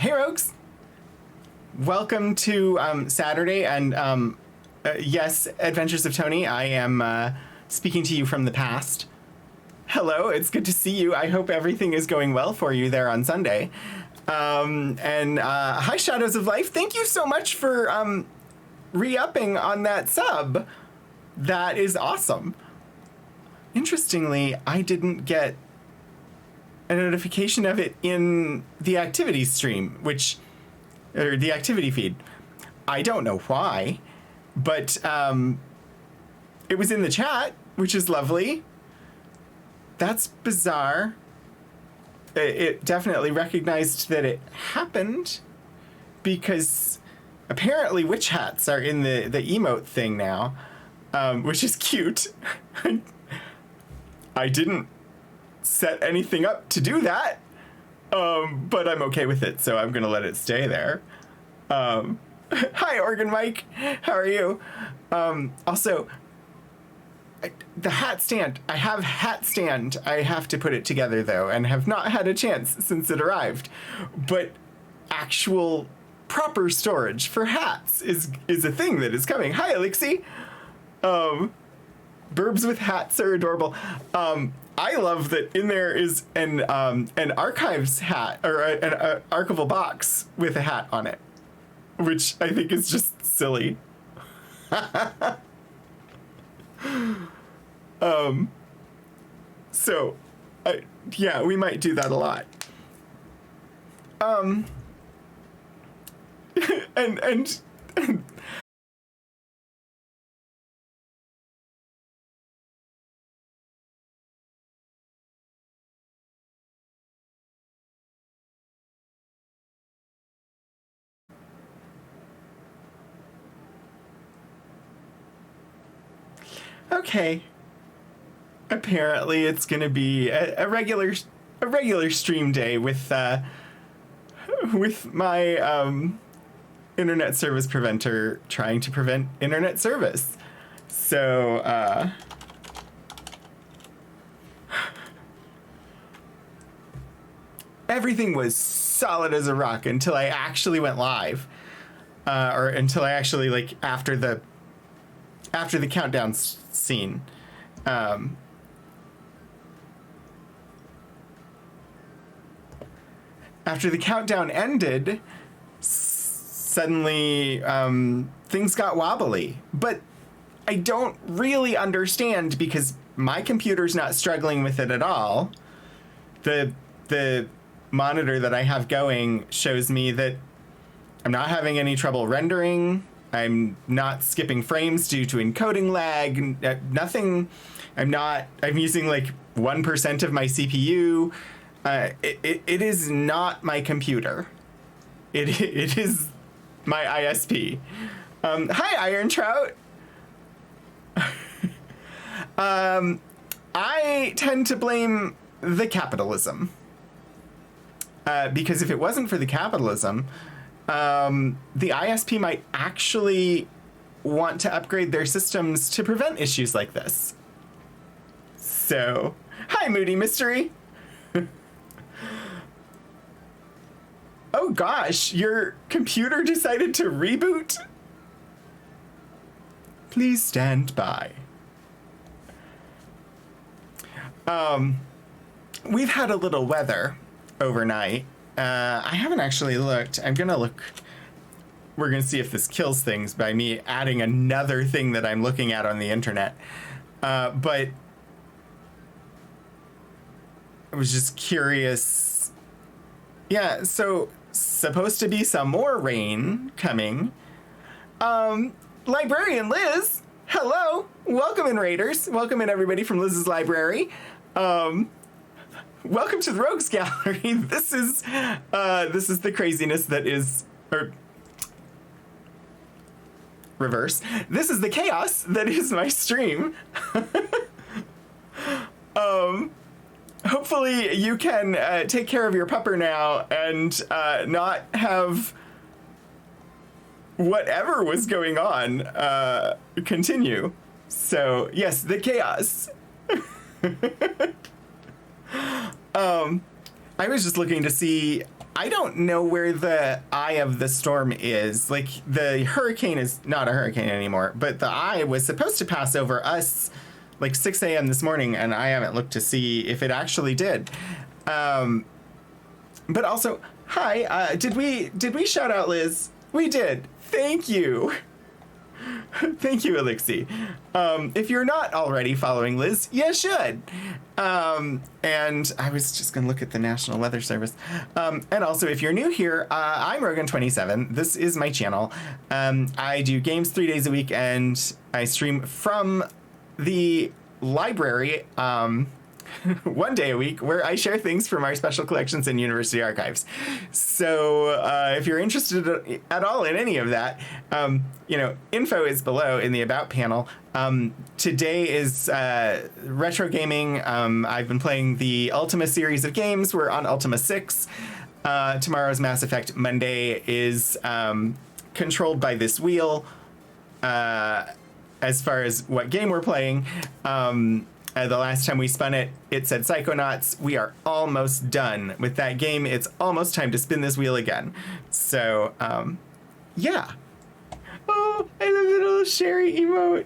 Hey, Rogues! Welcome to Saturday, and yes, Adventures of Tony. I am speaking to you from the past. Hello, it's good to see you. I hope everything is going well for you there on Sunday. Hi, Shadows of Life. Thank you so much for re-upping on that sub. That is awesome. Interestingly, I didn't get a notification of it in the activity stream, or the activity feed. I don't know why, but it was in the chat, which is lovely. That's bizarre. It definitely recognized that it happened, because apparently witch hats are in the emote thing now, which is cute. I didn't set anything up to do that, but I'm okay with it, so I'm gonna let it stay there. Hi, Organ Mike, how are you? Also, the hat stand, I have hat stand. I have to put it together though, and have not had a chance since it arrived, but actual proper storage for hats is a thing that is coming. Hi, Elixie. Burbs with hats are adorable. I love that in there is an archives hat, or an archival box with a hat on it, which I think is just silly. So, yeah, we might do that a lot. And okay. Apparently it's gonna be a regular stream day with my internet service preventer trying to prevent internet service. So everything was solid as a rock until I actually went live, or until I actually, like, after the countdown scene. After the countdown ended, suddenly things got wobbly. But I don't really understand, because my computer's not struggling with it at all. The monitor that I have going shows me that I'm not having any trouble rendering. I'm not skipping frames due to encoding lag. Nothing. I'm using like 1% of my CPU. It is not my computer. It is my ISP. Hi, Iron Trout. I tend to blame the capitalism. Because if it wasn't for the capitalism, the ISP might actually want to upgrade their systems to prevent issues like this. So, hi, Moody Mystery. Oh gosh, your computer decided to reboot? Please stand by. We've had a little weather overnight. I haven't actually looked. I'm gonna look. We're gonna see if this kills things by me adding another thing that I'm looking at on the internet. But I was just curious. Yeah, so supposed to be some more rain coming. Librarian Liz, hello. Welcome in, Raiders. Welcome in, everybody from Liz's library. Welcome to the Rogues Gallery. This is the craziness that is, or reverse. This is the chaos that is my stream. Hopefully you can take care of your pupper now and not have whatever was going on continue. So yes, the chaos. I was just looking to see I don't know where the eye of the storm is. Like, the hurricane is not a hurricane anymore, but the eye was supposed to pass over us like 6 a.m. this morning, and I haven't looked to see if it actually did. But also, hi, did we shout out Liz? We did. Thank you. Thank you, Elixir. If you're not already following Liz, you should. And I was just going to look at the National Weather Service. And also, if you're new here, I'm Rogan27. This is my channel. I do games 3 days a week, and I stream from the library 1 day a week, where I share things from our special collections and university archives. So if you're interested at all in any of that, info is below in the About panel. Today is retro gaming. I've been playing the Ultima series of games. We're on Ultima 6. Tomorrow's Mass Effect. Monday is controlled by this wheel as far as what game we're playing. The last time we spun it, it said Psychonauts. We are almost done with that game. It's almost time to spin this wheel again. So, yeah. Oh, I love the little Sherry emote.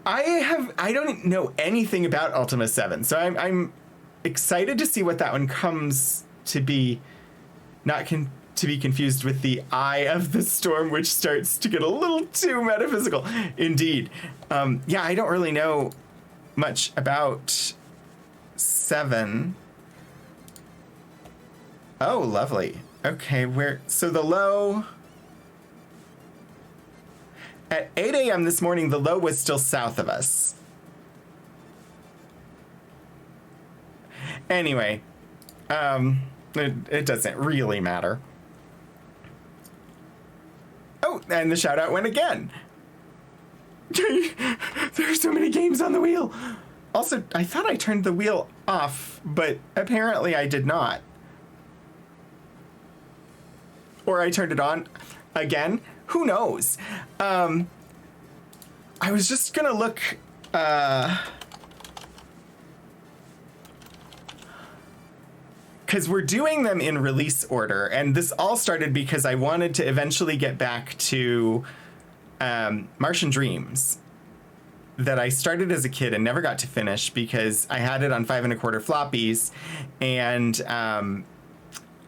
I don't know anything about Ultima 7, so I'm excited to see what that one comes to be. Not to be confused with the Eye of the Storm, which starts to get a little too metaphysical. Indeed. Yeah, I don't really know much about 7. Oh, lovely. Okay, so the low... At 8 a.m. this morning, the low was still south of us. Anyway, it doesn't really matter. Oh, and the shout out went again. There are so many games on the wheel. Also, I thought I turned the wheel off, but apparently I did not. Or I turned it on again. Who knows? I was just gonna look. Because we're doing them in release order, and this all started because I wanted to eventually get back to Martian Dreams, that I started as a kid and never got to finish because I had it on 5 1/4 floppies and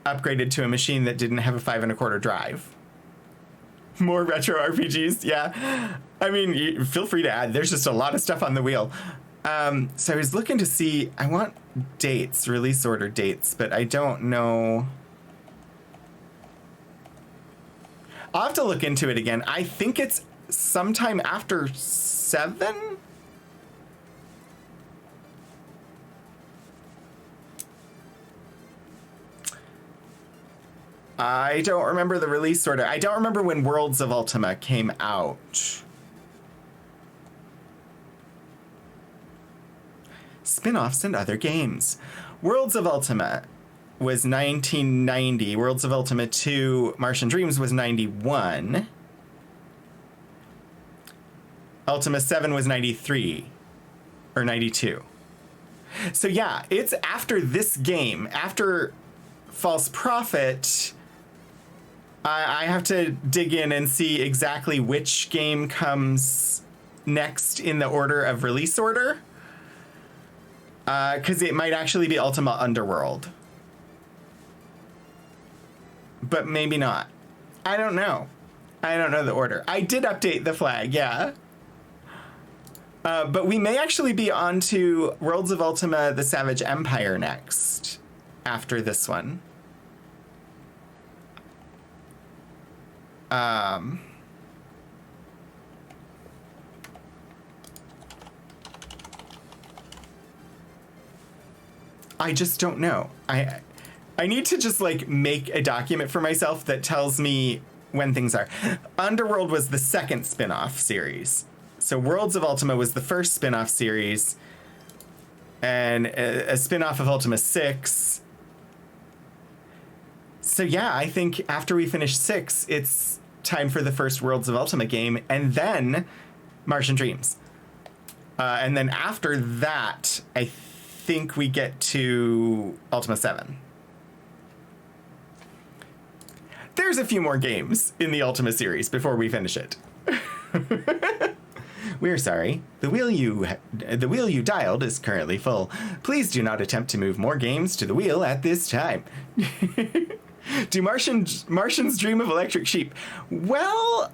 upgraded to a machine that didn't have a 5 1/4 drive. More retro RPGs, yeah. I mean, feel free to add. There's just a lot of stuff on the wheel. So I was looking to see, I want dates, release order dates, but I don't know. I'll have to look into it again. I think it's sometime after 7? I don't remember the release order. I don't remember when Worlds of Ultima came out. Spin-offs and other games. Worlds of Ultima was 1990. Worlds of Ultima 2 Martian Dreams was 91. Ultima 7 was 93 or 92. So yeah, it's after this game, after False Prophet. I have to dig in and see exactly which game comes next in the order of release order. Because it might actually be Ultima Underworld. But maybe not. I don't know. I don't know the order. I did update the flag, yeah. But we may actually be on to Worlds of Ultima: The Savage Empire next, after this one. I just don't know. I need to just like make a document for myself that tells me when things are. Underworld was the second spin-off series. So Worlds of Ultima was the first spin-off series, and a spin-off of Ultima 6. So yeah, I think after we finish 6, it's time for the first Worlds of Ultima game, and then Martian Dreams. And then after that, I think we get to Ultima 7. there's a few more games in the Ultima series before we finish it. We're sorry. The wheel you dialed is currently full. Please do not attempt to move more games to the wheel at this time. Do Martians dream of electric sheep? Well,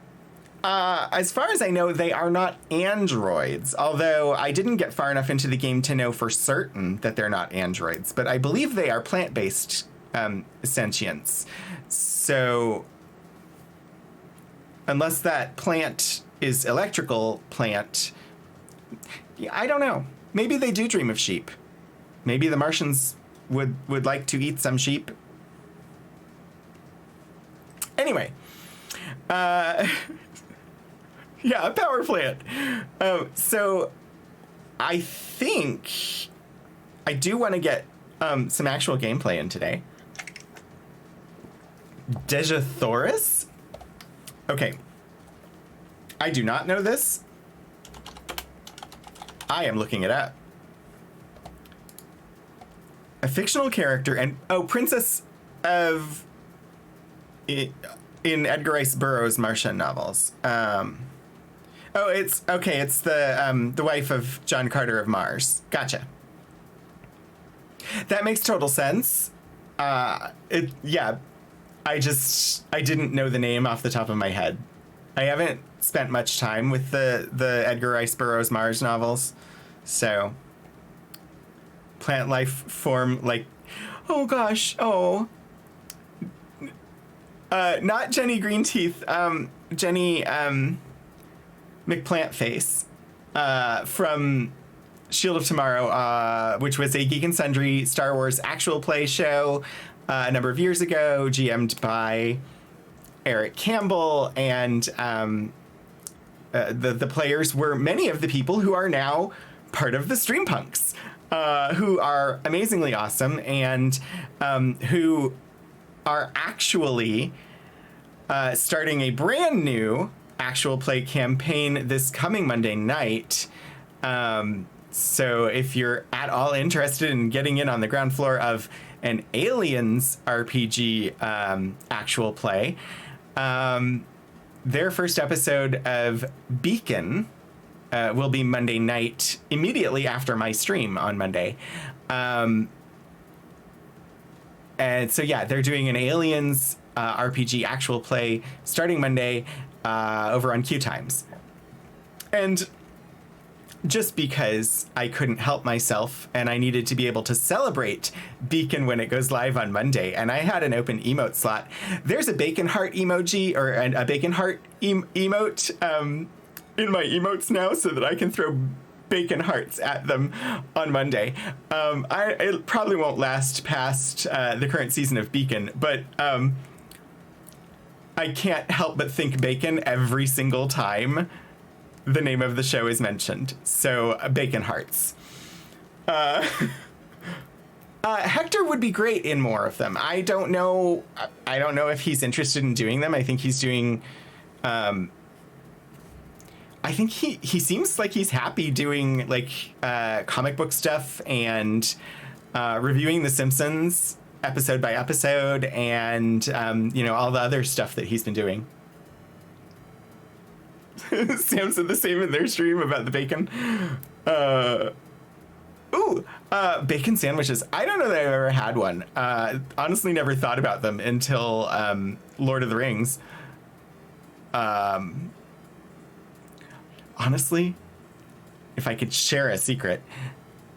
as far as I know, they are not androids, although I didn't get far enough into the game to know for certain that they're not androids, but I believe they are plant-based sentience. So unless that plant is electrical plant, I don't know. Maybe they do dream of sheep. Maybe the Martians would like to eat some sheep. Anyway, yeah, a power plant. So I think I do want to get some actual gameplay in today. Dejathoris? Okay. I do not know this. I am looking it up. A fictional character and Princess of in Edgar Rice Burroughs' Martian novels. It's okay. It's the wife of John Carter of Mars. Gotcha. That makes total sense. Yeah. I didn't know the name off the top of my head. I haven't spent much time with the Edgar Rice Burroughs Mars novels, so plant life form, like, oh gosh, not Jenny Greenteeth, Jenny McPlantface from Shield of Tomorrow, which was a Geek and Sundry Star Wars actual play show a number of years ago, GM'd by Eric Campbell, and the players were many of the people who are now part of the Streampunks, who are amazingly awesome, and who are actually starting a brand new actual play campaign this coming Monday night. So if you're at all interested in getting in on the ground floor of an Aliens RPG actual play, their first episode of Beacon will be Monday night, immediately after my stream on Monday. And so, yeah, they're doing an Aliens RPG actual play starting Monday over on Q Times. And just because I couldn't help myself and I needed to be able to celebrate Beacon when it goes live on Monday, and I had an open emote slot. There's a bacon heart emoji, or a bacon heart emote in my emotes now, so that I can throw bacon hearts at them on Monday. It probably won't last past the current season of Beacon, but I can't help but think bacon every single time the name of the show is mentioned. So bacon hearts. Hector would be great in more of them. I don't know if he's interested in doing them. I think he's doing I think he seems like he's happy doing like comic book stuff and reviewing The Simpsons episode by episode, and all the other stuff that he's been doing. Sam said the same in their stream about the bacon. Bacon sandwiches. I don't know that I've ever had one. Honestly, never thought about them until Lord of the Rings. Honestly, if I could share a secret,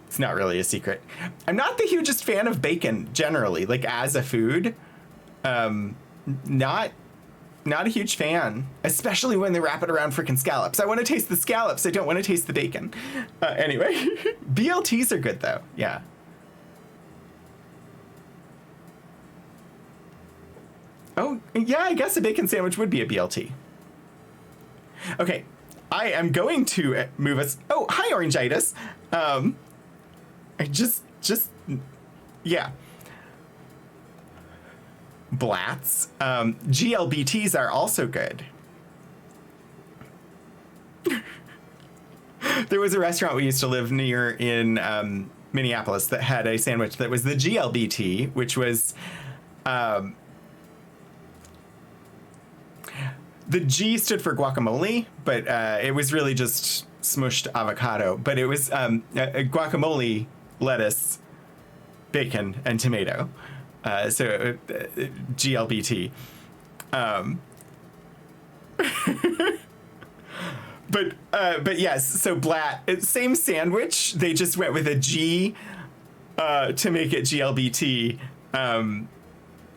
it's not really a secret. I'm not the hugest fan of bacon generally, like as a food. Not a huge fan, especially when they wrap it around freaking scallops. I want to taste the scallops. I don't want to taste the bacon. Anyway, BLTs are good though. Yeah. Oh, yeah, I guess a bacon sandwich would be a BLT. Okay, I am going to move us. Oh, hi, Orangitis. Yeah. Blats. GLBTs are also good. There was a restaurant we used to live near in Minneapolis that had a sandwich that was the GLBT, which was The G stood for guacamole, but it was really just smushed avocado. But it was guacamole, lettuce, bacon, and tomato. So GLBT. But yes, so Blatt, same sandwich. They just went with a G to make it GLBT,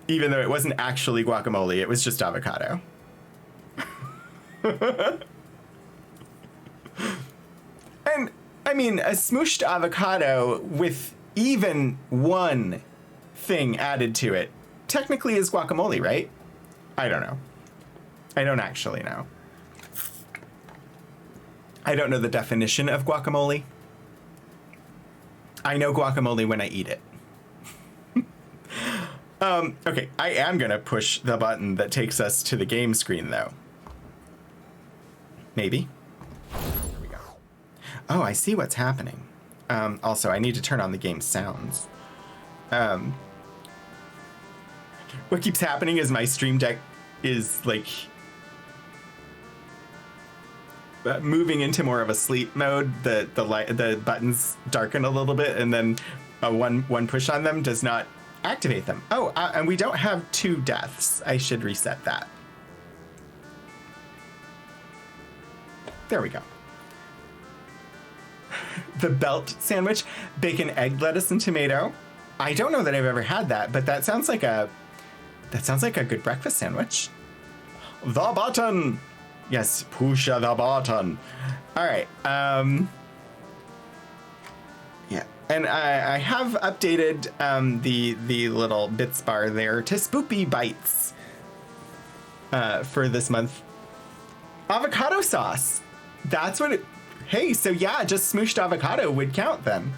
even though it wasn't actually guacamole. It was just avocado. And I mean, a smooshed avocado with even one thing added to it technically is guacamole, right? I don't know. I don't actually know. I don't know the definition of guacamole. I know guacamole when I eat it. Okay, I am going to push the button that takes us to the game screen, though. Maybe. There we go. Oh, I see what's happening. Also, I need to turn on the game sounds. What keeps happening is my Stream Deck is, like, moving into more of a sleep mode. The buttons darken a little bit, and then one push on them does not activate them. Oh, and we don't have 2 deaths. I should reset that. There we go. The belt sandwich, bacon, egg, lettuce, and tomato. I don't know that I've ever had that, but that sounds like a good breakfast sandwich. The button. Yes, push the button. All right. Yeah, and I have updated the little bits bar there to Spoopy Bites for this month. Avocado sauce. That's what it. Hey, so yeah, just smooshed avocado would count then.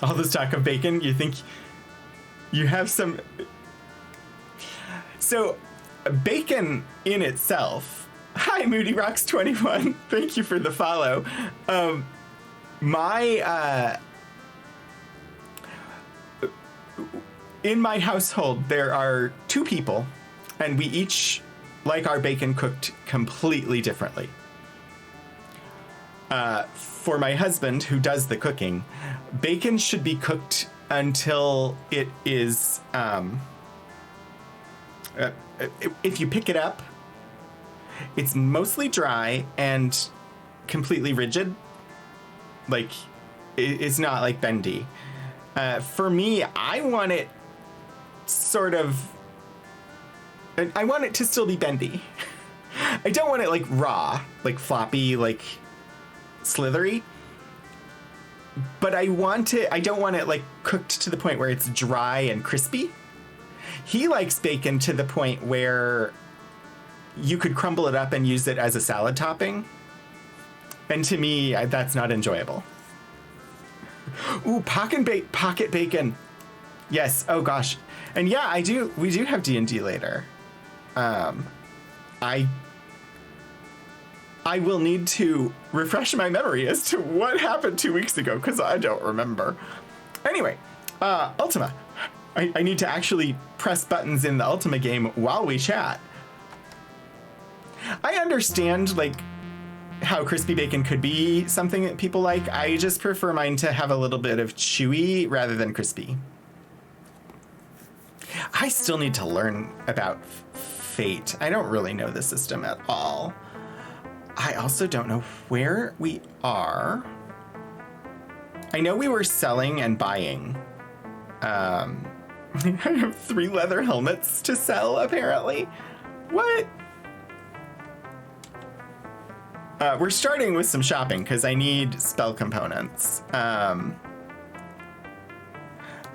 All this talk of bacon, you think you have some. So, bacon in itself. Hi, Moody Rocks 21. Thank you for the follow. In my household, there are 2 people, and we each like our bacon cooked completely differently. For my husband, who does the cooking, bacon should be cooked until it is, if you pick it up, it's mostly dry and completely rigid. Like, it's not like bendy. For me, I want it sort of, I want it to still be bendy. I don't want it like raw, like floppy, like slithery. But I don't want it like cooked to the point where it's dry and crispy. He likes bacon to the point where you could crumble it up and use it as a salad topping. And to me, that's not enjoyable. Ooh, pocket bacon. Yes, oh gosh. And yeah, we do have D&D later. I will need to refresh my memory as to what happened 2 weeks ago, because I don't remember. Anyway, Ultima. I need to actually press buttons in the Ultima game while we chat. I understand, like, how crispy bacon could be something that people like. I just prefer mine to have a little bit of chewy rather than crispy. I still need to learn about Fate. I don't really know the system at all. I also don't know where we are. I know we were selling and buying. I have 3 leather helmets to sell, apparently. What? We're starting with some shopping because I need spell components.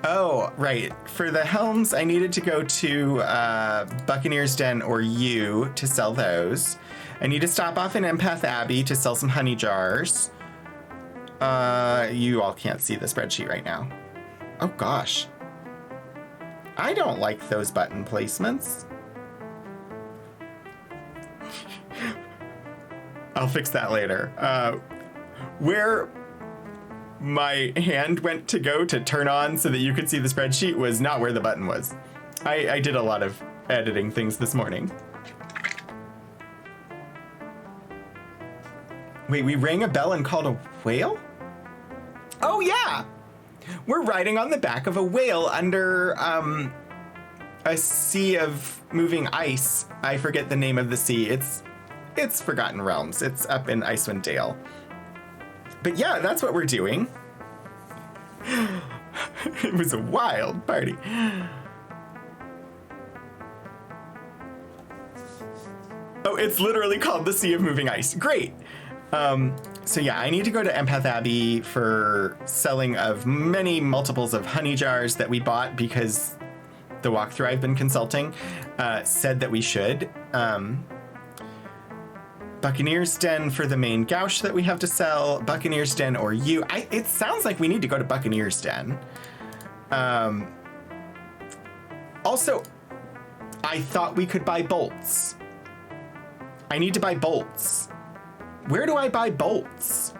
Oh, right. For the helms, I needed to go to Buccaneer's Den or U to sell those. I need to stop off in Empath Abbey to sell some honey jars. You all can't see the spreadsheet right now. Oh, gosh. I don't like those button placements. I'll fix that later. Where my hand went to go to turn on so that you could see the spreadsheet was not where the button was. I did a lot of editing things this morning. Wait, we rang a bell and called a whale? Oh, yeah! We're riding on the back of a whale under a sea of moving ice. I forget the name of the sea. It's Forgotten Realms. It's up in Icewind Dale. But yeah, that's what we're doing. It was a wild party. Oh, it's literally called the Sea of Moving Ice. Great. So yeah, I need to go to Empath Abbey for selling of many multiples of honey jars that we bought because the walkthrough I've been consulting said that we should. Buccaneer's Den for the main gouge that we have to sell. Buccaneer's Den or you. It sounds like we need to go to Buccaneer's Den. Also, I thought we could buy bolts. I need to buy bolts. Where do I buy bolts?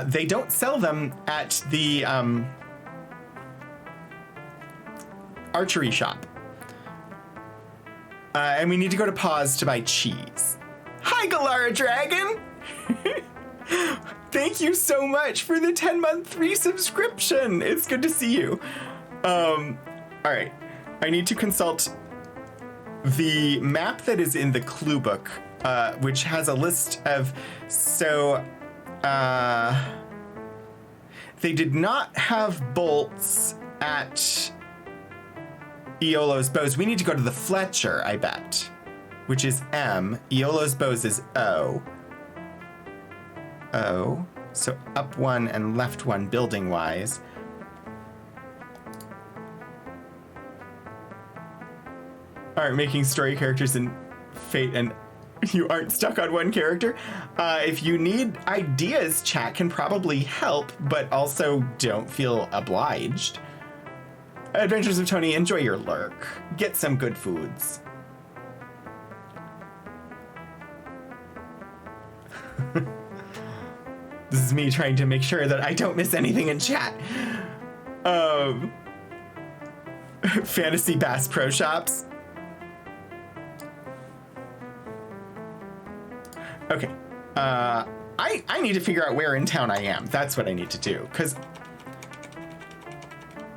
They don't sell them at the archery shop. And we need to go to Paws to buy cheese. Hi, Galara Dragon! Thank you so much for the 10-month free subscription. It's good to see you. All right. I need to consult the map that is in the clue book, which has a list of... So, they did not have bolts at Iolo's Bows. We need to go to the Fletcher, I bet, which is M. Iolo's Bows is O. O. So up one and left one building-wise. All right, making story characters in Fate, and you aren't stuck on one character. If you need ideas, chat can probably help, but also don't feel obliged. Adventures of Tony, enjoy your lurk. Get some good foods. This is me trying to make sure that I don't miss anything in chat. Fantasy Bass Pro Shops. Okay. I need to figure out where in town I am. That's what I need to do. Because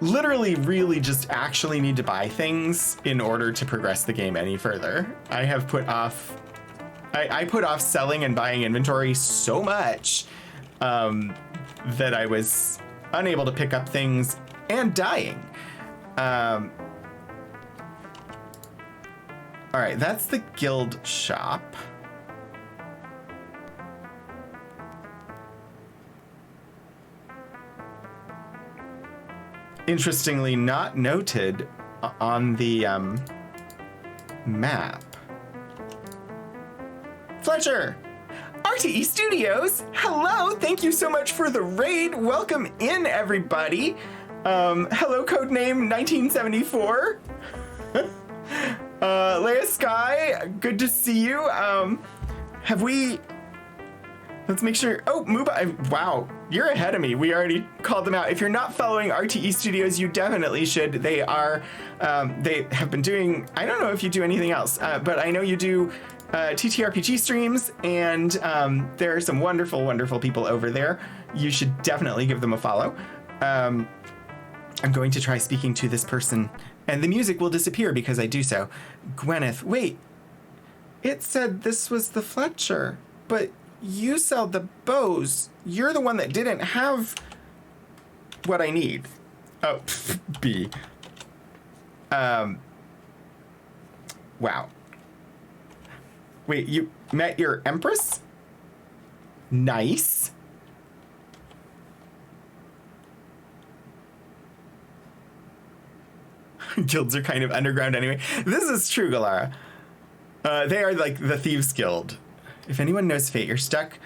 literally really just actually need to buy things in order to progress the game any further. I have put off... I put off selling and buying inventory so much that I was unable to pick up things and dying. All right, that's the guild shop. Interestingly, not noted on the map. Fletcher! RTE Studios, hello! Thank you so much for the raid. Welcome in, everybody. Hello, codename 1974. Leia Sky, good to see you. Have we... Let's make sure... Oh, Muba, wow, you're ahead of me. We already called them out. If you're not following RTE Studios, you definitely should. They are... they have been doing... I don't know if you do anything else, but I know you do... TTRPG streams, and there are some wonderful, wonderful people over there. You should definitely give them a follow. I'm going to try speaking to this person, and the music will disappear because I do so. Gwyneth, wait. It said this was the Fletcher, but you sell the bows. You're the one that didn't have what I need. Oh, B. Wow. Wait, you met your Empress? Nice. Guilds are kind of underground anyway. This is true, Galara. They are like the Thieves Guild. If anyone knows Fate, you're stuck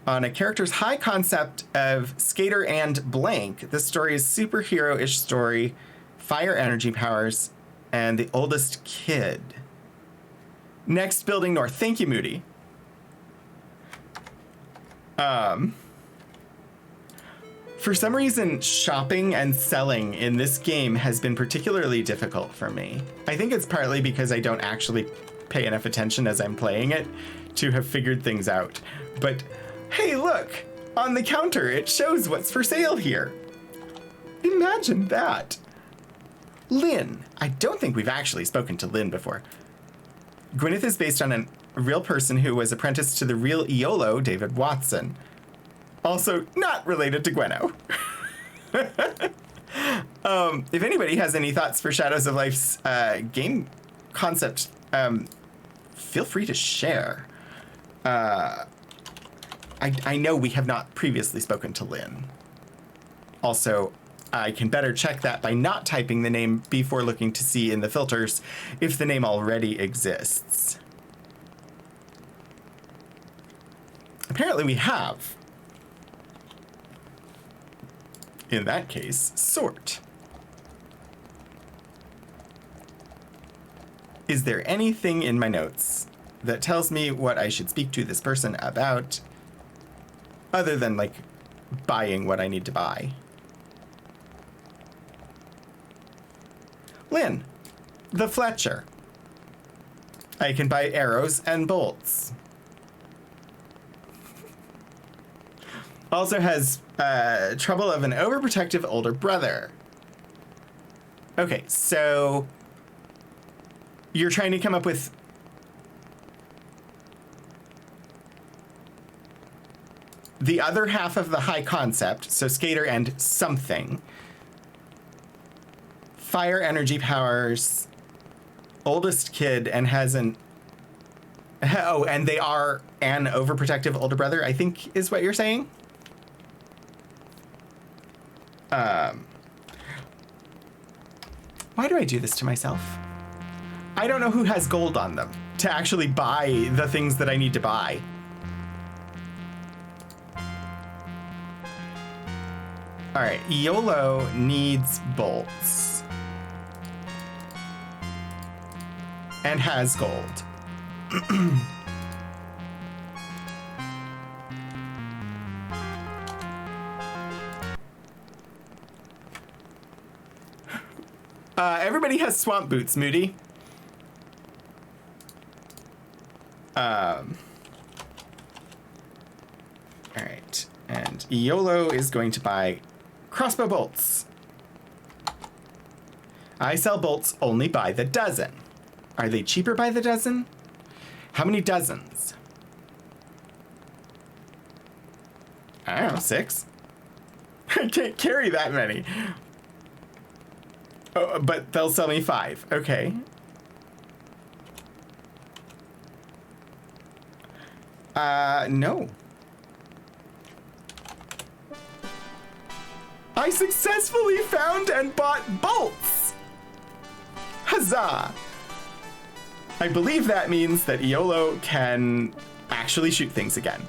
on a character's high concept of skater and blank. This story is superhero-ish story, fire energy powers, and the oldest kid. Next building north. Thank you, Moody. For some reason, shopping and selling in this game has been particularly difficult for me. I think it's partly because I don't actually pay enough attention as I'm playing it to have figured things out. But Hey, look! On the counter, it shows what's for sale here. Imagine that. Lynn. I don't think we've actually spoken to Lynn before. Gwyneth is based on a real person who was apprenticed to the real Iolo, David Watson. Also, not related to Gwenno. If anybody has any thoughts for Shadows of Life's game concept, feel free to share. I know we have not previously spoken to Lynn. Also, I can better check that by not typing the name before looking to see in the filters if the name already exists. Apparently we have. In that case, sort. Is there anything in my notes that tells me what I should speak to this person about, other than, like, buying what I need to buy? Lynn, the Fletcher. I can buy arrows and bolts. Also has trouble of an overprotective older brother. Okay, so you're trying to come up with the other half of the high concept, so skater and something. Fire energy powers, oldest kid, and has an... Oh, and they are an overprotective older brother, I think is what you're saying? Why do I do this to myself? I don't know who has gold on them to actually buy the things that I need to buy. All right, Iolo needs bolts. And has gold. Everybody has swamp boots, Moody. All right, and Iolo is going to buy crossbow bolts. I sell bolts only by the dozen. Are they cheaper by the dozen? How many dozens? I don't know, 6? I can't carry that many. Oh, but they'll sell me 5. Okay. No. I successfully found and bought bolts! Huzzah! I believe that means that Iolo can actually shoot things again.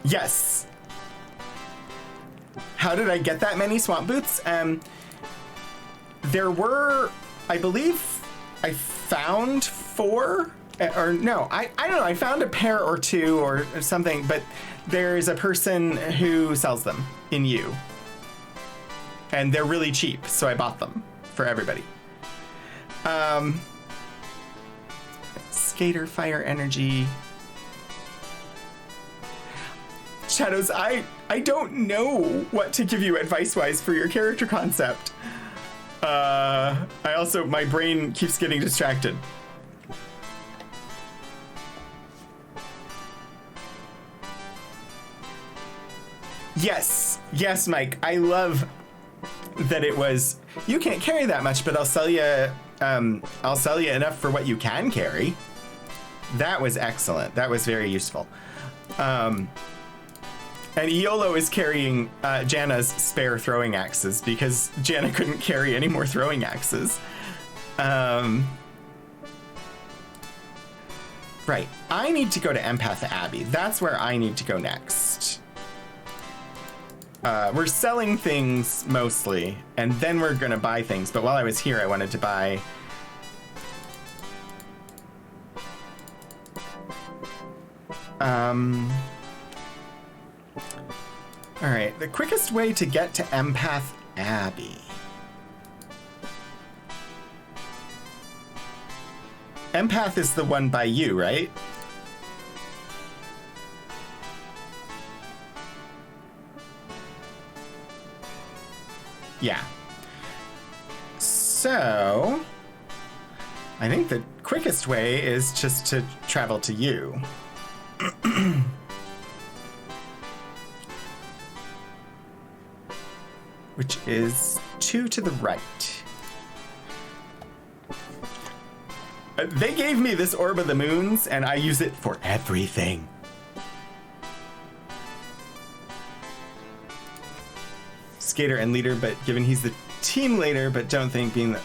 Yes. How did I get that many swamp boots? There were, I believe, I found 4, or no, I don't know, I found a pair or 2 or something, but there's a person who sells them in U. And they're really cheap, so I bought them for everybody. Skater, fire energy. Shadows, I don't know what to give you advice-wise for your character concept. I also, my brain keeps getting distracted. Yes, yes, Mike, I love that it was, you can't carry that much, but I'll sell you enough for what you can carry. That was excellent. That was very useful. And Iolo is carrying Janna's spare throwing axes because Janna couldn't carry any more throwing axes. Right. I need to go to Empath Abbey. That's where I need to go next. We're selling things mostly, and then we're gonna buy things. But while I was here, I wanted to buy... All right, the quickest way to get to Empath Abbey. Empath is the one by you, right? Yeah. So, I think the quickest way is just to travel to you. Which is 2 to the right. They gave me this Orb of the Moons, and I use it for everything. Skater and leader, but given he's the team leader, but don't think being the...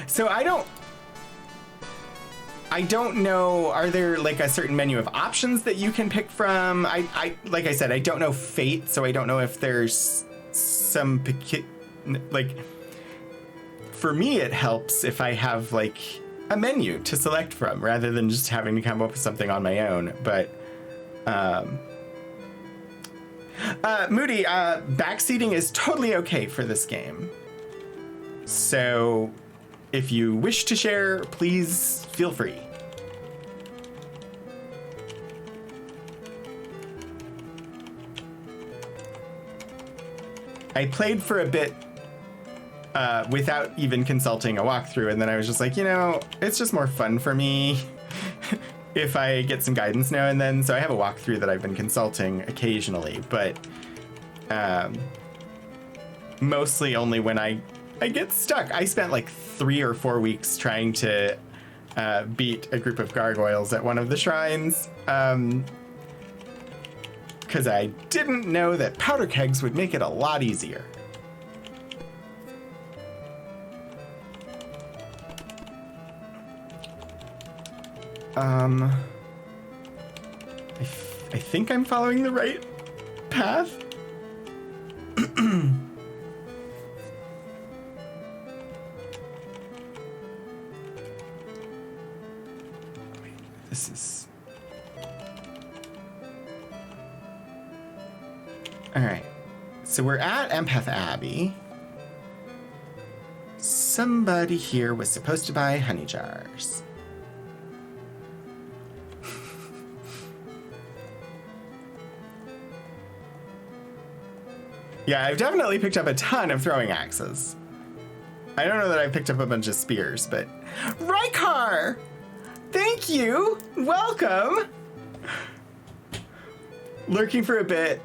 So I don't know, are there like a certain menu of options that you can pick from? I like I said, I don't know Fate, so I don't know if there's some, like, for me it helps if I have like a menu to select from rather than just having to come up with something on my own. But Moody, backseating is totally okay for this game. So if you wish to share, please feel free. I played for a bit without even consulting a walkthrough, and then I was just like, you know, it's just more fun for me if I get some guidance now and then. So I have a walkthrough that I've been consulting occasionally, but mostly only when I get stuck. I spent like 3 or 4 weeks trying to beat a group of gargoyles at one of the shrines, because I didn't know that powder kegs would make it a lot easier. I think I'm following the right path. This is... All right. So we're at Empath Abbey. Somebody here was supposed to buy honey jars. Yeah, I've definitely picked up a ton of throwing axes. I don't know that I've picked up a bunch of spears, but... Rykar! Thank you! Welcome! Lurking for a bit.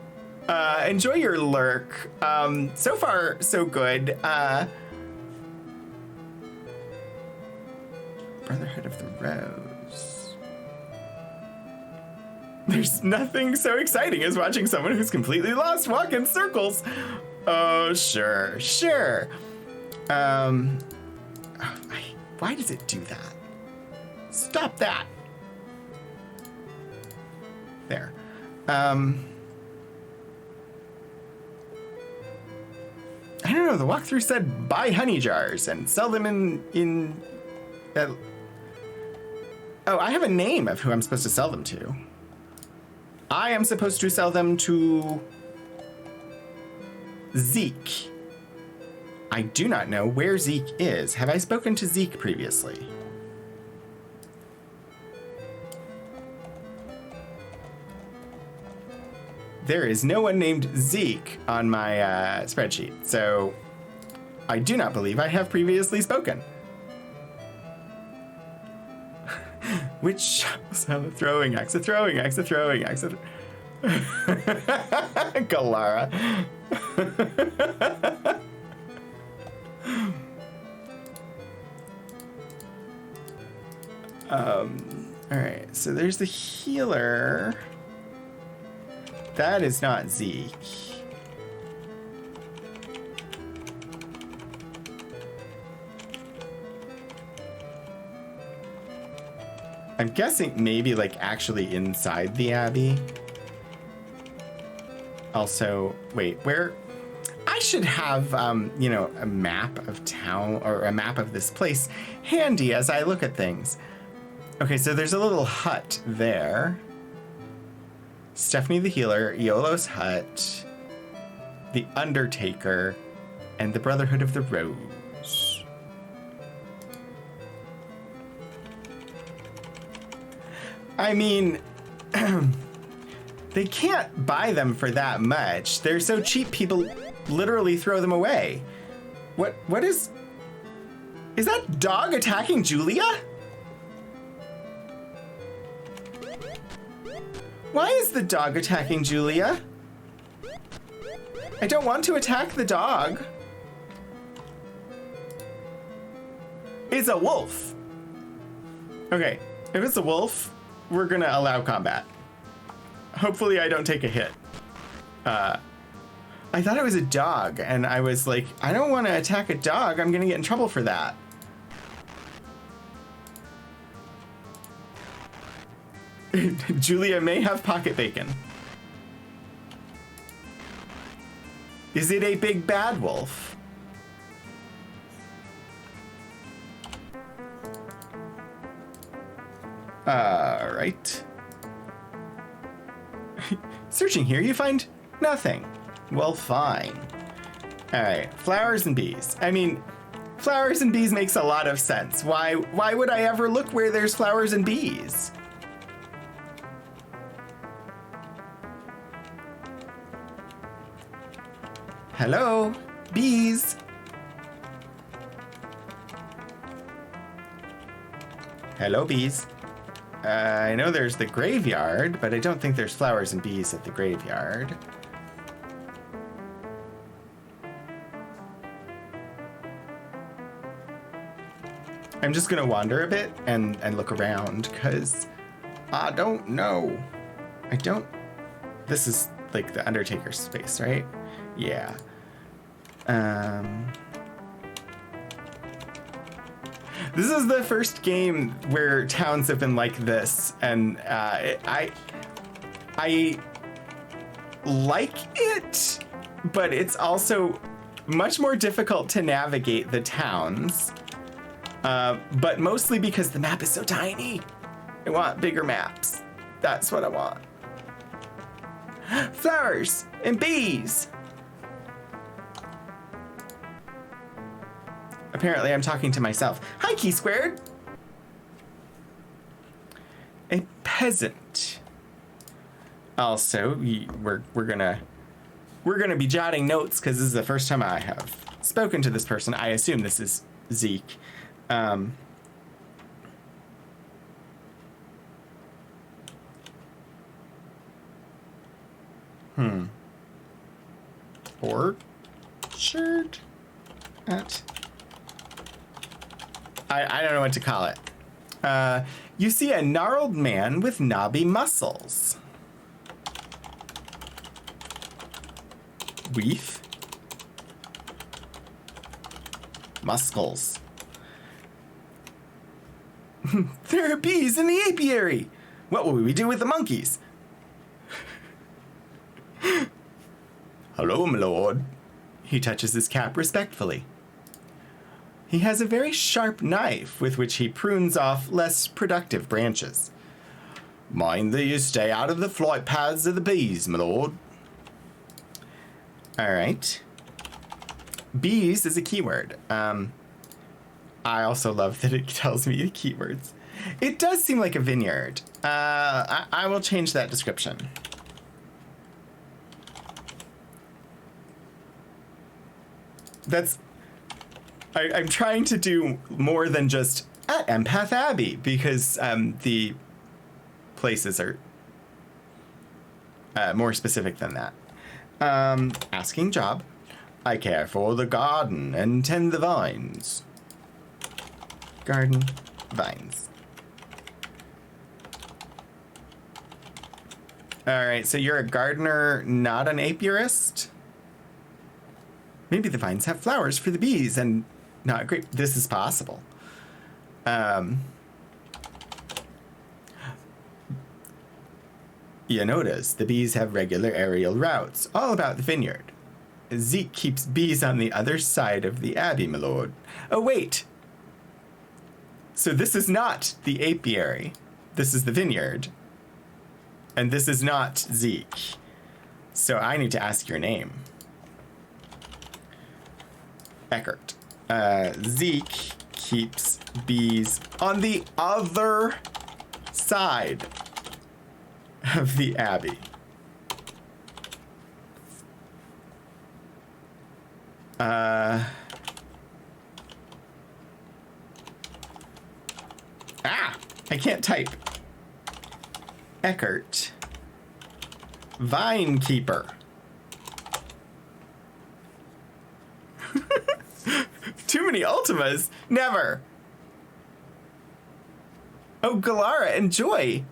Enjoy your lurk. So far, so good. Brotherhood of the Rose. There's nothing so exciting as watching someone who's completely lost walk in circles. Oh, sure, sure. Why does it do that? Stop that. There. I don't know, the walkthrough said buy honey jars and sell them in oh, I have a name of who I'm supposed to sell them to. I am supposed to sell them to Zeke. I do not know where Zeke is. Have I spoken to Zeke previously? There is no one named Zeke on my spreadsheet, so I do not believe I have previously spoken. Which shall a throwing axe, a throwing axe, a throwing axe. Galara. All right, so there's the healer. That is not Zeke. I'm guessing maybe like actually inside the Abbey. Also, wait, where? I should have, you know, a map of town or a map of this place handy as I look at things. Okay, so there's a little hut there. Stephanie the Healer, Iolo's hut, the Undertaker, and the Brotherhood of the Rose. I mean, they can't buy them for that much. They're so cheap, people literally throw them away. What is that dog attacking Julia? Why is the dog attacking Julia? I don't want to attack the dog. It's a wolf. Okay, if it's a wolf, we're gonna allow combat. Hopefully I don't take a hit. I thought it was a dog, and I was like, I don't want to attack a dog. I'm gonna get in trouble for that. Julia may have pocket bacon. Is it a big bad wolf? Right. Searching here, you find nothing. Well, fine. All right, flowers and bees. I mean, flowers and bees makes a lot of sense. Why would I ever look where there's flowers and bees? Hello, bees. Hello, bees. I know there's the graveyard, but I don't think there's flowers and bees at the graveyard. I'm just gonna wander a bit and look around, because I don't know. This is like the Undertaker's space, right? Yeah. This is the first game where towns have been like this, and I like it, but it's also much more difficult to navigate the towns, but mostly because the map is so tiny. I want bigger maps. That's what I want. Flowers and bees. Apparently I'm talking to myself. Hi, Key Squared. A peasant. Also, we're gonna be jotting notes, because this is the first time I have spoken to this person. I assume this is Zeke. Orchard? I don't know what to call it. You see a gnarled man with knobby muscles. Reef? Muscles. There are bees in the apiary. What will we do with the monkeys? Hello, my lord. He touches his cap respectfully. He has a very sharp knife with which he prunes off less productive branches. Mind that you stay out of the flight paths of the bees, my lord. All right. Bees is a keyword. I also love that it tells me the keywords. It does seem like a vineyard. I will change that description. I'm trying to do more than just at Empath Abbey, because the places are more specific than that. Asking job. I care for the garden and tend the vines. Garden, vines. All right, so you're a gardener, not an apiarist? Maybe the vines have flowers for the bees and not great. This is possible. You notice the bees have regular aerial routes, all about the vineyard. Zeke keeps bees on the other side of the abbey, my lord. Oh, wait. So this is not the apiary. This is the vineyard. And this is not Zeke. So I need to ask your name. Eckert. Zeke keeps bees on the other side of the abbey. I can't type. Eckert. Vinekeeper. Too many Ultimas. Never. Oh, Galara, enjoy.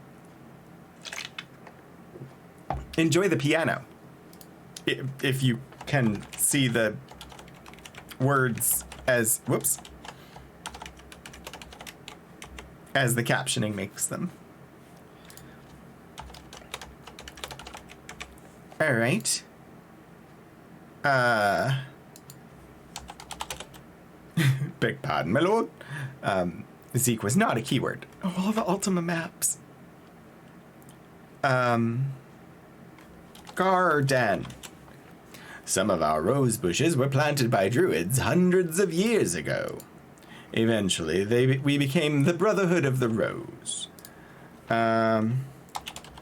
Enjoy the piano. If you can see the words as, whoops, as the captioning makes them. All right. Beg pardon, my lord. Zeke was not a keyword. Oh, all the Ultima maps. Garden. Some of our rose bushes were planted by druids hundreds of years ago. Eventually, we became the Brotherhood of the Rose.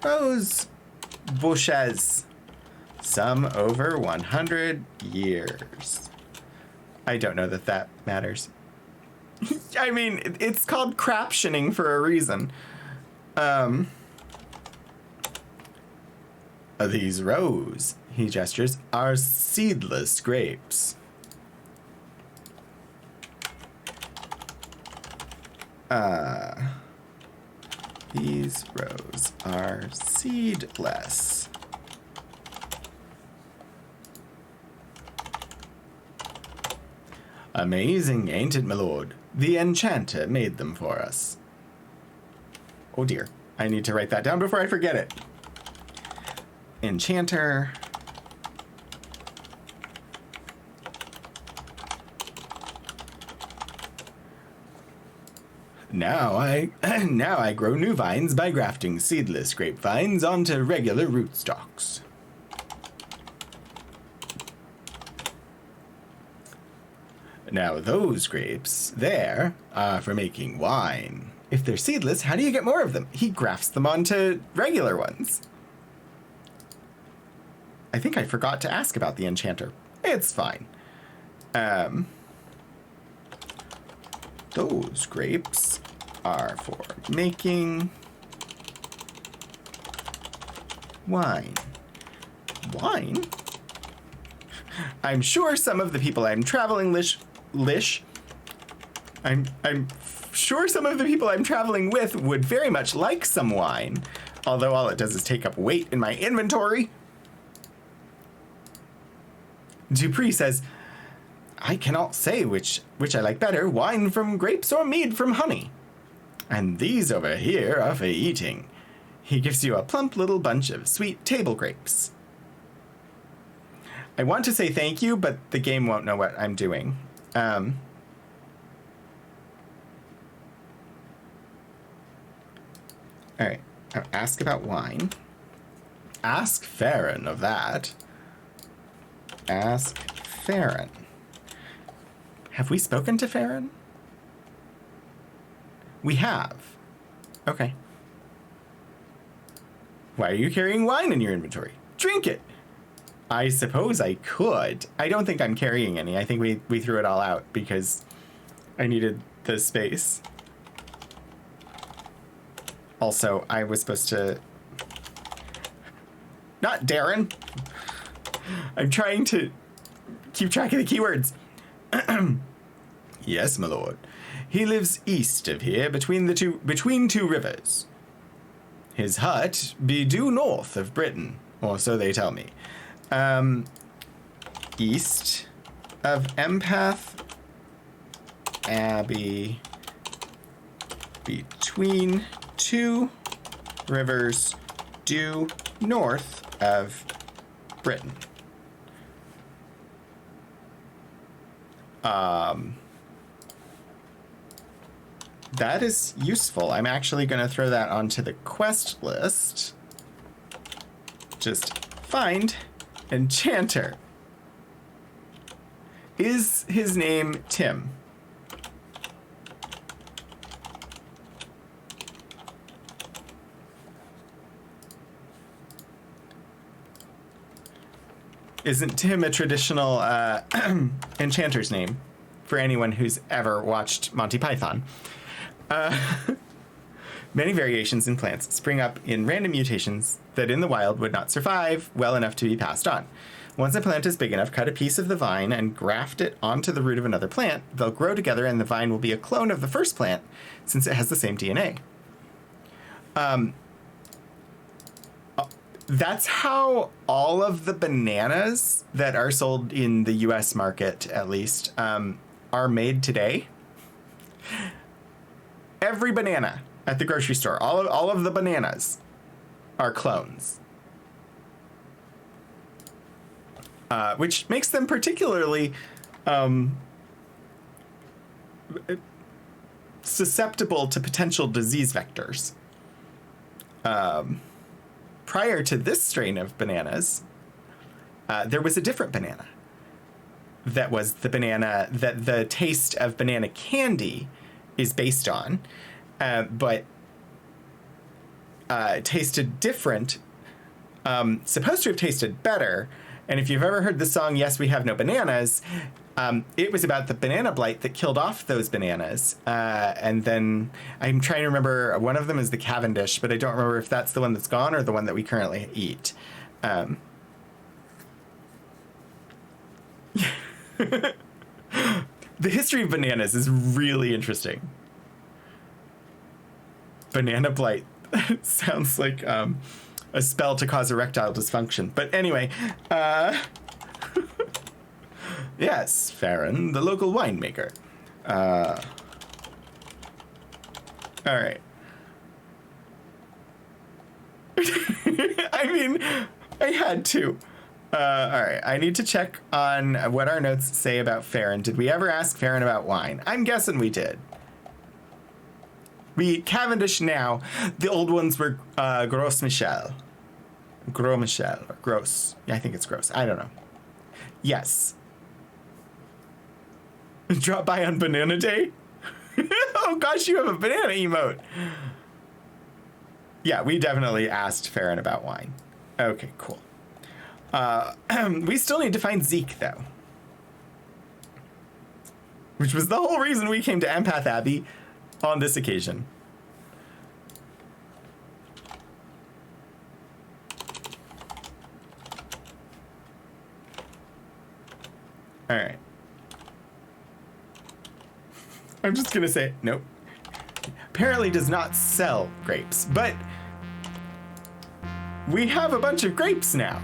Rose bushes. Some over 100 years. I don't know that that matters. I mean, it's called craptioning for a reason. These rows, he gestures, are seedless grapes. These rows are seedless. Amazing, ain't it, my lord? The enchanter made them for us. Oh dear, I need to write that down before I forget it. Enchanter. Now I grow new vines by grafting seedless grapevines onto regular rootstocks. Now those grapes there are for making wine. If they're seedless, how do you get more of them? He grafts them onto regular ones. I think I forgot to ask about the enchanter. It's fine. Those grapes are for making wine. Wine? I'm sure some of the people I'm traveling I'm sure some of the people I'm traveling with would very much like some wine, although all it does is take up weight in my inventory. Dupree says, I cannot say which I like better, wine from grapes or mead from honey. And these over here are for eating. He gives you a plump little bunch of sweet table grapes. I want to say thank you, but the game won't know what I'm doing. All right, ask about wine. Ask Farron of that. Ask Farron. Have we spoken to Farron? We have. Okay. Why are you carrying wine in your inventory? Drink it. I suppose I could. I don't think I'm carrying any. I think we threw it all out because I needed the space. Also, I was supposed to... Not Darren. I'm trying to keep track of the keywords. Yes, my lord. He lives east of here between two rivers. His hut be due north of Britain, or so they tell me. East of Empath Abbey, between two rivers, due north of Britain. That is useful. I'm actually going to throw that onto the quest list. Just find enchanter. Is his name Tim? Isn't Tim a traditional enchanter's name for anyone who's ever watched Monty Python? Many variations in plants spring up in random mutations that in the wild would not survive well enough to be passed on. Once a plant is big enough, cut a piece of the vine and graft it onto the root of another plant. They'll grow together and the vine will be a clone of the first plant since it has the same DNA. That's how all of the bananas that are sold in the US market, at least, are made today. Every banana at the grocery store, all of the bananas are clones. Which makes them particularly susceptible to potential disease vectors. Prior to this strain of bananas, there was a different banana. That was the banana that the taste of banana candy is based on, but tasted different, supposed to have tasted better. And if you've ever heard the song, Yes, We Have No Bananas, it was about the banana blight that killed off those bananas. And then I'm trying to remember, one of them is the Cavendish, but I don't remember if that's the one that's gone or the one that we currently eat. The history of bananas is really interesting. Banana blight sounds like a spell to cause erectile dysfunction. But anyway, yes, Farron, the local winemaker. All right. I mean, I had to. All right, I need to check on what our notes say about Farron. Did we ever ask Farron about wine? I'm guessing we did. We eat Cavendish now. The old ones were Gros Michel. Gros Michel, or Gross. Yeah, I think it's Gross. I don't know. Yes. Drop by on Banana Day? Oh gosh, you have a banana emote. Yeah, we definitely asked Farron about wine. Okay, cool. We still need to find Zeke, though. Which was the whole reason we came to Empath Abbey on this occasion. All right. I'm just going to say, nope. Apparently does not sell grapes, but we have a bunch of grapes now.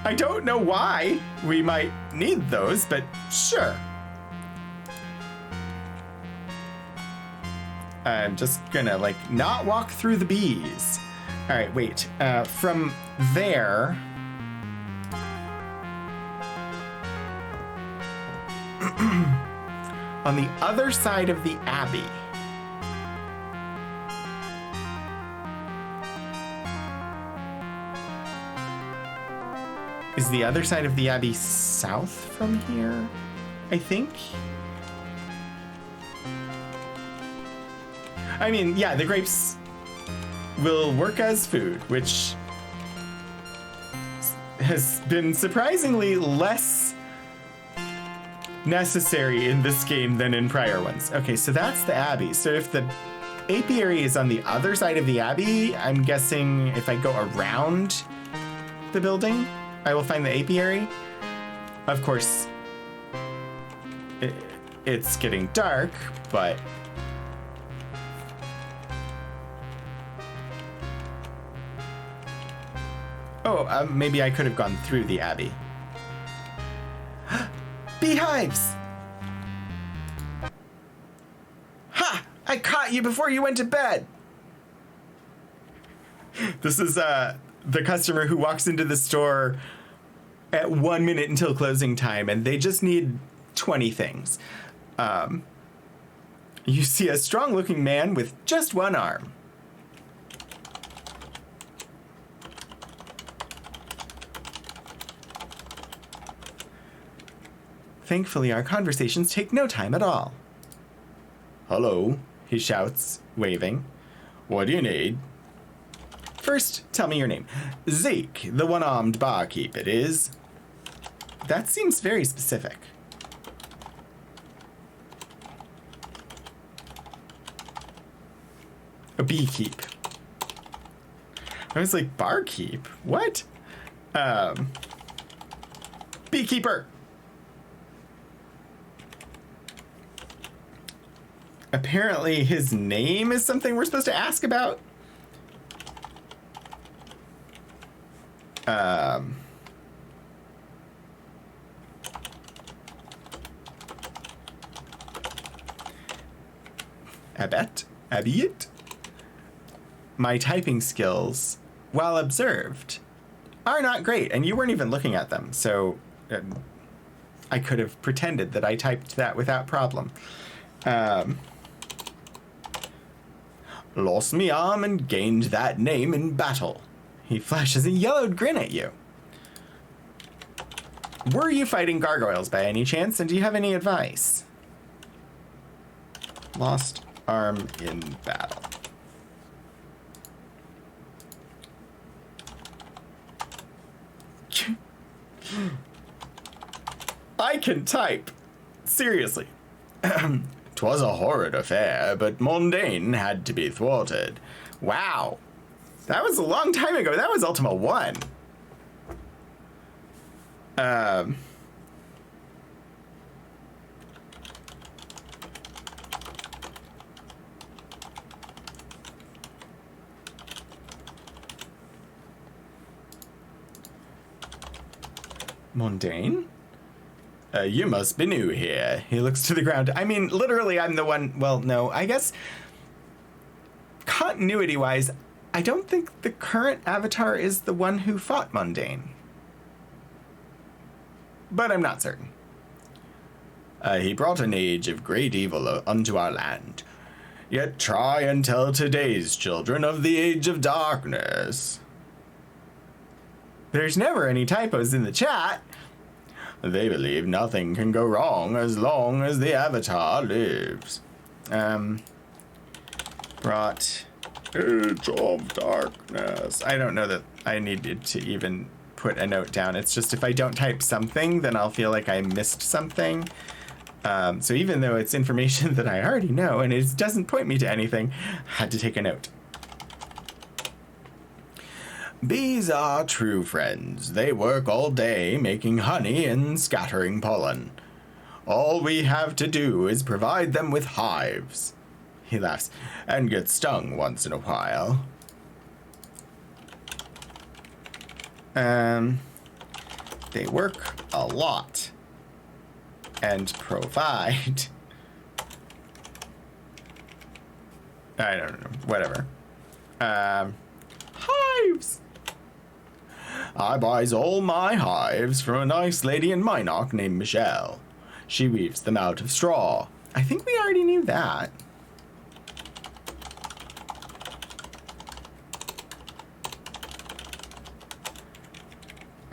I don't know why we might need those, but sure. I'm just gonna, like, not walk through the bees. All right, wait. From there... on the other side of the Abbey... Is the other side of the Abbey south from here? I think? I mean, yeah, the grapes will work as food, which has been surprisingly less necessary in this game than in prior ones. Okay, so that's the Abbey. So if the apiary is on the other side of the Abbey, I'm guessing if I go around the building, I will find the apiary. Of course, it's getting dark, but... Oh, maybe I could have gone through the Abbey. Beehives! Ha! I caught you before you went to bed! This is, the customer who walks into the store at 1 minute until closing time, and they just need 20 things. You see a strong-looking man with just one arm. Thankfully, our conversations take no time at all. Hello, he shouts, waving. What do you need? first, tell me your name. Zeke, the one-armed barkeep, it is. That seems very specific. A beekeep. I was like, barkeep? What? Beekeeper. Apparently his name is something we're supposed to ask about. Abiet? My typing skills, while observed, are not great, and you weren't even looking at them, so I could have pretended that I typed that without problem. Lost me arm and gained that name in battle. He flashes a yellowed grin at you. Were you fighting gargoyles by any chance, and do you have any advice? Lost arm in battle. I can type. Seriously. 'Twas a horrid affair, but Mondaine had to be thwarted. Wow. That was a long time ago. That was Ultima 1. Mondaine? You must be new here. He looks to the ground. I mean, literally, I'm the one. Well, no, I guess continuity-wise, I don't think the current avatar is the one who fought Mondaine. But I'm not certain. He brought an age of great evil unto our land. Yet try and tell today's children of the age of darkness. There's never any typos in the chat. They believe nothing can go wrong as long as the avatar lives. Brought age of darkness. I don't know that I needed to even put a note down. It's just if I don't type something, then I'll feel like I missed something. So even though it's information that I already know and it doesn't point me to anything, I had to take a note. Bees are true friends. They work all day making honey and scattering pollen. All we have to do is provide them with hives. He laughs, and get stung once in a while. They work a lot and provide. I don't know, whatever. Hives! I buys all my hives from a nice lady in Minot named Michelle. She weaves them out of straw. I think we already knew that.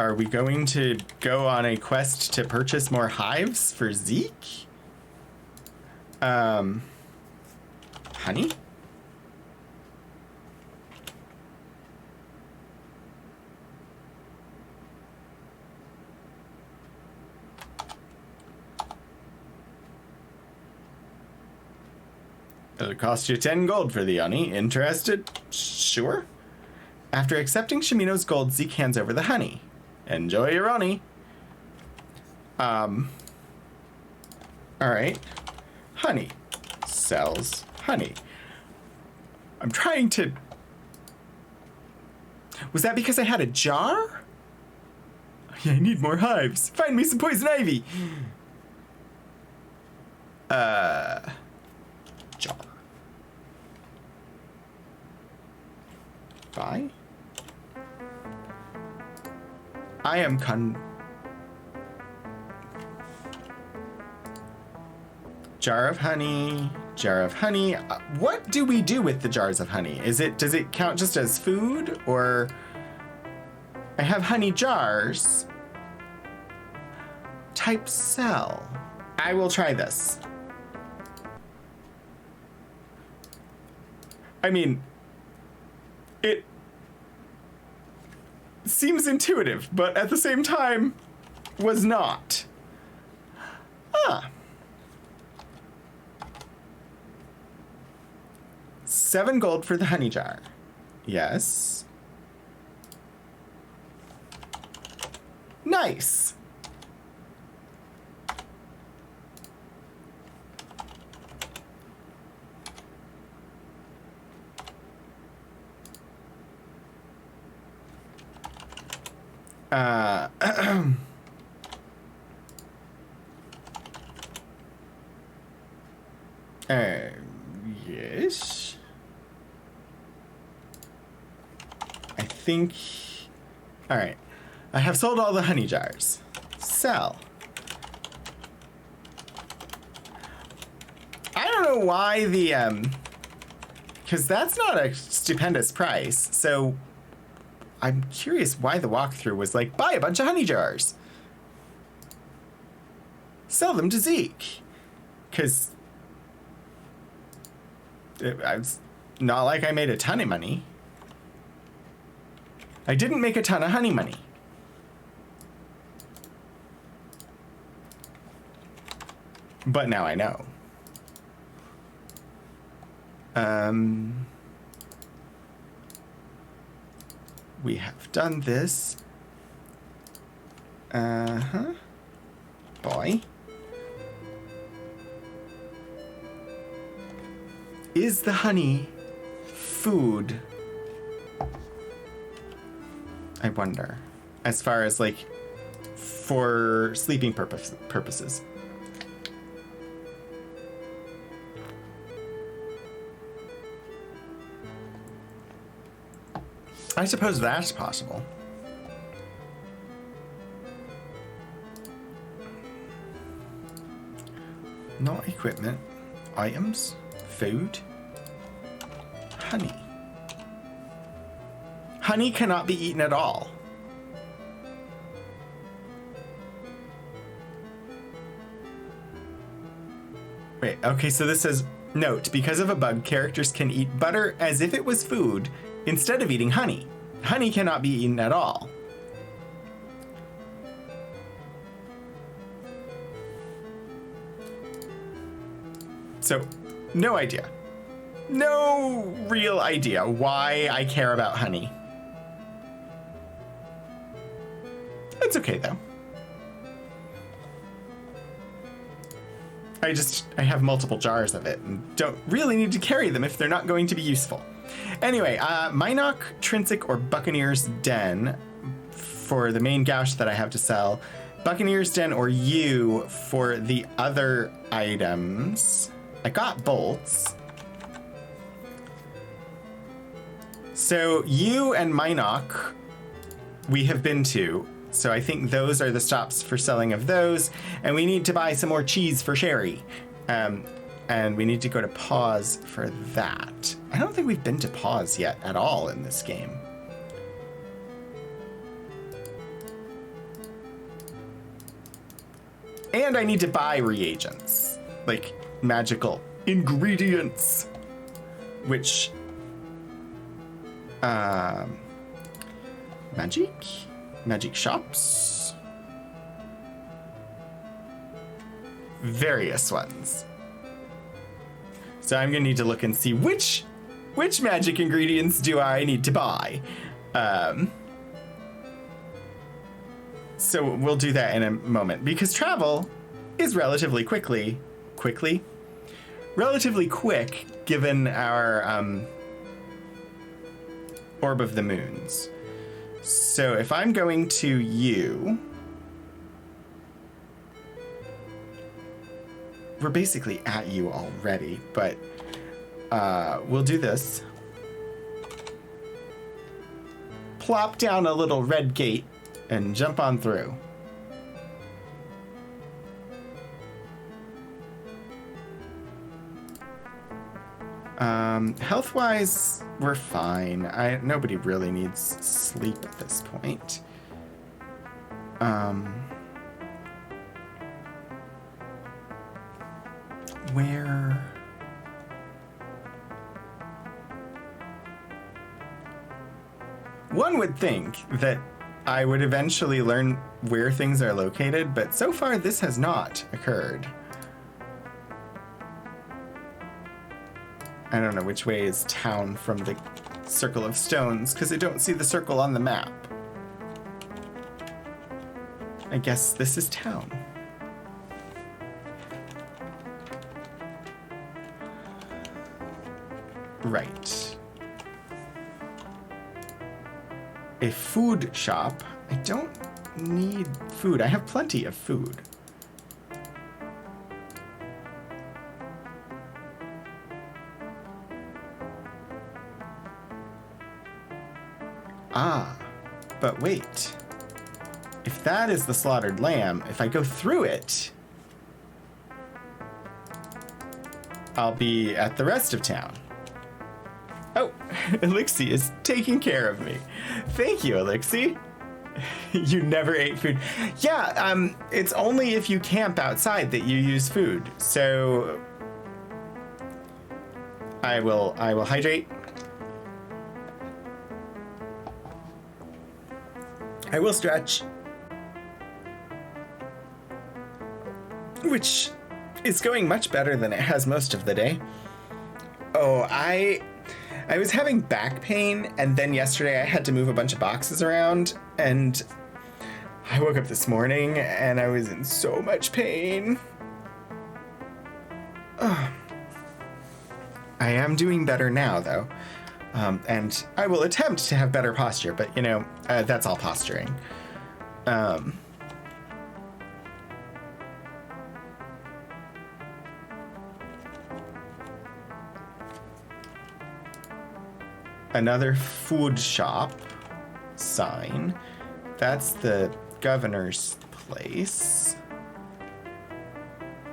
Are we going to go on a quest to purchase more hives for Zeke? Honey? It'll cost you 10 gold for the honey. Interested? Sure. After accepting Shimino's gold, Zeke hands over the honey. Enjoy your honey. Alright. Honey. Sells honey. I'm trying to... Was that because I had a jar? Yeah, I need more hives. Find me some poison ivy. Jar. Buy? I am jar of honey, jar of honey. What do we do with the jars of honey? Does it count just as food, or I have honey jars. Type sell. I will try this. I mean, seems intuitive, but at the same time was not. Ah. 7 gold for the honey jar. Yes. Nice. Yes. I think... All right. I have sold all the honey jars. Sell. I don't know why the... Because that's not a stupendous price, so... I'm curious why the walkthrough was like, buy a bunch of honey jars. Sell them to Zeke. Because... It's not like I made a ton of money. I didn't make a ton of honey money. But now I know. We have done this. Boy. Is the honey food? I wonder. As far as like for sleeping purposes. I suppose that's possible. Not equipment. Items. Food. Honey. Honey cannot be eaten at all. Wait, okay, so this says, note, because of a bug, characters can eat butter as if it was food instead of eating honey. Honey cannot be eaten at all. So, no idea. No real idea why I care about honey. It's okay, though. I have multiple jars of it and don't really need to carry them if they're not going to be useful. Anyway, Minoc, Trinsic, or Buccaneer's Den for the main gouge that I have to sell. Buccaneer's Den or you for the other items. I got bolts. So you and Minoc, we have been to. So I think those are the stops for selling of those. And we need to buy some more cheese for Sherry. And we need to go to pause for that. I don't think we've been to pause yet at all in this game. And I need to buy reagents, like magical ingredients, which, magic shops, various ones. So I'm gonna need to look and see which magic ingredients do I need to buy. So we'll do that in a moment because travel is relatively quick given our Orb of the Moons. So if I'm going to you, we're basically at you already, but we'll do this. Plop down a little red gate and jump on through. Health-wise, we're fine. Nobody really needs sleep at this point. Where... One would think that I would eventually learn where things are located, but so far this has not occurred. I don't know which way is town from the circle of stones, because I don't see the circle on the map. I guess this is town. Right. A food shop. I don't need food. I have plenty of food. Ah, but wait. If that is the slaughtered lamb, if I go through it, I'll be at the rest of town. Oh, Elixie is taking care of me. Thank you, Elixie. You never ate food. Yeah, it's only if you camp outside that you use food. So I will hydrate. I will stretch. Which is going much better than it has most of the day. Oh, I was having back pain, and then yesterday I had to move a bunch of boxes around, and I woke up this morning and I was in so much pain. Ugh. I am doing better now, though. And I will attempt to have better posture, but, you know, that's all posturing. Another food shop sign. That's the governor's place.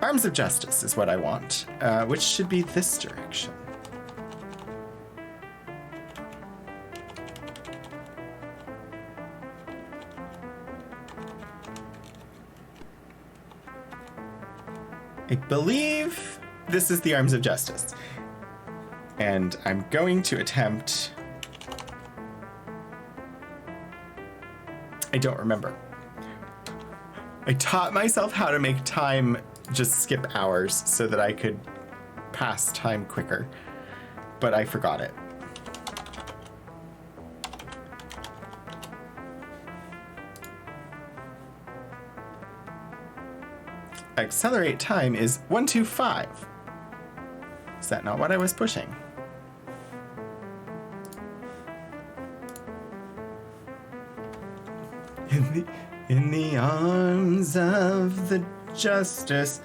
Arms of Justice is what I want, which should be this direction. I believe this is the Arms of Justice. And I'm going to attempt... I don't remember. I taught myself how to make time just skip hours so that I could pass time quicker, but I forgot it. Accelerate time is 125. Is that not what I was pushing? In the arms of the justice.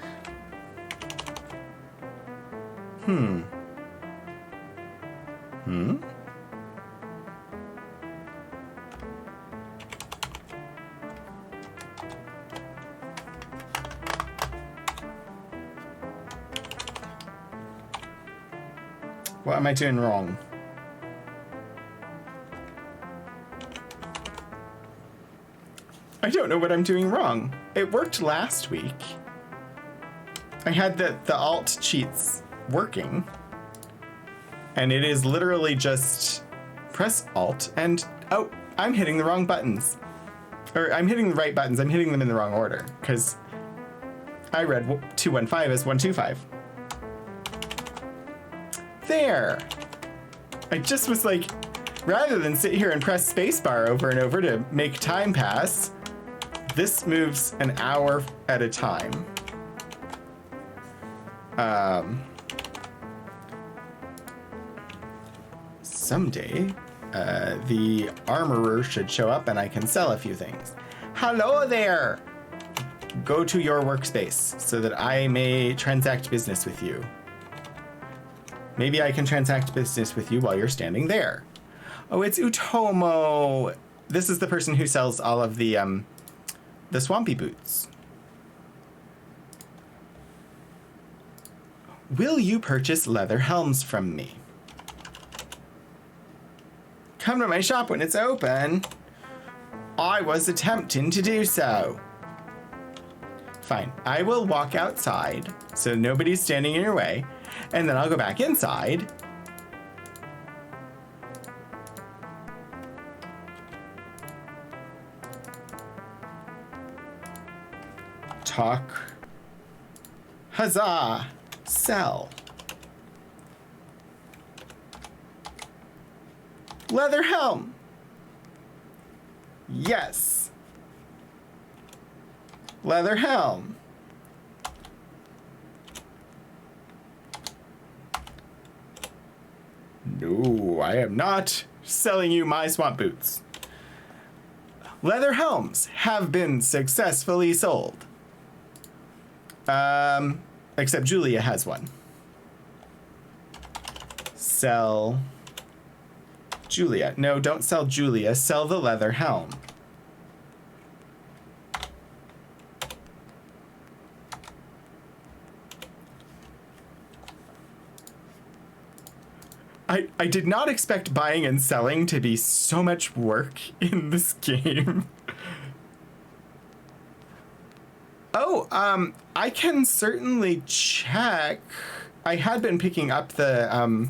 What am I doing wrong? I don't know what I'm doing wrong. It worked last week. I had the alt cheats working. And it is literally just press alt and, oh, I'm hitting the wrong buttons. Or I'm hitting the right buttons. I'm hitting them in the wrong order. Because I read 215 as 125. There. I just was like, rather than sit here and press spacebar over and over to make time pass, this moves an hour at a time. Someday, the armorer should show up and I can sell a few things. Hello there! Go to your workspace so that I may transact business with you. Maybe I can transact business with you while you're standing there. Oh, it's Utomo. This is the person who sells all of the swampy boots. Will you purchase leather helms from me? Come to my shop when it's open. I was attempting to do so. Fine, I will walk outside so nobody's standing in your way, and then I'll go back inside. Talk. Huzzah! Sell. Leather helm. Yes. Leather helm. No, I am not selling you my swamp boots. Leather helms have been successfully sold. Except Julia has one. Sell Julia. No, don't sell Julia. Sell the leather helm. I did not expect buying and selling to be so much work in this game. Oh, I can certainly check. I had been picking up the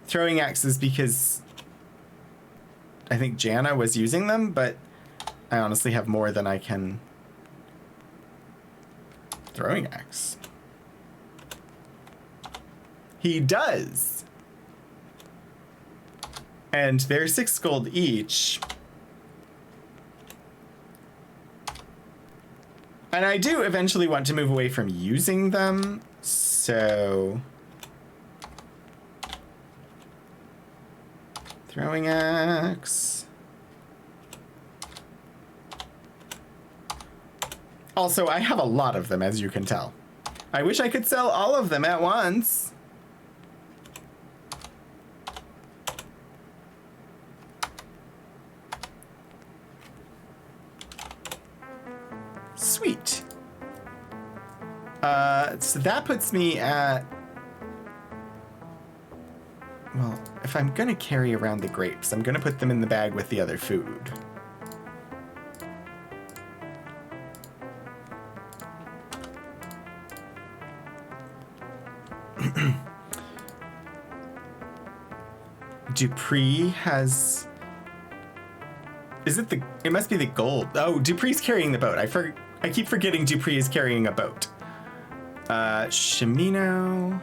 throwing axes because I think Jana was using them, but I honestly have more than I can throwing axe. He does. And they're 6 gold each. And I do eventually want to move away from using them, so... Throwing axe. Also, I have a lot of them, as you can tell. I wish I could sell all of them at once. Sweet. So that puts me at... Well, if I'm gonna carry around the grapes, I'm gonna put them in the bag with the other food. Dupree has... Is it the... It must be the gold. Oh, Dupree's carrying the boat. I keep forgetting Dupree is carrying a boat. Shimino.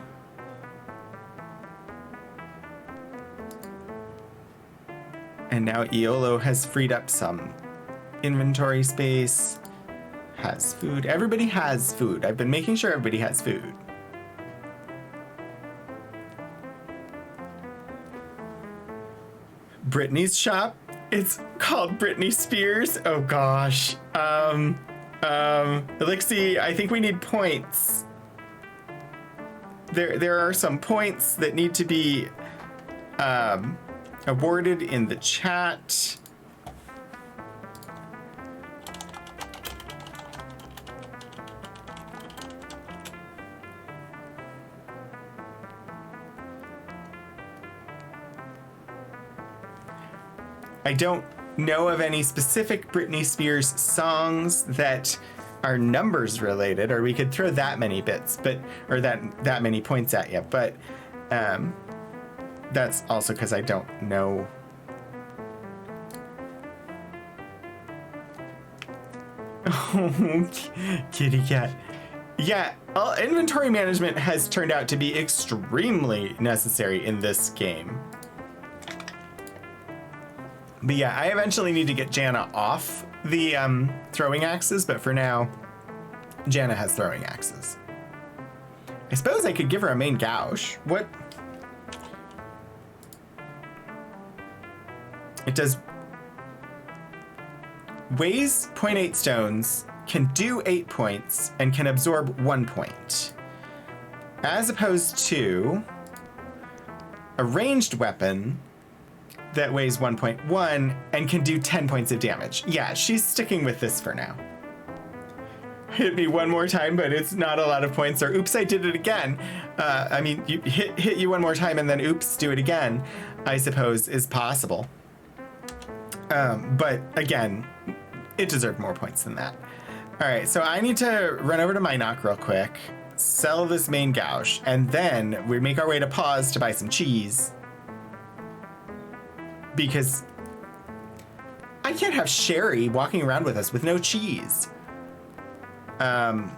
And now Iolo has freed up some inventory space. Has food. Everybody has food. I've been making sure everybody has food. Brittany's shop. It's called Britney Spears. Oh gosh. Elixir, I think we need points. There are some points that need to be awarded in the chat. I don't know of any specific Britney Spears songs that are numbers related, or we could throw that many bits, or that many points at you. But that's also because I don't know. Oh, kitty cat. Yeah, inventory management has turned out to be extremely necessary in this game. But yeah, I eventually need to get Jana off the throwing axes, but for now, Jana has throwing axes. I suppose I could give her a main gouge. What? It does... Weighs 0.8 stones, can do 8 points, and can absorb 1 point. As opposed to a ranged weapon that weighs 1.1 and can do 10 points of damage. Yeah, she's sticking with this for now. Hit me one more time, but it's not a lot of points, or oops, I did it again. I mean, you hit you one more time and then oops, do it again, I suppose is possible. But again, it deserved more points than that. All right, so I need to run over to Minot real quick, sell this main gouge, and then we make our way to Paws to buy some cheese. Because I can't have Sherry walking around with us with no cheese. Right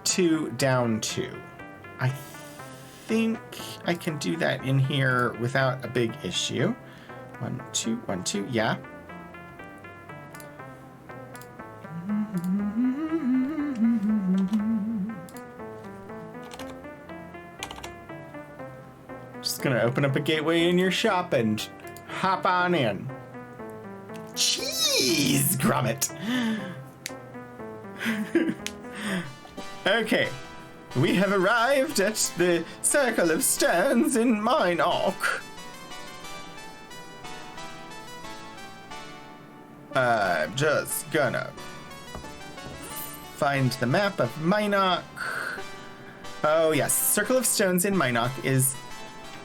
2, down 2. I think I can do that in here without a big issue. 1, 2, 1, 2, yeah. Just gonna open up a gateway in your shop and hop on in. Jeez, Grommet. Okay, we have arrived at the Circle of Stones in Minoc. I'm just gonna find the map of Minoc. Oh yes, Circle of Stones in Minoc is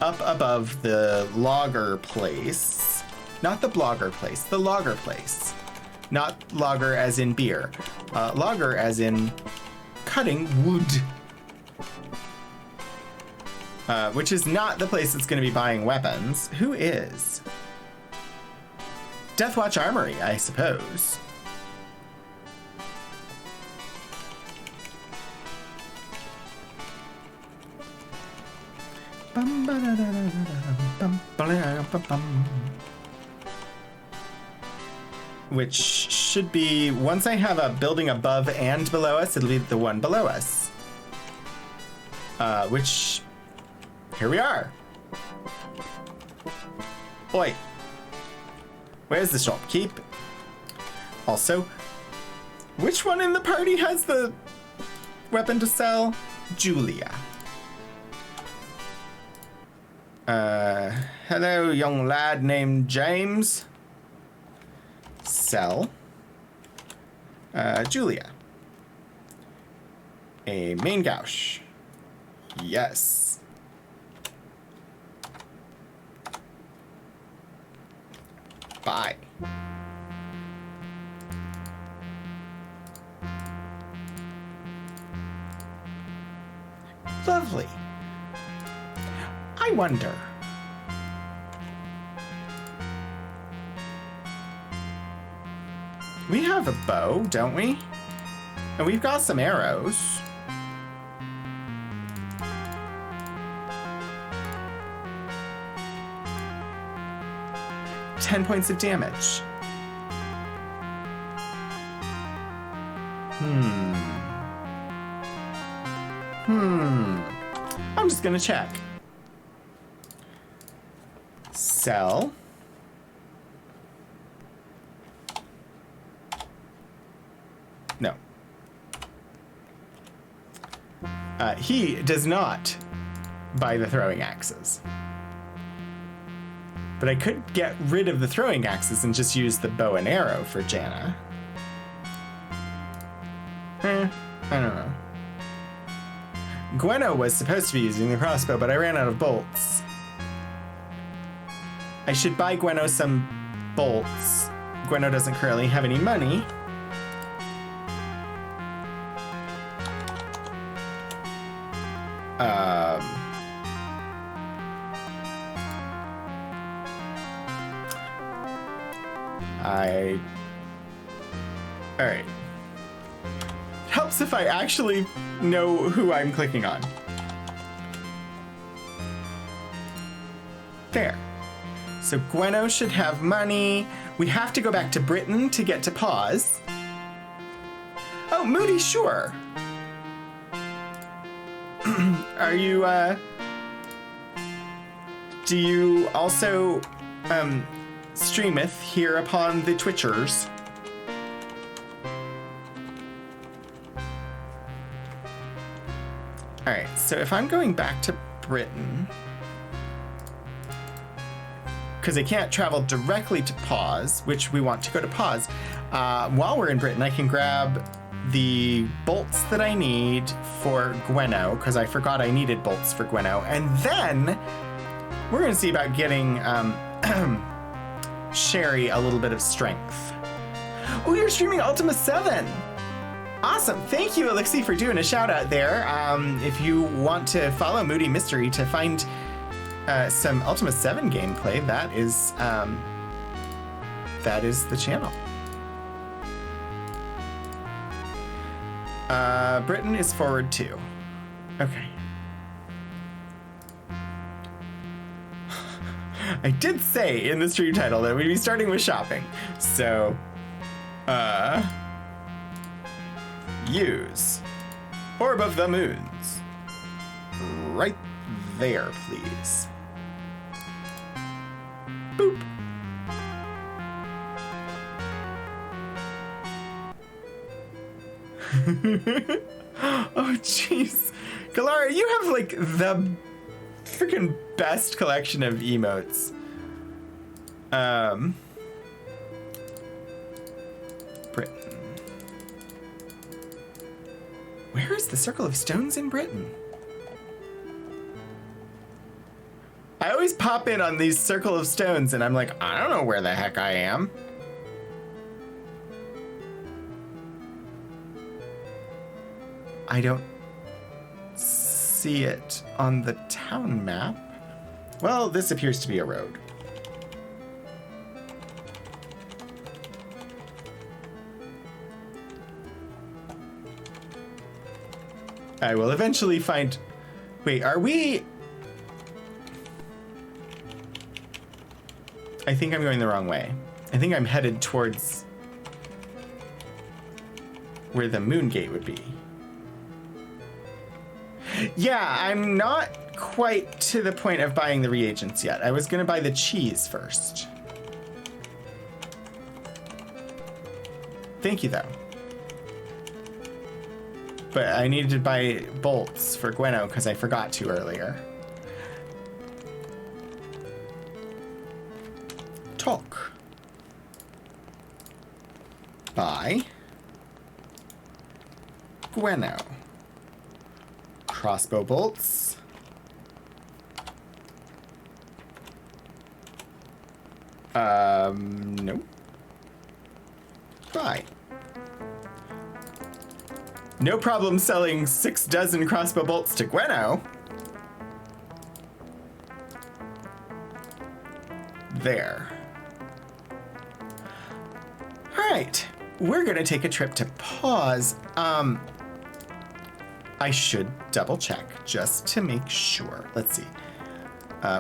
up above the logger place. Not the blogger place, the logger place. Not lager as in beer. Logger as in cutting wood. Which is not the place that's going to be buying weapons. Who is? Deathwatch Armory, I suppose. Which should be, once I have a building above and below us, it'll be the one below us. Which, here we are. Oi. Where's the shopkeep? Also, which one in the party has the weapon to sell? Julia. Hello, young lad named James. Sell. Julia. A main gouge. Yes. Bye. Lovely. I wonder. We have a bow, don't we? And we've got some arrows. $10 points of damage. I'm just gonna check. Sell. No. He does not buy the throwing axes. But I could get rid of the throwing axes and just use the bow and arrow for Jana. I don't know. Gweno was supposed to be using the crossbow, but I ran out of bolts. I should buy Gweno some bolts. Gweno doesn't currently have any money. All right. It helps if I actually know who I'm clicking on. There. So Gweno should have money. We have to go back to Britain to get to pause. Oh, Moody, sure. Are you, do you also, streameth here upon the Twitchers? Alright, so if I'm going back to Britain, because I can't travel directly to pause, which we want to go to pause, while we're in Britain, I can grab the bolts that I need for Gweno, because I forgot I needed bolts for Gweno, and then we're going to see about getting Sherry a little bit of strength. Oh, you're streaming Ultima 7! Awesome. Thank you, Elixir, for doing a shout out there. If you want to follow Moody Mystery to find some Ultima 7 gameplay, that is the channel. Britain is forward 2. Okay. I did say in the stream title that we'd be starting with shopping. So, use Orb of the Moons. Right there, please. Boop. Oh, jeez. Galara, you have, like, the freaking best collection of emotes. Britain. Where is the Circle of Stones in Britain? I always pop in on these Circle of Stones and I'm like, I don't know where the heck I am. I don't see it on the town map. Well, this appears to be a road. I will eventually find... Wait, are we... I think I'm going the wrong way. I think I'm headed towards where the moon gate would be. Yeah, I'm not quite to the point of buying the reagents yet. I was going to buy the cheese first. Thank you, though. But I needed to buy bolts for Gweno because I forgot to earlier. Talk. Buy. Gweno. Crossbow bolts. No. Buy. No problem selling 6 dozen crossbow bolts to Gweno. There. All right, we're gonna take a trip to pause. I should double check just to make sure. Let's see.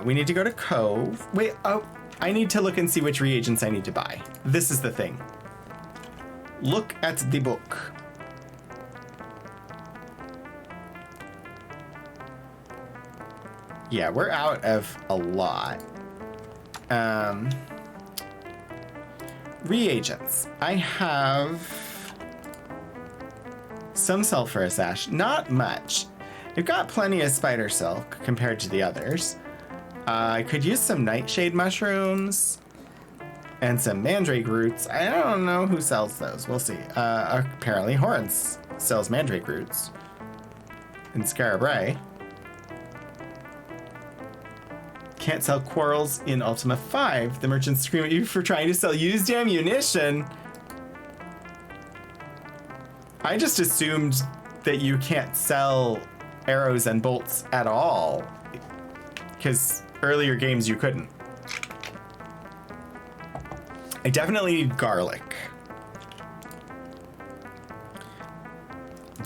We need to go to Cove. Wait, oh, I need to look and see which reagents I need to buy. This is the thing. Look at the book. Yeah, we're out of a lot. Reagents. I have some sulfurous ash, not much. I've got plenty of spider silk compared to the others. I could use some nightshade mushrooms and some mandrake roots. I don't know who sells those. We'll see. Apparently Horns sells mandrake roots. And Scarabray. Can't sell quarrels in Ultima 5. The merchants scream at you for trying to sell used ammunition. I just assumed that you can't sell arrows and bolts at all, because earlier games you couldn't. I definitely need garlic.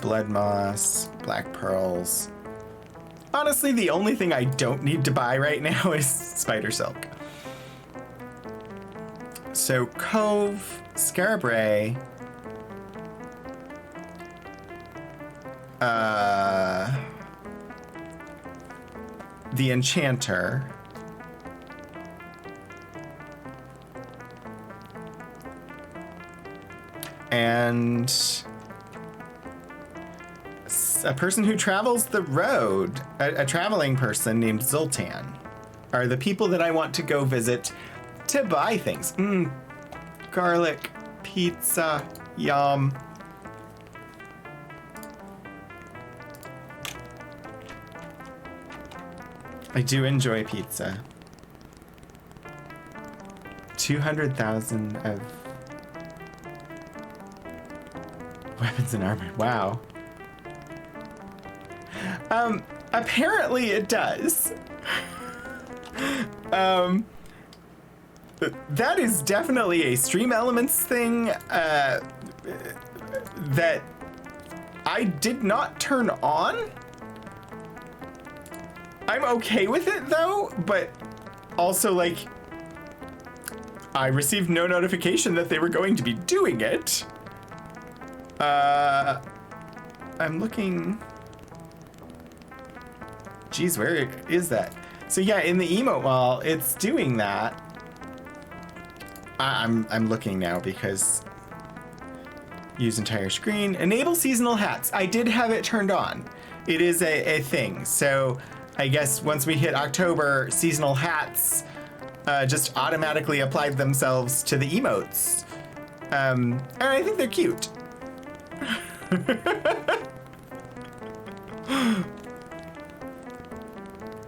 Blood moss, black pearls. Honestly, the only thing I don't need to buy right now is spider silk. So Cove, Scarabray, the Enchanter, and a person who travels the road, a traveling person named Zoltan, are the people that I want to go visit to buy things. Garlic, pizza, yum. I do enjoy pizza. 200,000 of weapons and armor. Wow. Apparently it does. That is definitely a Stream Elements thing that I did not turn on. I'm okay with it though, but also like I received no notification that they were going to be doing it. I'm looking. Geez, where is that? So yeah, in the emote wall, it's doing that. I'm looking now because use entire screen. Enable seasonal hats. I did have it turned on. It is a thing. So I guess once we hit October, seasonal hats just automatically applied themselves to the emotes. And I think they're cute.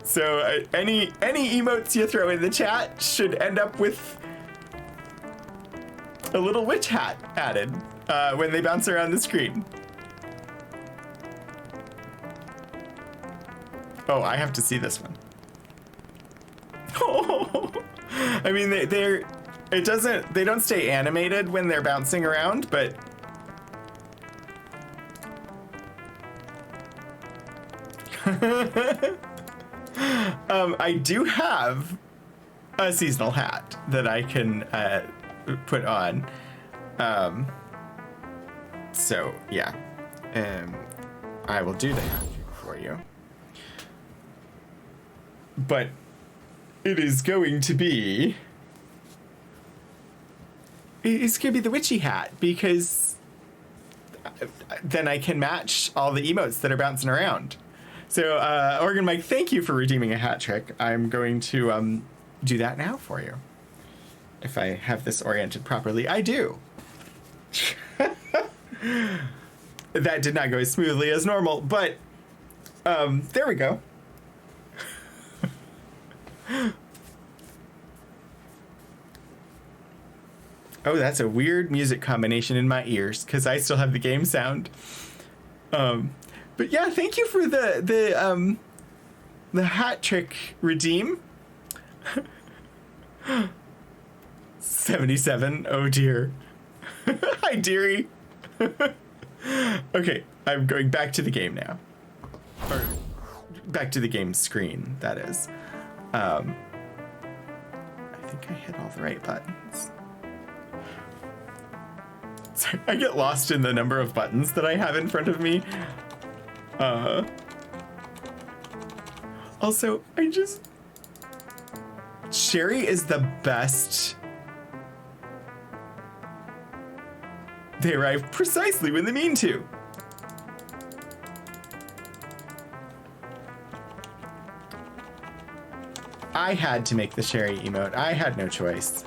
So any emotes you throw in the chat should end up with a little witch hat added when they bounce around the screen. Oh, I have to see this one. Oh, I mean, they don't stay animated when they're bouncing around, but I do have a seasonal hat that I can put on. So yeah, I will do that for you. But it is going to be... It's going to be the witchy hat, because then I can match all the emotes that are bouncing around. So, Organ Mike, thank you for redeeming a hat trick. I'm going to do that now for you. If I have this oriented properly, I do. That did not go as smoothly as normal, but there we go. Oh, that's a weird music combination in my ears because I still have the game sound. But yeah, thank you for the hat trick redeem. 77. Oh dear. Hi, dearie. Okay, I'm going back to the game now. Or back to the game screen, that is. I think I hit all the right buttons. Sorry, I get lost in the number of buttons that I have in front of me. Also, Sherry is the best. They arrive precisely when they mean to. I had to make the Sherry emote. I had no choice.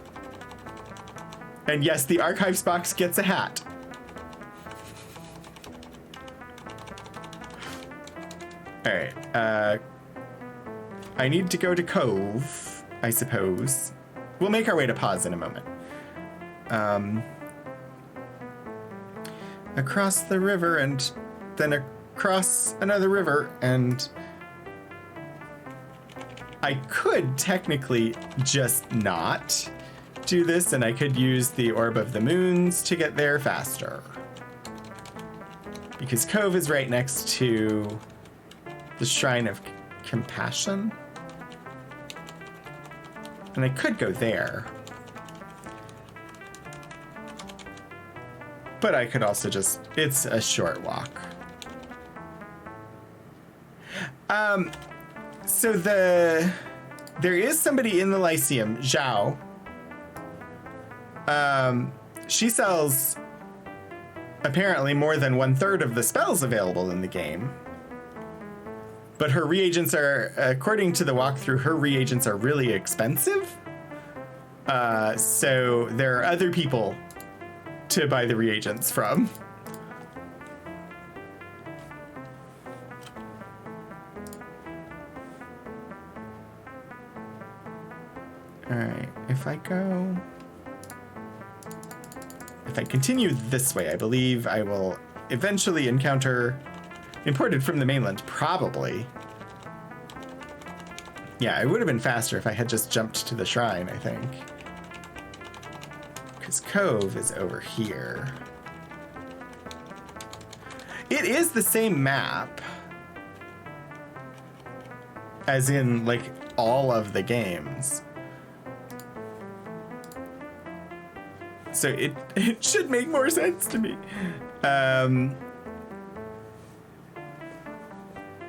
And yes, the archives box gets a hat. All right. I need to go to Cove, I suppose. We'll make our way to pause in a moment. Across the river and then across another river, and I could technically just not do this, and I could use the Orb of the Moons to get there faster. Because Cove is right next to the Shrine of Compassion. And I could go there. But I could also just... It's a short walk. So there is somebody in the Lyceum, Zhao. She sells apparently more than 1/3 of the spells available in the game. But her reagents are, according to the walkthrough, her reagents are really expensive. So there are other people to buy the reagents from. All right, if I continue this way, I believe I will eventually encounter, imported from the mainland, probably, Yeah, it would have been faster if I had just jumped to the shrine, I think. Because Cove is over here. It is the same map. As in, like, all of the games. So it should make more sense to me.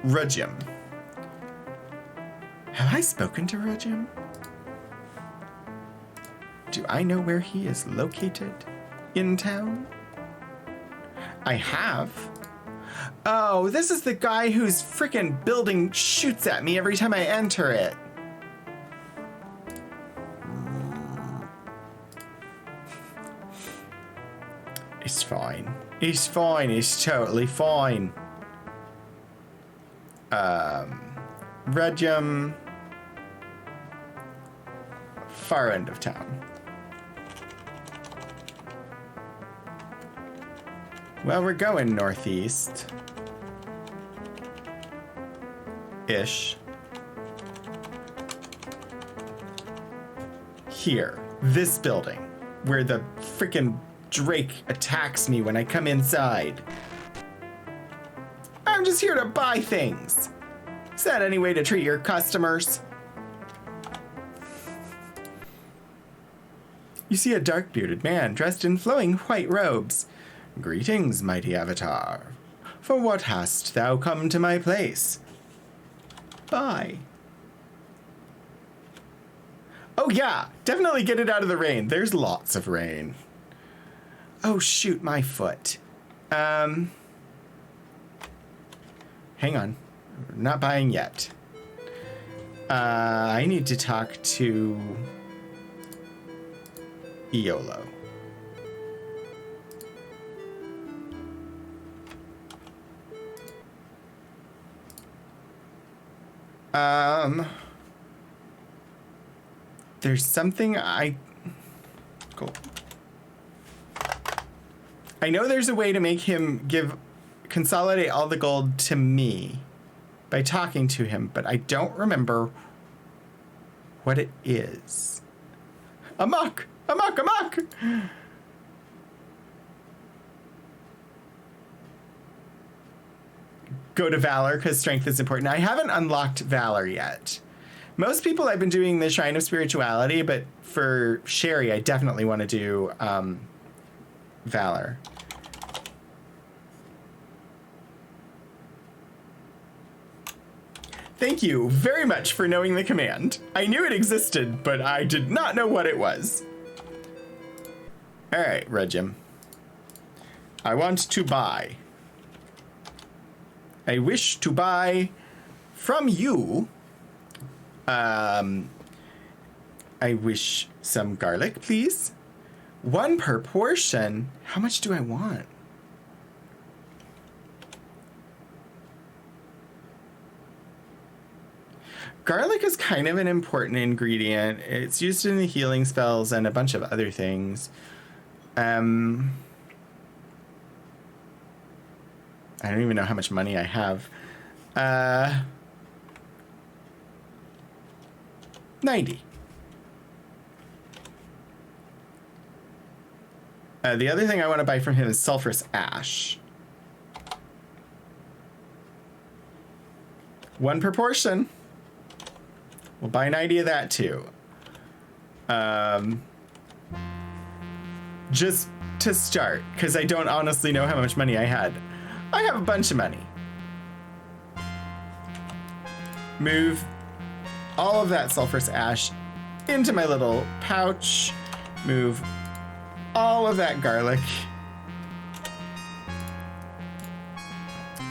Rujim. Have I spoken to Rujim? Do I know where he is located in town? I have. Oh, this is the guy whose frickin' building shoots at me every time I enter it. It's fine. It's fine. It's totally fine. Rujim. Far end of town. Well, we're going northeast. Ish. Here. This building. Where the frickin' Drake attacks me when I come inside. I'm just here to buy things. Is that any way to treat your customers? You see a dark-bearded man dressed in flowing white robes. Greetings, mighty avatar. For what hast thou come to my place? Bye. Oh yeah, definitely get it out of the rain. There's lots of rain. Oh shoot, my foot. Hang on. Not buying yet. I need to talk to Iolo. There's something Cool. I know there's a way to make him consolidate all the gold to me by talking to him, but I don't remember what it is. Amok! Amok! Amok! Go to Valor, because strength is important. I haven't unlocked Valor yet. Most people I've been doing the Shrine of Spirituality, but for Sherry, I definitely want to do Valor. Thank you very much for knowing the command. I knew it existed, but I did not know what it was. All right, Rujim. I want to buy. I wish to buy from you. I wish some garlic, please. 1 per portion. How much do I want? Garlic is kind of an important ingredient. It's used in the healing spells and a bunch of other things. I don't even know how much money I have. 90. The other thing I want to buy from him is sulfurous ash. 1 per portion. We'll buy 90 of that too. Just to start, because I don't honestly know how much money I had. I have a bunch of money. Move all of that sulfurous ash into my little pouch. Move all of that garlic.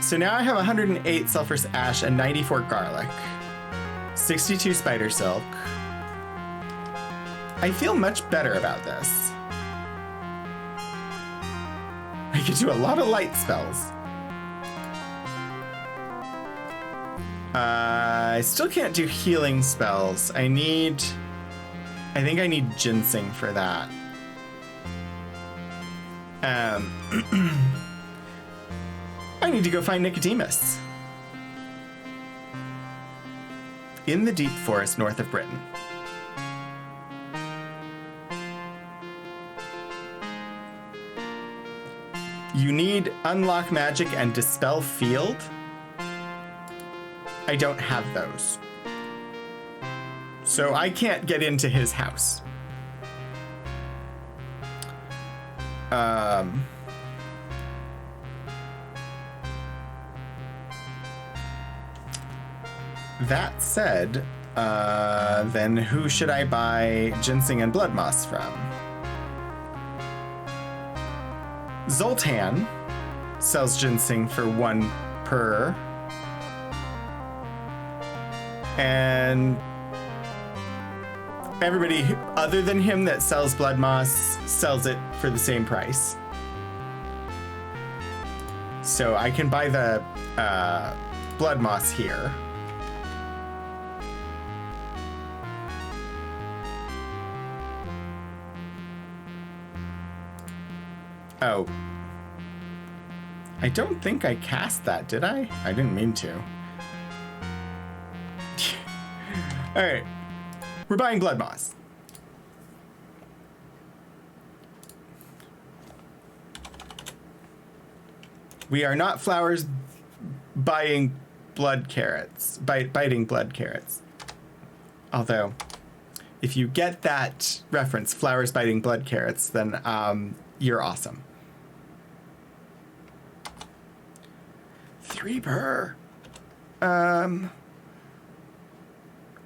So now I have 108 sulfurous ash and 94 garlic. 62 spider silk. I feel much better about this. I can do a lot of light spells. I still can't do healing spells. I think I need ginseng for that. I need to go find Nicodemus. in the deep forest north of Britain. You need unlock magic and dispel field. I don't have those. So I can't get into his house. That said, then who should I buy ginseng and blood moss from? Zoltan sells ginseng for 1 per. And everybody other than him that sells blood moss sells it for the same price. So I can buy the blood moss here. Oh. I don't think I cast that, did I? I didn't mean to. Alright. We're buying blood moss. We are not flowers buying blood carrots. Biting blood carrots. Although, if you get that reference, flowers biting blood carrots, then you're awesome. 3 per.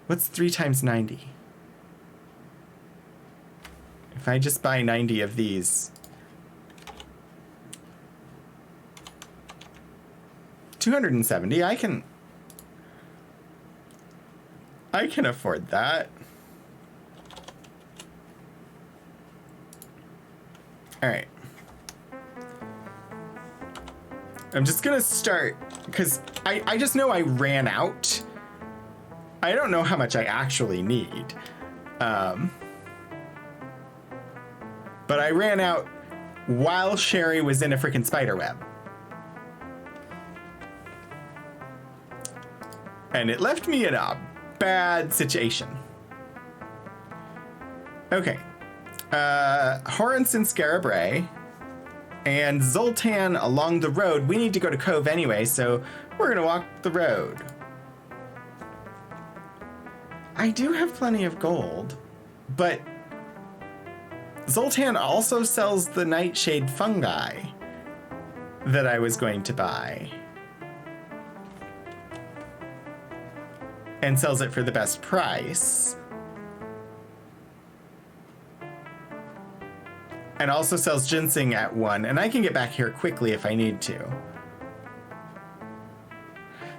What's 3 times 90? If I just buy 90 of these. 270, I can afford that. All right. I'm just gonna start, because I just know I ran out. I don't know how much I actually need. But I ran out while Sherry was in a freaking spider web. And it left me in a bad situation. Okay. Horrence and Scarabray and Zoltan along the road. We need to go to Cove anyway, so we're gonna walk the road. I do have plenty of gold, but Zoltan also sells the nightshade fungi that I was going to buy. And sells it for the best price. And also sells ginseng at 1, and I can get back here quickly if I need to.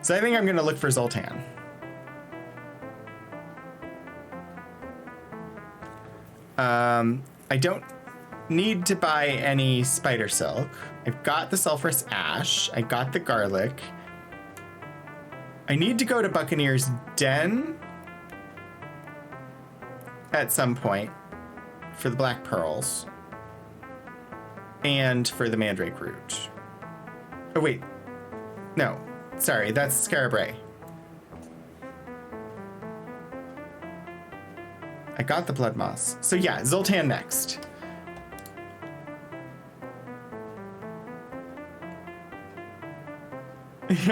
So I think I'm gonna look for Zoltan. I don't need to buy any spider silk. I've got the sulfurous ash. I got the garlic. I need to go to Buccaneer's Den at some point for the black pearls and for the mandrake root. Oh, wait. No. Sorry, that's Scarabray. I got the blood moss. So yeah, Zoltan next.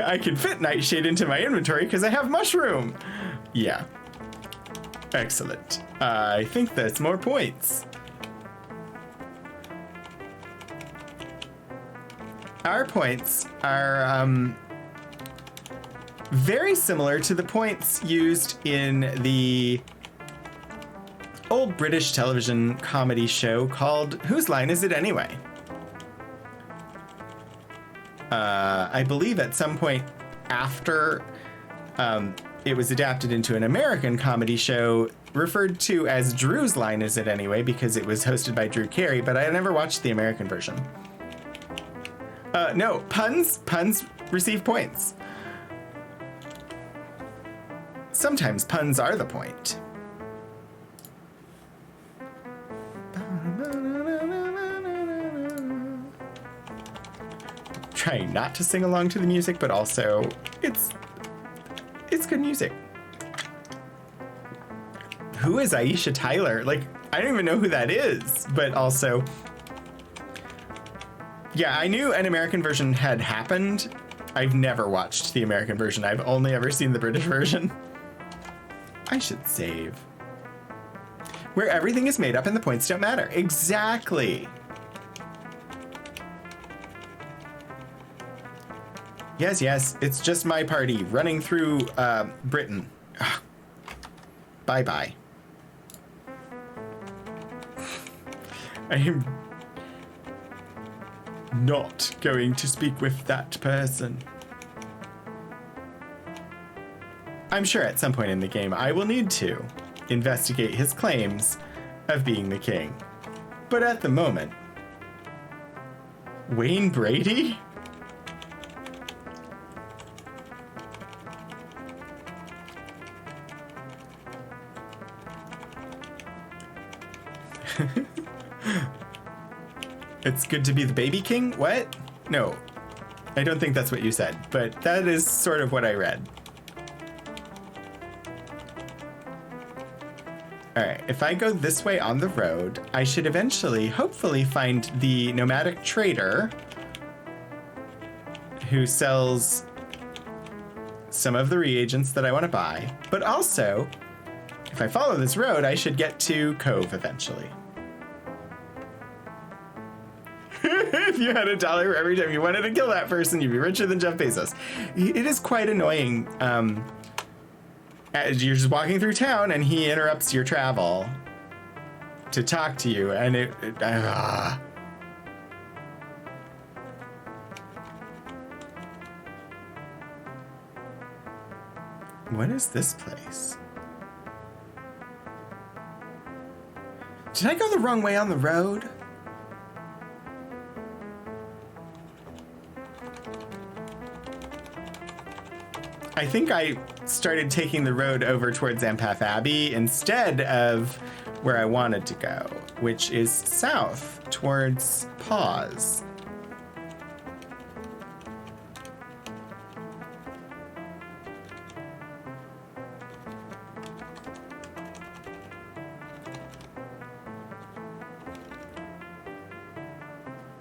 I can fit Nightshade into my inventory because I have mushroom. Yeah. Excellent. I think that's more points. Our points are very similar to the points used in the old British television comedy show called Whose Line Is It Anyway? I believe at some point after it was adapted into an American comedy show referred to as Drew's Line Is It Anyway, because it was hosted by Drew Carey, but I never watched the American version. No, puns receive points. Sometimes puns are the point. Trying not to sing along to the music, but also it's good music. who is Aisha Tyler? Like, I don't even know who that is, but also, yeah, I knew an American version had happened. I've never watched the American version. I've only ever seen the British version. I should save. Where everything is made up and the points don't matter. Exactly. Yes, yes, it's just my party running through Britain. Ugh. Bye-bye. I am not going to speak with that person. I'm sure at some point in the game I will need to investigate his claims of being the king. But at the moment, Wayne Brady? It's good to be the baby king? What? No, I don't think that's what you said, but that is sort of what I read. All right, if I go this way on the road, I should eventually, hopefully, find the nomadic trader who sells some of the reagents that I want to buy. But also, if I follow this road, I should get to Cove eventually. If you had $1 for every time you wanted to kill that person, you'd be richer than Jeff Bezos. It is quite annoying. You're just walking through town and he interrupts your travel to talk to you, and What is this place? Did I go the wrong way on the road? I think I started taking the road over towards Ampath Abbey instead of where I wanted to go, which is south towards Pause.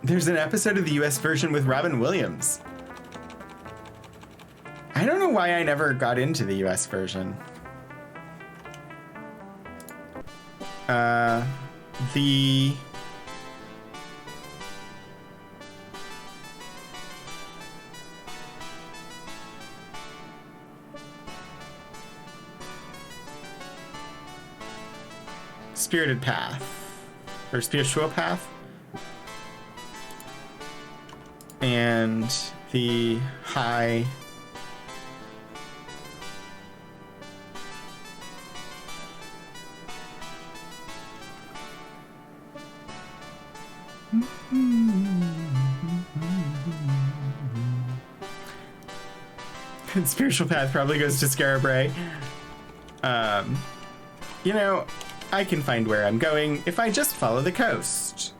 There's an episode of the US version with Robin Williams. I don't know why I never got into the US version. The Spirited Path or Spiritual Path and the High Spiritual Path probably goes to Scarabray. You know, I can find where I'm going if I just follow the coast.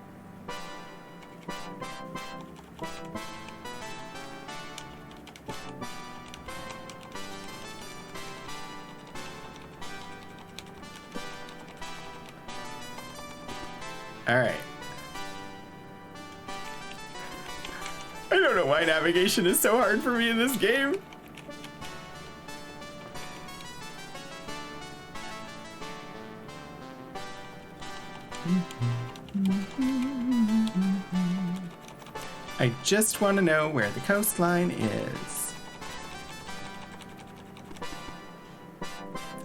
All right. I don't know why navigation is so hard for me in this game. I just want to know where the coastline is.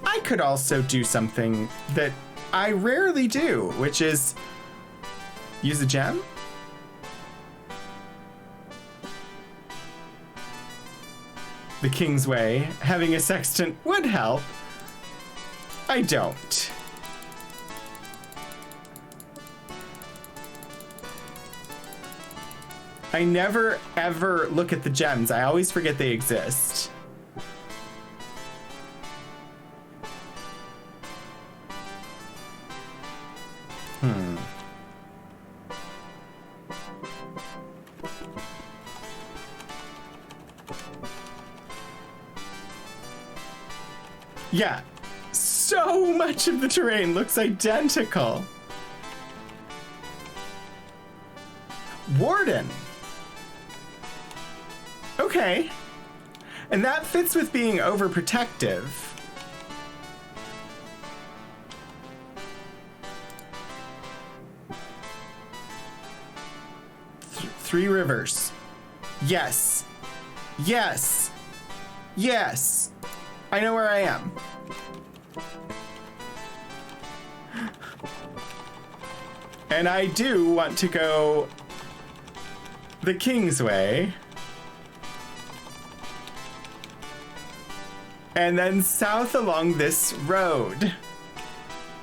I could also do something that I rarely do, which is use a gem. The King's Way, having a sextant would help. I don't. I never, ever look at the gems. I always forget they exist. Yeah, So much of the terrain looks identical. Warden. Okay. And that fits with being overprotective. Three rivers. Yes. Yes. Yes. I know where I am. And I do want to go the King's Way. And then south along this road.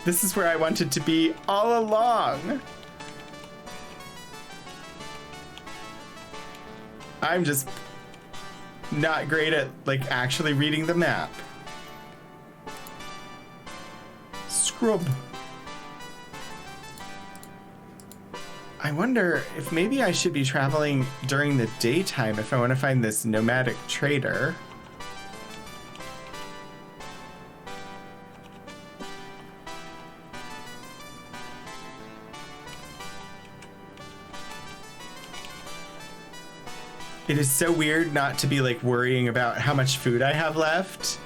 This is where I wanted to be all along. I'm just not great at, like, actually reading the map. Scrub. I wonder if maybe I should be traveling during the daytime if I want to find this nomadic trader. It is so weird not to be like worrying about how much food I have left.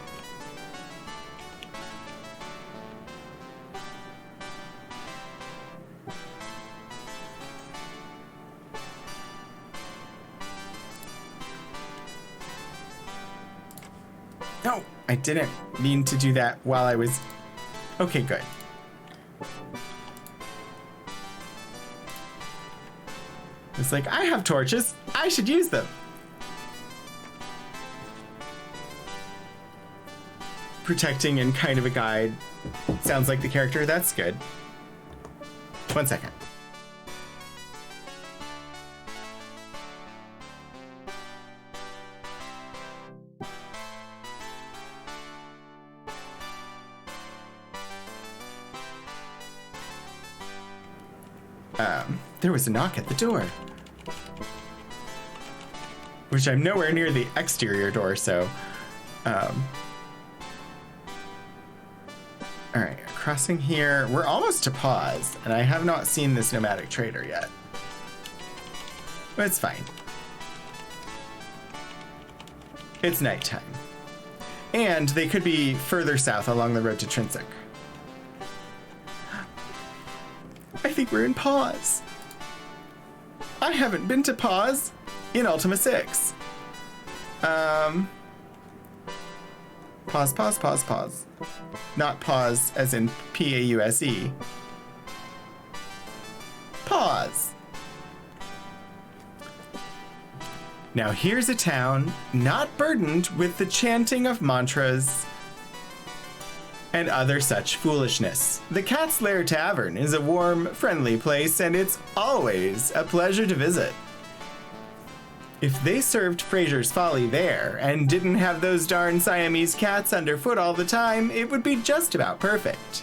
No, I didn't mean to do that while I was... Okay, good. It's like, I have torches. I should use them. Protecting and kind of a guide. Sounds like the character. That's good. 1 second. There was a knock at the door. Which I'm nowhere near the exterior door, so... Alright, crossing here. We're almost to pause, and I have not seen this nomadic trader yet. But it's fine. It's nighttime. And they could be further south along the road to Trinsic. I think we're in pause. I haven't been to pause in Ultima 6. Pause. Not pause as in P-A-U-S-E. Pause. Now here's a town not burdened with the chanting of mantras and other such foolishness. The Cat's Lair Tavern is a warm, friendly place, and it's always a pleasure to visit. If they served Fraser's Folly there and didn't have those darn Siamese cats underfoot all the time, it would be just about perfect.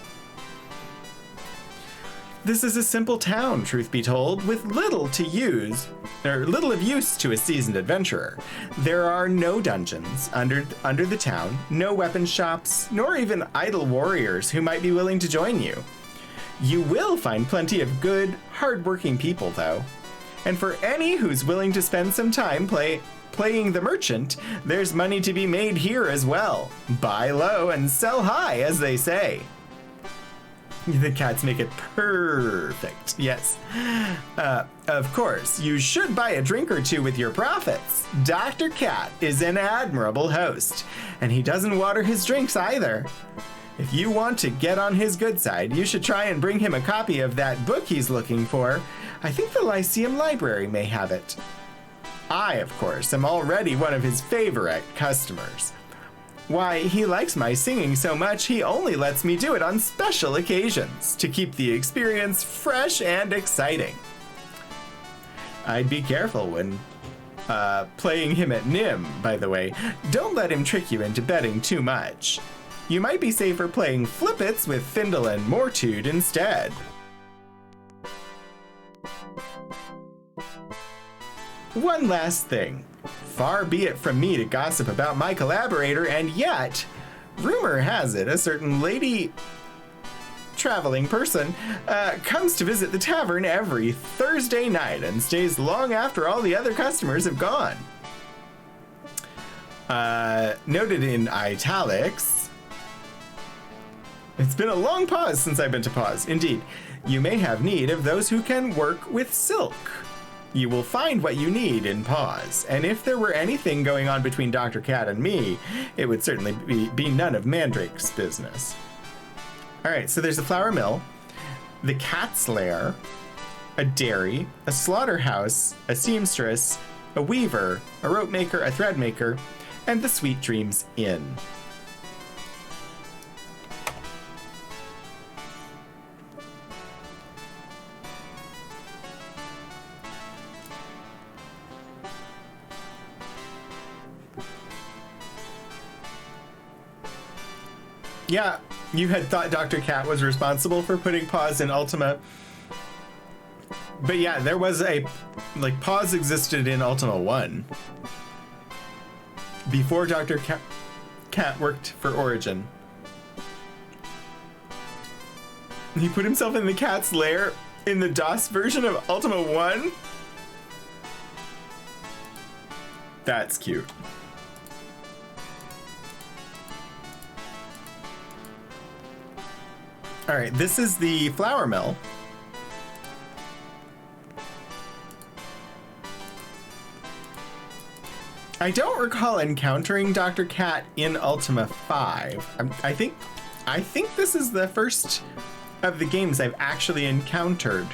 This is a simple town, truth be told, with little of use to a seasoned adventurer. There are no dungeons under the town, no weapon shops, nor even idle warriors who might be willing to join you. You will find plenty of good, hard-working people, though. And for any who's willing to spend some time playing the merchant, there's money to be made here as well. Buy low and sell high, as they say. The cats make it perfect, yes. Of course, you should buy a drink or two with your profits. Dr. Cat is an admirable host, and he doesn't water his drinks either. If you want to get on his good side, you should try and bring him a copy of that book he's looking for. I think the Lyceum Library may have it. I, of course, am already one of his favorite customers. Why, he likes my singing so much, he only lets me do it on special occasions to keep the experience fresh and exciting. I'd be careful when playing him at Nim, by the way. Don't let him trick you into betting too much. You might be safer playing flippets with Findle and Mortude instead. One last thing. Far be it from me to gossip about my collaborator, and yet, Rumor has it a certain lady traveling person comes to visit the tavern every Thursday night and stays long after all the other customers have gone. Noted in italics. It's been a long pause since I've been to pause. Indeed, you may have need of those who can work with silk. You will find what you need in pause, and if there were anything going on between Dr. Cat and me, it would certainly be none of Mandrake's business. All right, so there's a flour mill, the cat's lair, a dairy, a slaughterhouse, a seamstress, a weaver, a rope maker, a thread maker, and the Sweet Dreams Inn. Yeah, you had thought Dr. Cat was responsible for putting pause in Ultima. But yeah, there was pause existed in Ultima 1. Before Dr. Cat worked for Origin. He put himself in the cat's lair in the DOS version of Ultima 1? That's cute. All right, this is the flour mill. I don't recall encountering Dr. Cat in Ultima 5. I think this is the first of the games I've actually encountered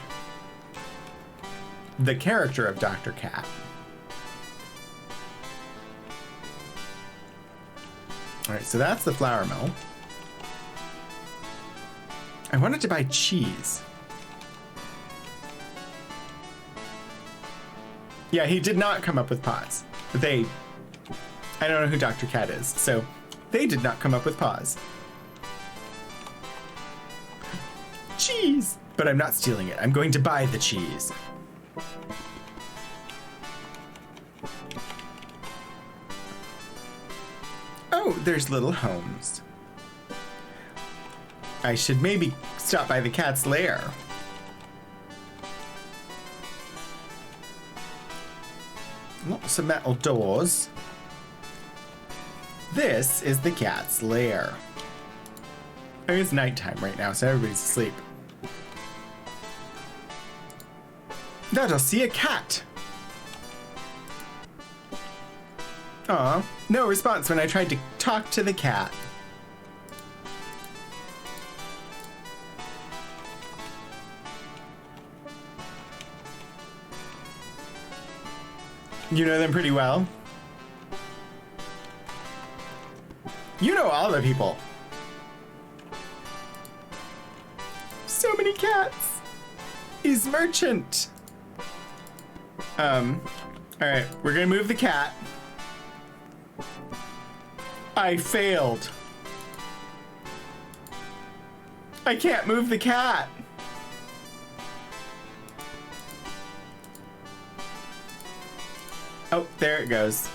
the character of Dr. Cat. All right, so that's the flour mill. I wanted to buy cheese. Yeah, he did not come up with pause. I don't know who Dr. Cat is, so they did not come up with pause. Cheese! But I'm not stealing it. I'm going to buy the cheese. Oh, there's little homes. I should maybe stop by the cat's lair. Lots of metal doors. This is the cat's lair. I mean, it's nighttime right now, so everybody's asleep. That'll see a cat. Aw, no response when I tried to talk to the cat. You know them pretty well. You know all the people. So many cats. He's merchant. All right, we're gonna move the cat. I failed. I can't move the cat. Oh, there it goes.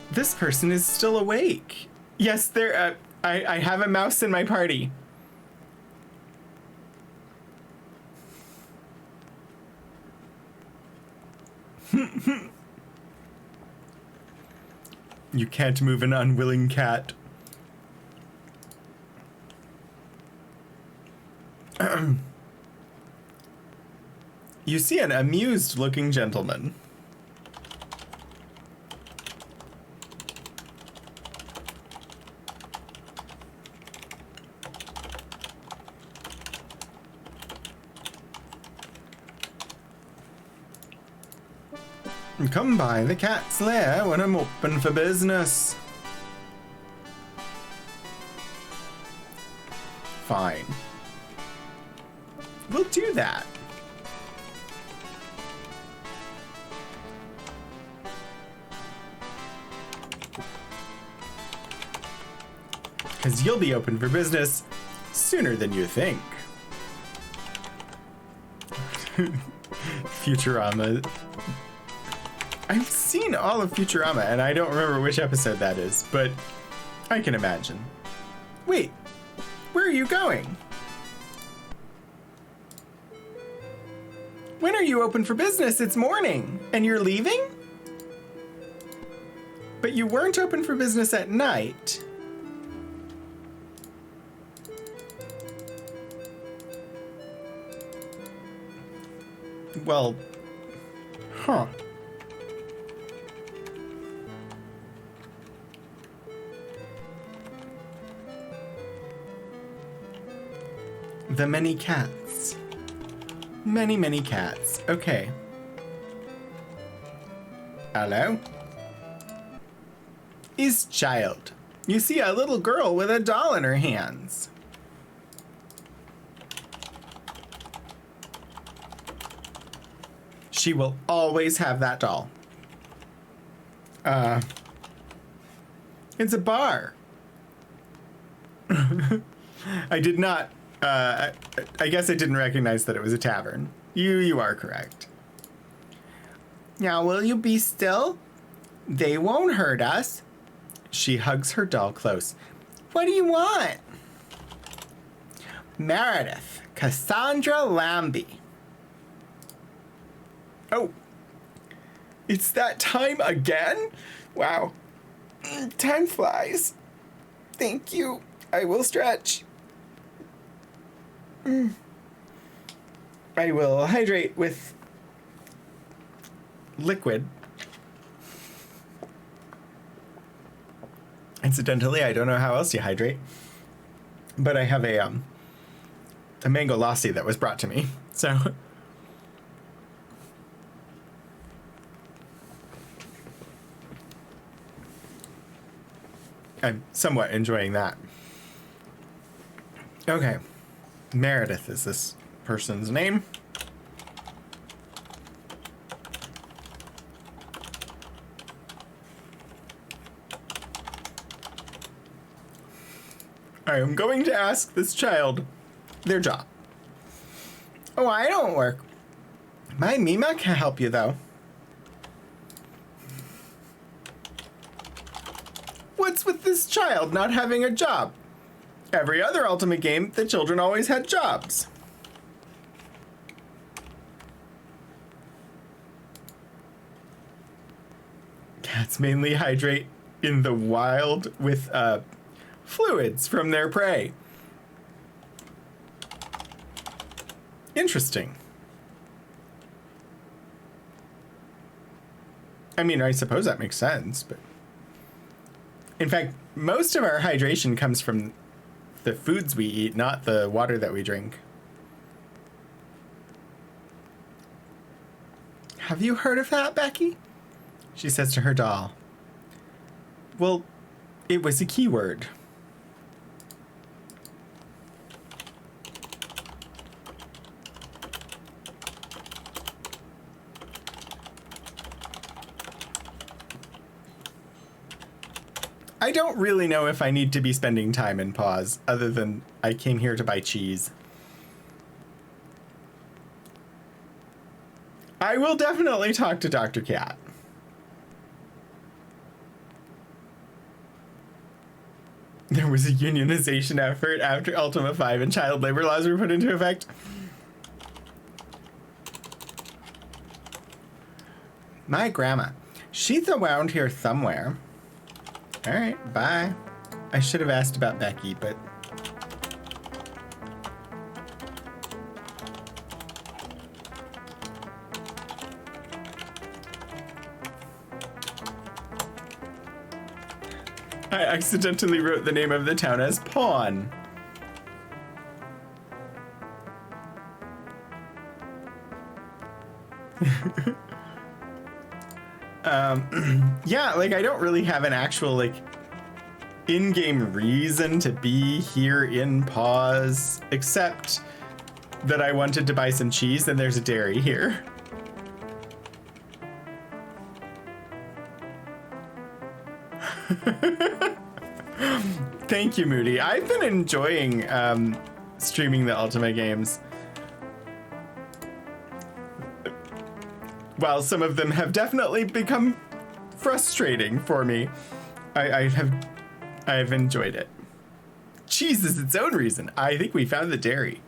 This person is still awake. Yes, I have a mouse in my party. You can't move an unwilling cat. You see an amused-looking gentleman. Come by the cat's lair when I'm open for business. Fine. We'll do that. Because you'll be open for business sooner than you think. Futurama. I've seen all of Futurama, and I don't remember which episode that is, but I can imagine. Wait, where are you going? When are you open for business? It's morning, and you're leaving? But you weren't open for business at night. Well, huh. The many cats. Many, many cats. Okay. Hello? Is child. You see a little girl with a doll in her hands. She will always have that doll. It's a bar. I did not, I guess I didn't recognize that it was a tavern. You are correct. Now, will you be still? They won't hurt us. She hugs her doll close. What do you want? Meredith, Cassandra Lambie. Oh, it's that time again? Wow. Time flies. Thank you. I will stretch. I will hydrate with liquid. Incidentally, I don't know how else you hydrate, but I have a mango lassi that was brought to me, so I'm somewhat enjoying that. Okay, Meredith is this person's name. I am going to ask this child their job. Oh, I don't work. My Mima can help you, though. What's with this child not having a job? Every other Ultima game, the children always had jobs. Cats mainly hydrate in the wild with fluids from their prey. Interesting. I mean, I suppose that makes sense, but in fact, most of our hydration comes from the foods we eat, not the water that we drink. Have you heard of that, Becky? She says to her doll. Well, it was a keyword. I don't really know if I need to be spending time in pause, other than I came here to buy cheese. I will definitely talk to Dr. Cat. There was a unionization effort after Ultima 5 and child labor laws were put into effect. My grandma. She's around here somewhere. All right, bye. I should have asked about Becky, but I accidentally wrote the name of the town as Pawn. Yeah, like I don't really have an actual like in-game reason to be here in pause, except that I wanted to buy some cheese and there's a dairy here. Thank you, Moody. I've been enjoying streaming the Ultima games. While some of them have definitely become frustrating for me, I have I've enjoyed it. Cheese is its own reason. I think we found the dairy.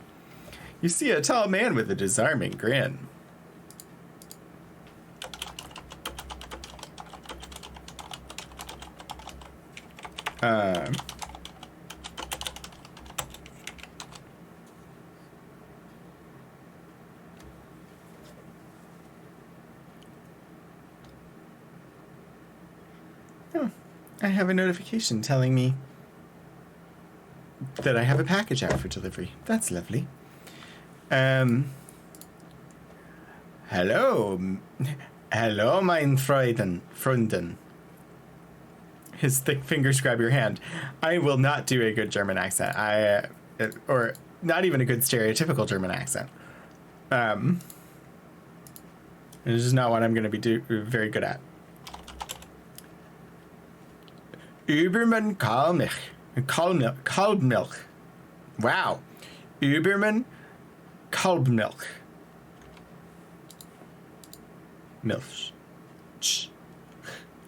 You see a tall man with a disarming grin. I have a notification telling me that I have a package out for delivery. That's lovely. Hello. Hello, mein Freunden. His thick fingers grab your hand. I will not do a good German accent. Or not even a good stereotypical German accent. It is not what I'm going to be very good at. Übermann Kalbmilch. Wow. Übermann Kalbmilch. Milch.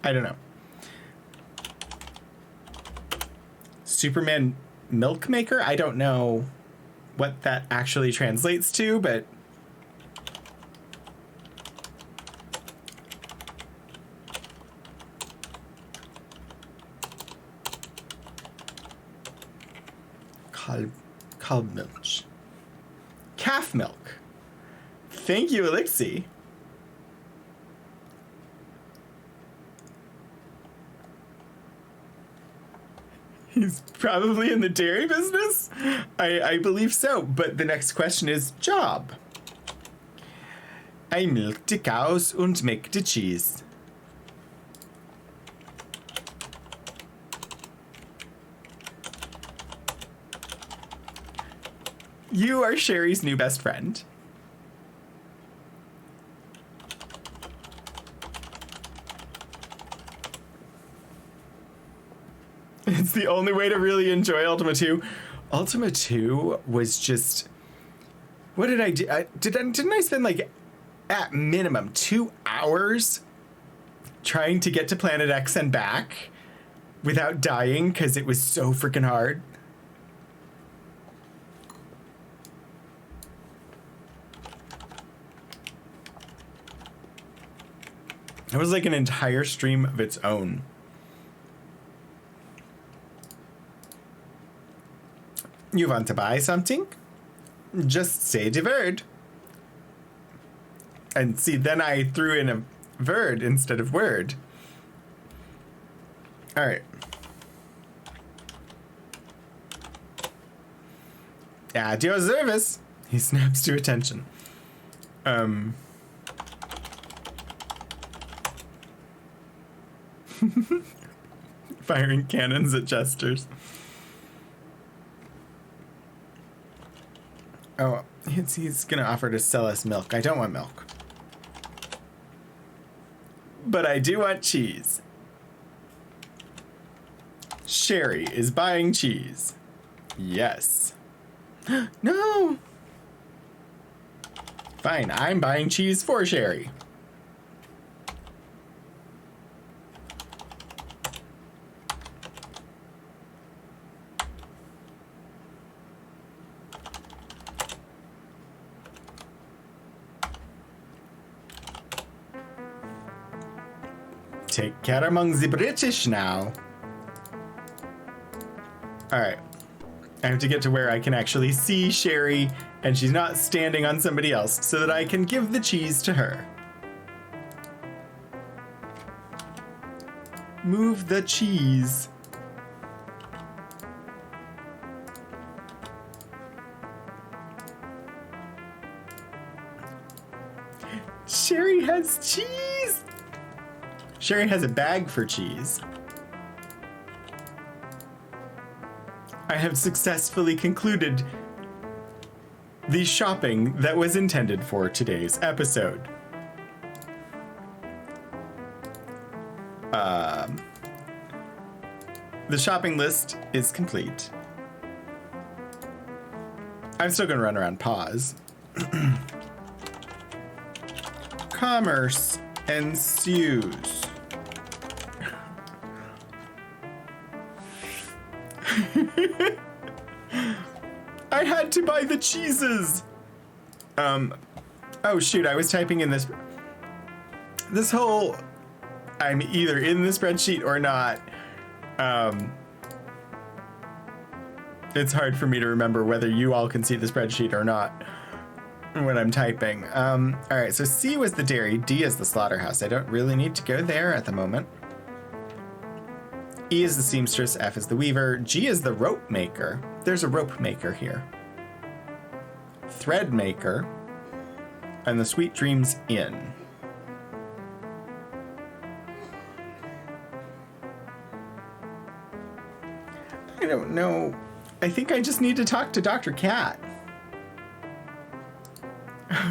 I don't know. Superman milk maker? I don't know what that actually translates to, but Kalbmilch. Calf milk. Thank you, Elixir. He's probably in the dairy business? I believe so, but the next question is job. I milk the cows und make the cheese. You are Sherry's new best friend. It's the only way to really enjoy Ultima 2. Ultima 2 was just... What did I do? Didn't I spend, like, at minimum 2 hours trying to get to Planet X and back without dying because it was so freaking hard? It was like an entire stream of its own. You want to buy something? Just say the word. And see, then I threw in a word instead of word. All right. At your service. He snaps to attention. Firing cannons at jesters. Oh, he's gonna offer to sell us milk. I don't want milk. But I do want cheese. Sherry is buying cheese. Yes. No! Fine, I'm buying cheese for Sherry. Take care among the British now. Alright. I have to get to where I can actually see Sherry and she's not standing on somebody else so that I can give the cheese to her. Move the cheese. Sherry has cheese! Sherry has a bag for cheese. I have successfully concluded the shopping that was intended for today's episode. The shopping list is complete. I'm still gonna run around pause. Commerce ensues. I had to buy the cheeses. Oh shoot, I was typing in this whole, I'm either in the spreadsheet or not. It's hard for me to remember whether you all can see the spreadsheet or not when I'm typing. All right, so C was the dairy, D is the slaughterhouse. I don't really need to go there at the moment. E is the seamstress, F is the weaver, G is the rope maker. There's a rope maker here. Thread maker, and the Sweet Dreams Inn. I don't know. I think I just need to talk to Dr. Cat.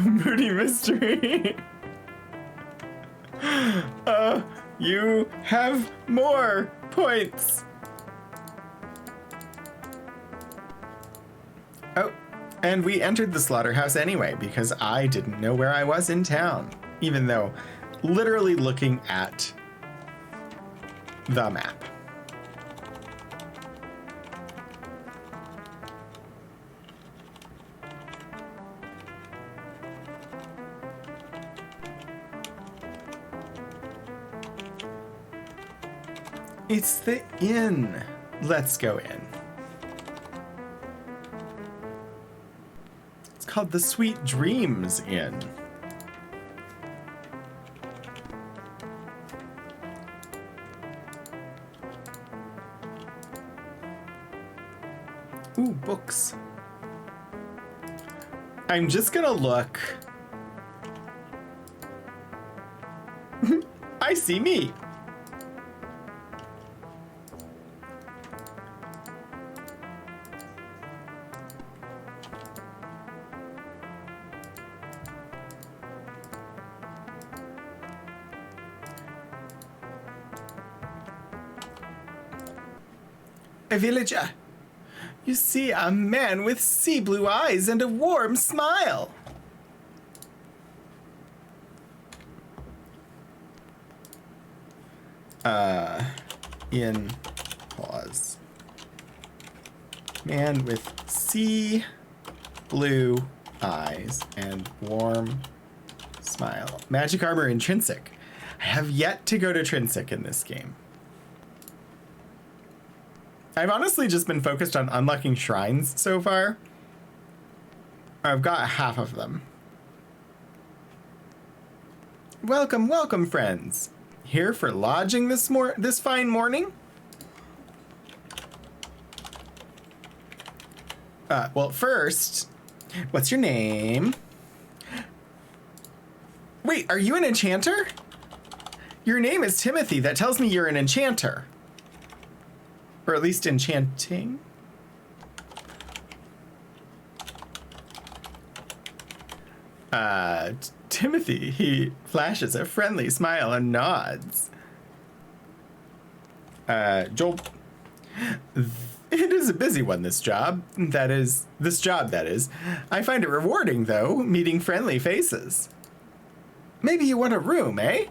Moody mystery. You have more points. Oh, and we entered the slaughterhouse anyway because I didn't know where I was in town, even though literally looking at the map. It's the inn. Let's go in. It's called the Sweet Dreams Inn. Ooh, books. I'm just gonna look. I see me. A villager. You see a man with sea blue eyes and a warm smile. In pause. Man with sea blue eyes and warm smile. Magic armor intrinsic. I have yet to go to Trinsic in this game. I've honestly just been focused on unlocking shrines so far. I've got half of them. Welcome, welcome, friends. Here for lodging this fine morning? Well, first, what's your name? Wait, are you an enchanter? Your name is Timothy. That tells me you're an enchanter. Or at least enchanting. Timothy, he flashes a friendly smile and nods. Joel, it is a busy one, this job. That is. I find it rewarding, though, meeting friendly faces. Maybe you want a room, eh?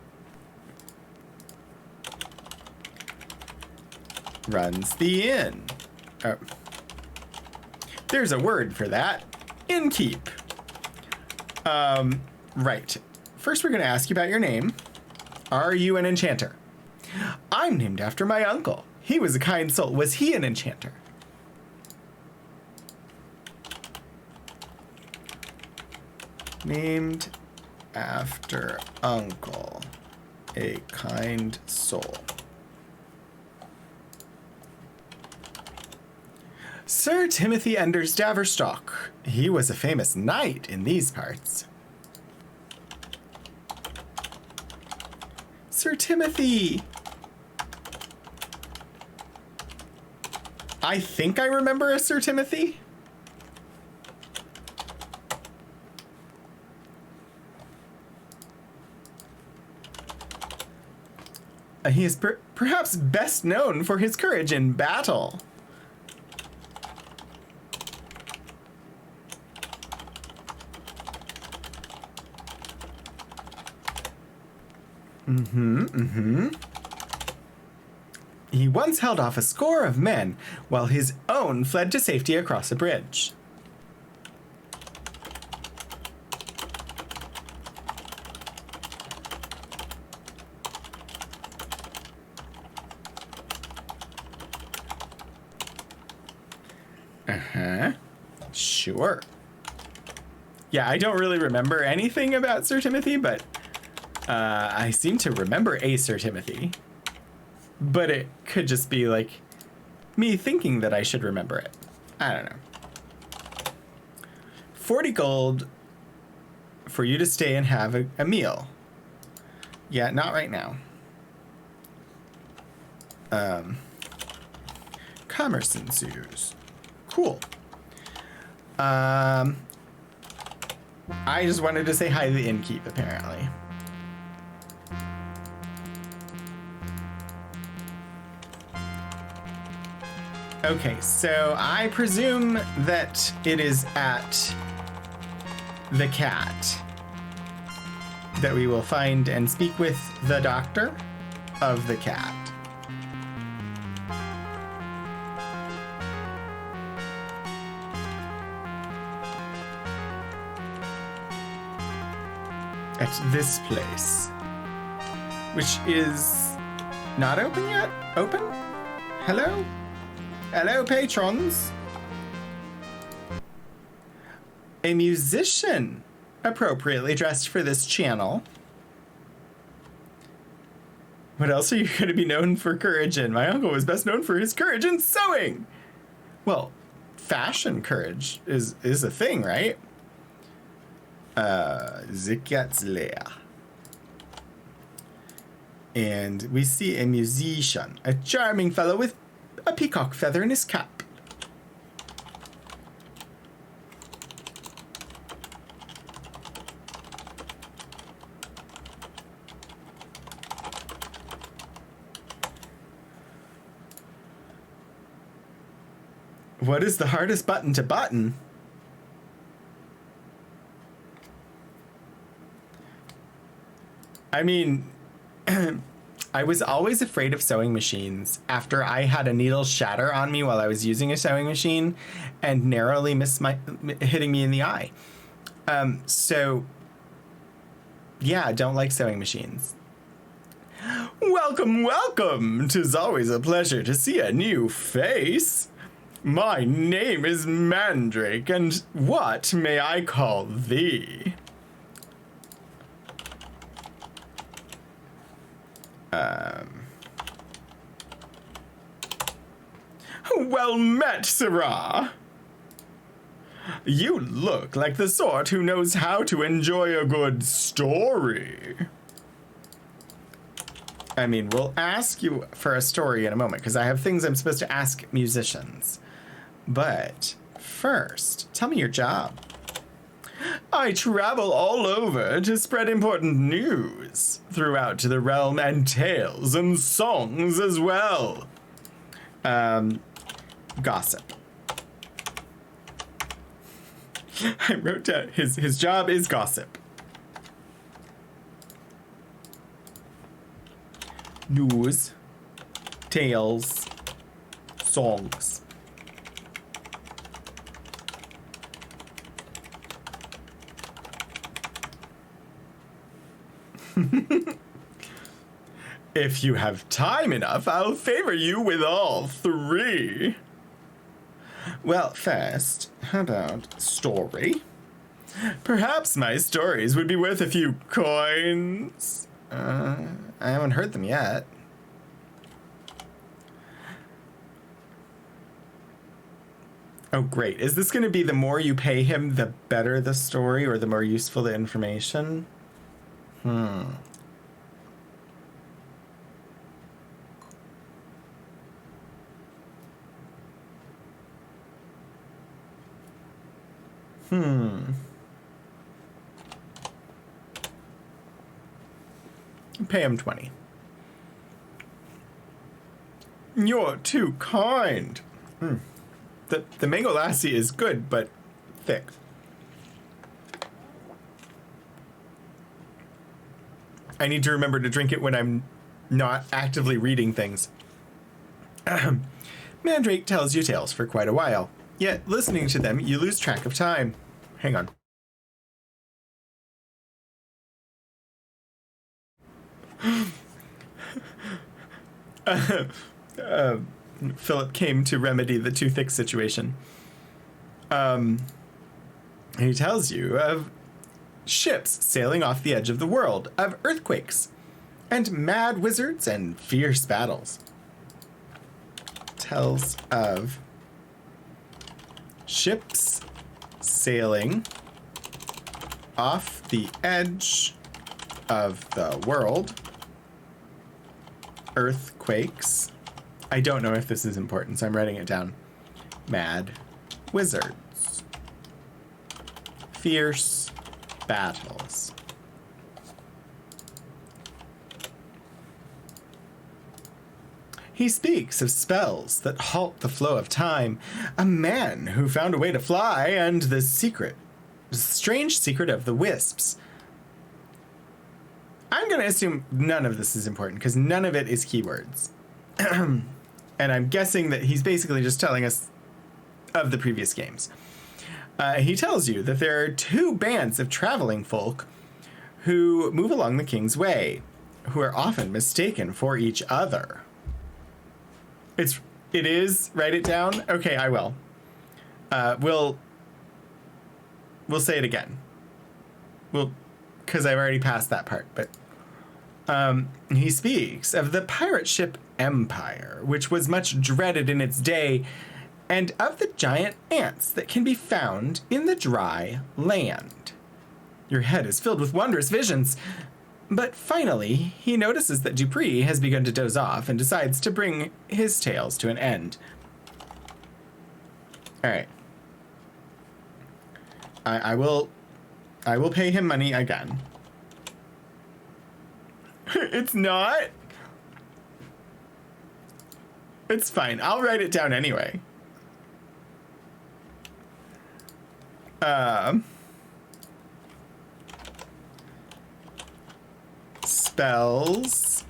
Runs the inn. Oh. There's a word for that. Innkeep. Right. First, we're going to ask you about your name. Are you an enchanter? I'm named after my uncle. He was a kind soul. Was he an enchanter? Named after uncle. A kind soul. Sir Timothy Enders Daverstock. He was a famous knight in these parts. Sir Timothy. I think I remember a Sir Timothy. He is perhaps best known for his courage in battle. He once held off a score of men while his own fled to safety across a bridge. Sure. Yeah, I don't really remember anything about Sir Timothy, but I seem to remember a Sir Timothy. But it could just be like me thinking that I should remember it. I don't know. 40 gold for you to stay and have a meal. Yeah, not right now. Commerce ensues. Cool. I just wanted to say hi to the innkeep, apparently. Okay, so I presume that it is at the cat that we will find and speak with the doctor of the cat. At this place, which is not open yet? Open? Hello? Hello, patrons. A musician appropriately dressed for this channel. What else are you going to be known for courage in? My uncle was best known for his courage in sewing. Well, fashion courage is a thing, right? Zikatzlea. And we see a musician, a charming fellow with a peacock feather in his cap. What is the hardest button to button? I mean, I was always afraid of sewing machines after I had a needle shatter on me while I was using a sewing machine and narrowly hitting me in the eye. So, yeah, don't like sewing machines. Welcome, welcome! 'Tis always a pleasure to see a new face. My name is Mandrake, and what may I call thee? Well met, sirrah. You look like the sort who knows how to enjoy a good story. I mean, we'll ask you for a story in a moment, because I have things I'm supposed to ask musicians. But first, tell me your job. I travel all over to spread important news throughout the realm, and tales and songs as well. Gossip. I wrote down his job is gossip. News, tales, songs. If you have time enough, I'll favor you with all three. Well, first, how about story? Perhaps my stories would be worth a few coins. I haven't heard them yet. Oh, great. Is this going to be the more you pay him, the better the story, or the more useful the information? Pay him 20. You're too kind. The mango lassi is good, but thick. I need to remember to drink it when I'm not actively reading things. Mandrake tells you tales for quite a while, yet listening to them you lose track of time. Hang on. Philip came to remedy the too thick situation. He tells you of ships sailing off the edge of the world, of earthquakes, and mad wizards and fierce battles. Tells of ships sailing off the edge of the world, earthquakes. I don't know if this is important, so I'm writing it down. Mad wizards. Fierce battles. He speaks of spells that halt the flow of time, a man who found a way to fly, and the strange secret of the wisps. I'm going to assume none of this is important, because none of it is keywords. And I'm guessing that he's basically just telling us of the previous games. He tells you that there are two bands of traveling folk who move along the King's Way, who are often mistaken for each other. It is? Write it down? Okay, I will. We'll say it again. Because I've already passed that part, but he speaks of the pirate ship Empire, which was much dreaded in its day, and of the giant ants that can be found in the dry land. Your head is filled with wondrous visions, but finally he notices that Dupree has begun to doze off and decides to bring his tales to an end. All right. I will pay him money again. It's not? It's fine. I'll write it down anyway. Spells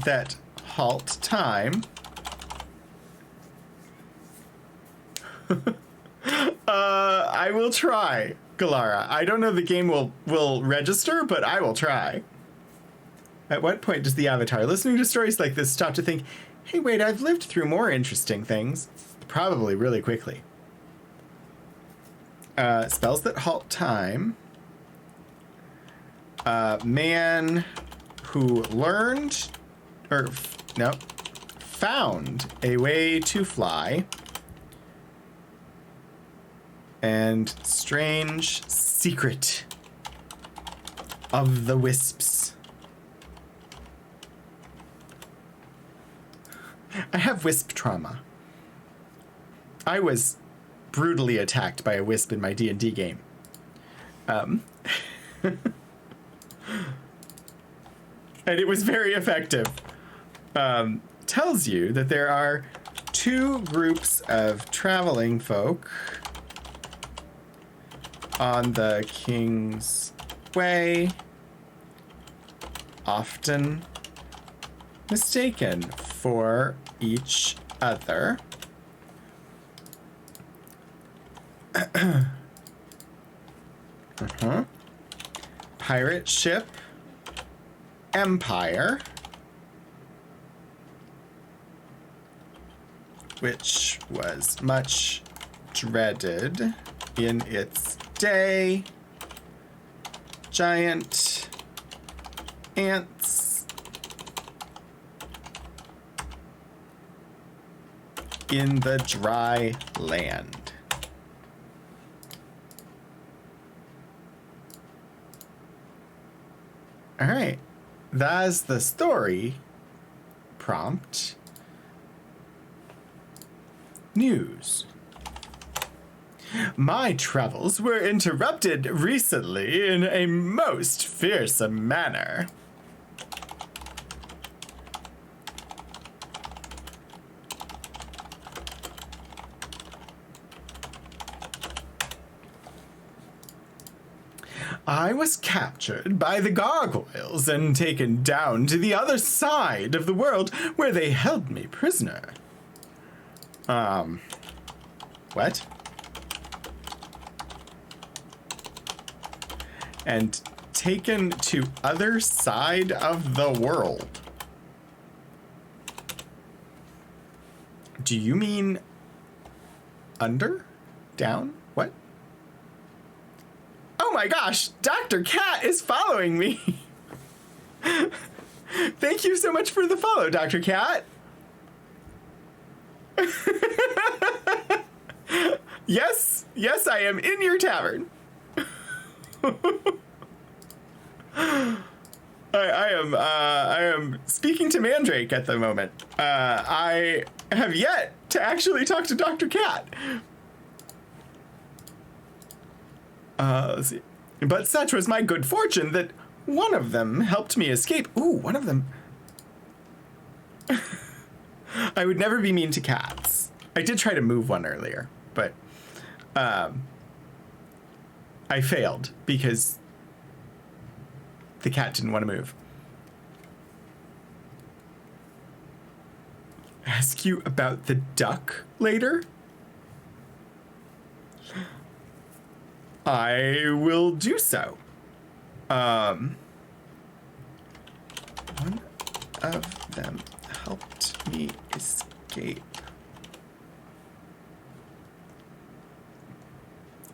that halt time. I will try, Galara. I don't know if the game will register, but I will try. At what point does the avatar, listening to stories like this, stop to think, hey, wait, I've lived through more interesting things? Probably really quickly. Spells that halt time. Man who learned, found a way to fly. And strange secret of the wisps. I have wisp trauma. I was brutally attacked by a wisp in my D&D game. And it was very effective. Tells you that there are two groups of traveling folk on the King's Way, often mistaken for each other. Pirate ship Empire, which was much dreaded in its day. Giant ants in the dry land. All right, that's the story prompt. News. My travels were interrupted recently in a most fearsome manner. I was captured by the gargoyles and taken down to the other side of the world where they held me prisoner. What? And taken to other side of the world. Do you mean under? Down? What? Oh my gosh, Dr. Cat is following me. Thank you so much for the follow, Dr. Cat. Yes, I am in your tavern. I am speaking to Mandrake at the moment. I have yet to actually talk to Dr. Cat. Let's see. But such was my good fortune that one of them helped me escape. Ooh, one of them. I would never be mean to cats. I did try to move one earlier, but I failed because the cat didn't want to move. Ask you about the duck later? I will do so. One of them helped me escape.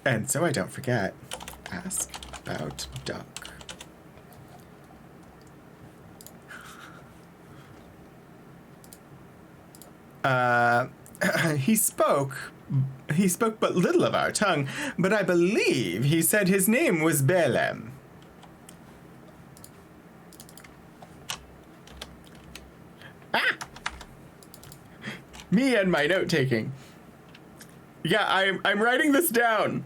And so I don't forget, ask about duck. He spoke but little of our tongue, but I believe he said his name was Belem. Ah! Me and my note-taking. Yeah, I'm writing this down.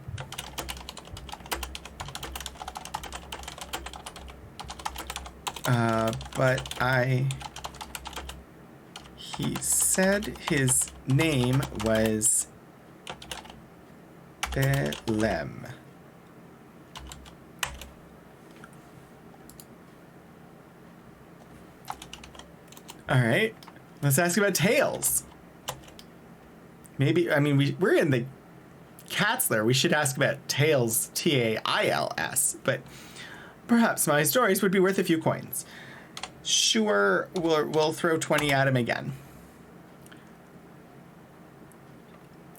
He said his name was Belem. All right, let's ask about Tails. Maybe, I mean, we're in the cat's lair. We should ask about Tails, Tails, but perhaps my stories would be worth a few coins. Sure, we'll throw 20 at him again.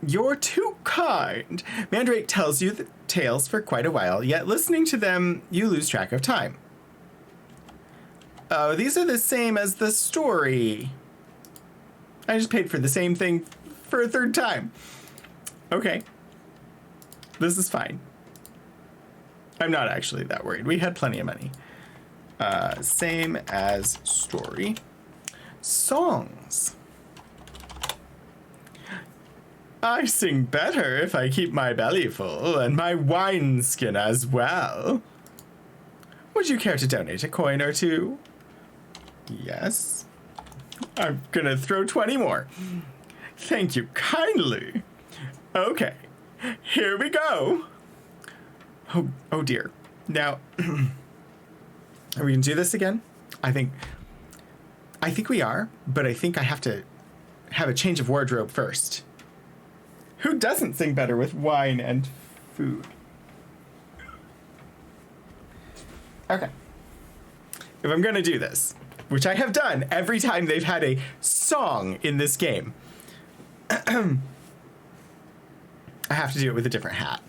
You're too kind. Mandrake tells you the tales for quite a while, yet listening to them, you lose track of time. Oh, these are the same as the story. I just paid for the same thing for a third time. Okay. This is fine. I'm not actually that worried. We had plenty of money. Same as story. Songs. I sing better if I keep my belly full and my wineskin as well. Would you care to donate a coin or two? Yes. I'm gonna throw 20 more. Thank you kindly. Okay, here we go. Oh dear. Now, are we gonna do this again? I think we are, but I think I have to have a change of wardrobe first. Who doesn't sing better with wine and food? Okay. If I'm gonna do this, which I have done every time they've had a song in this game, I have to do it with a different hat.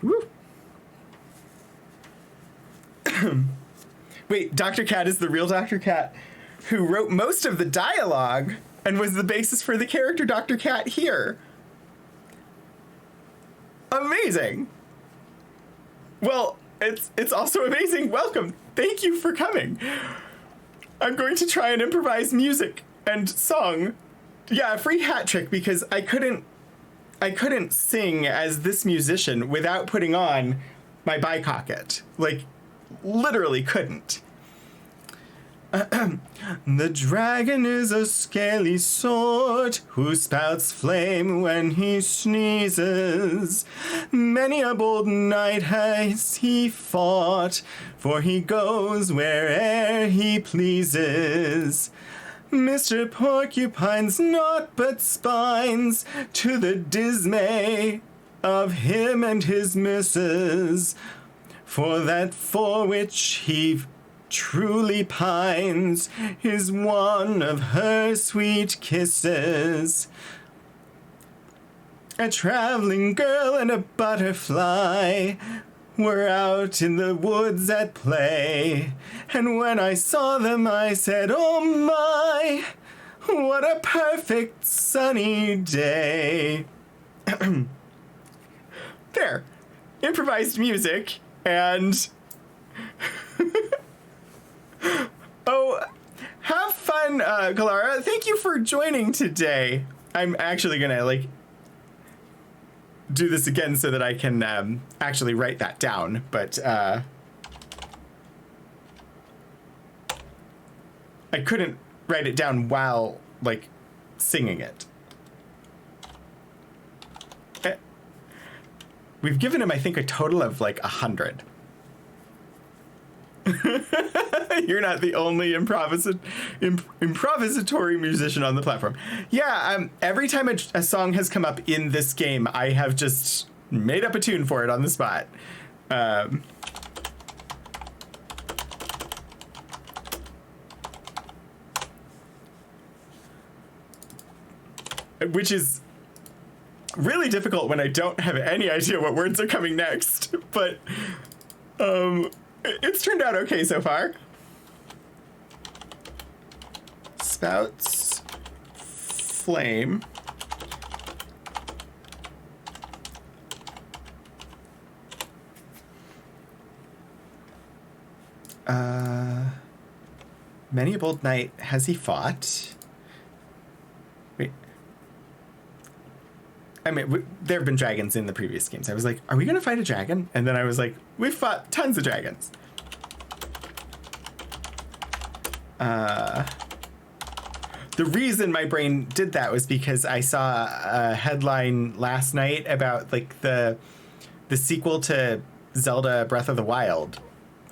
Woo. Wait, Dr. Cat is the real Dr. Cat who wrote most of the dialogue and was the basis for the character Dr. Cat here. Amazing. Well, it's also amazing. Welcome. Thank you for coming. I'm going to try and improvise music and song. Yeah, a free hat trick because I couldn't sing as this musician without putting on my bicocket. Like, literally couldn't. The dragon is a scaly sort who spouts flame when he sneezes. Many a bold knight has he fought, for he goes where'er he pleases. Mr. Porcupine's naught but spines, to the dismay of him and his missus, for that for which he truly pines is one of her sweet kisses. A traveling girl and a butterfly were out in the woods at play, and when I saw them I said, oh my, what a perfect sunny day. There, improvised music, and oh, have fun, Kalara. Thank you for joining today. I'm actually gonna do this again so that I can actually write that down, but I couldn't write it down while singing it. We've given him, I think, a total of 100. You're not the only improvisatory musician on the platform. Yeah, every time a song has come up in this game, I have just made up a tune for it on the spot. Which is really difficult when I don't have any idea what words are coming next. But it's turned out okay so far. Spouts flame. Many a bold knight has he fought. Wait. I mean, there have been dragons in the previous games. I was like, are we going to fight a dragon? And then I was like, we've fought tons of dragons. The reason my brain did that was because I saw a headline last night about the sequel to Zelda Breath of the Wild.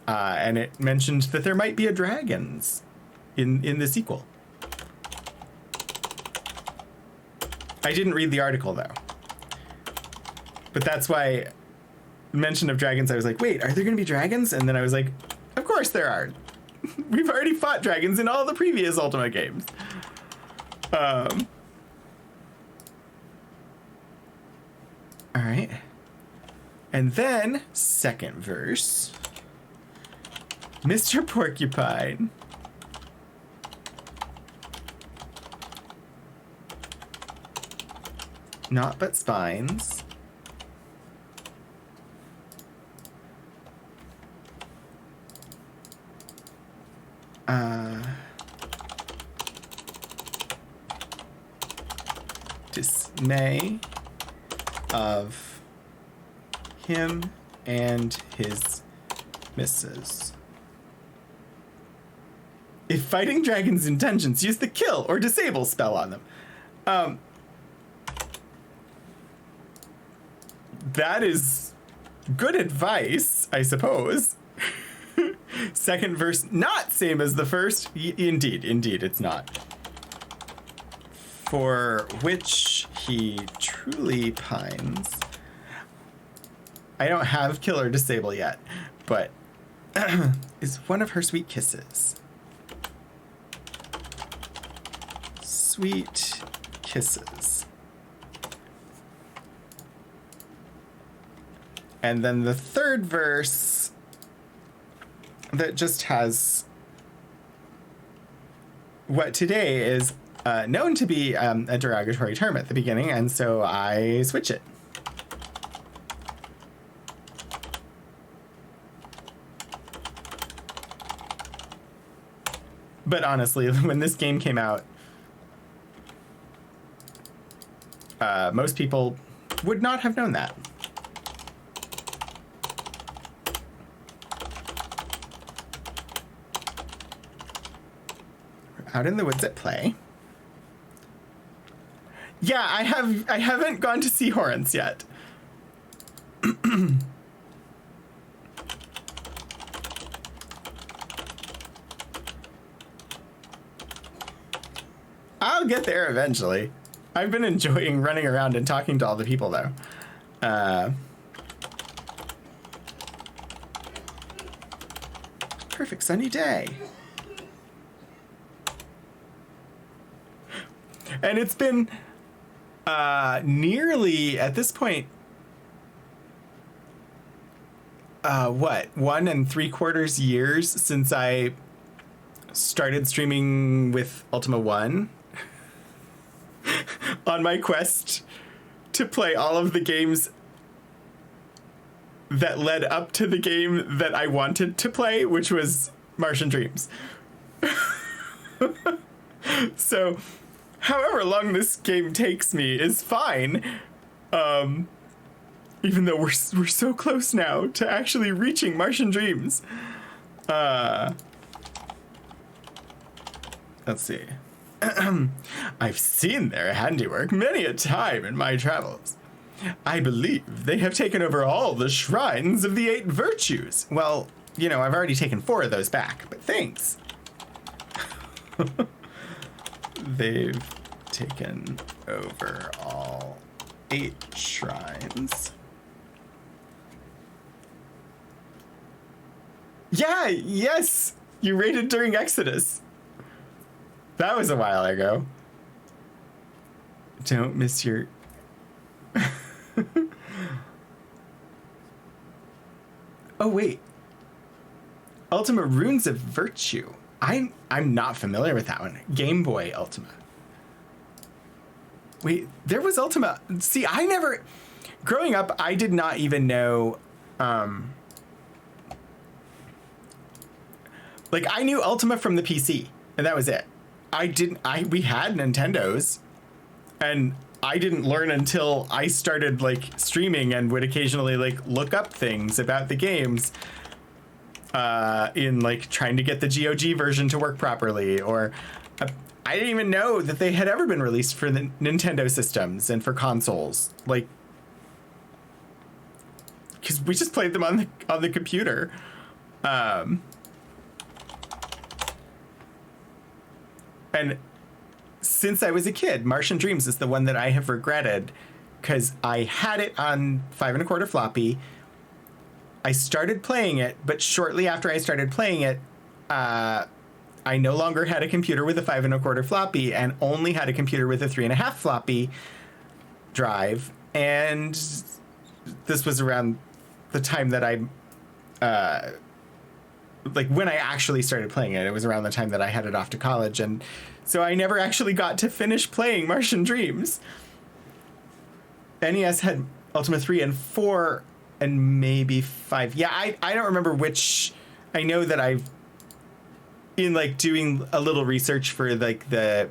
And it mentioned that there might be a dragons in the sequel. I didn't read the article, though. But that's why mention of dragons, I was like, wait, are there going to be dragons? And then I was like, of course there are. We've already fought dragons in all the previous Ultima games. All right. And then, second verse. Mr. Porcupine. Naught but spines. Dismay of him and his missus. If fighting dragons' intentions, use the kill or disable spell on them. That is good advice, I suppose. Second verse, not same as the first. Indeed, it's not. For which he truly pines. I don't have kill or disable yet, but is one of her sweet kisses. Sweet kisses. And then the third verse that just has what today is known to be a derogatory term at the beginning, and so I switch it. But honestly, when this game came out, most people would not have known that. Out in the woods at play. Yeah, I haven't gone to see Horns yet. I'll get there eventually. I've been enjoying running around and talking to all the people, though. Perfect sunny day. And it's been nearly, at this point, what, 1 3/4 years since I started streaming with Ultima 1 on my quest to play all of the games that led up to the game that I wanted to play, which was Martian Dreams. So, however long this game takes me is fine. Even though we're so close now to actually reaching Martian Dreams. Let's see. I've seen their handiwork many a time in my travels. I believe they have taken over all the shrines of the 8 virtues. Well, you know, I've already taken 4 of those back, but thanks. They've taken over all 8 shrines. Yeah, yes! You raided during Exodus. That was a while ago. Don't miss your... Oh, wait. Ultima Runes of Virtue. I'm not familiar with that one. Game Boy Ultima. Wait, there was Ultima... See, I never... Growing up, I did not even know... Like, I knew Ultima from the PC, and that was it. We had Nintendos, and I didn't learn until I started, like, streaming and would occasionally, like, look up things about the games in, like, trying to get the GOG version to work properly, or I didn't even know that they had ever been released for the Nintendo systems and for consoles, like, because we just played them on the computer. And since I was a kid, Martian Dreams is the one that I have regretted, because I had it on 5 1/4 floppy. I started playing it, but shortly after I started playing it, I no longer had a computer with a 5 1/4 floppy and only had a computer with a 3.5 floppy drive. And this was around the time that like when I actually started playing it, it was around the time that I headed off to college. And so I never actually got to finish playing Martian Dreams. NES had Ultima 3 and 4 and maybe 5. Yeah, I don't remember which. I know that I've, in like doing a little research for like the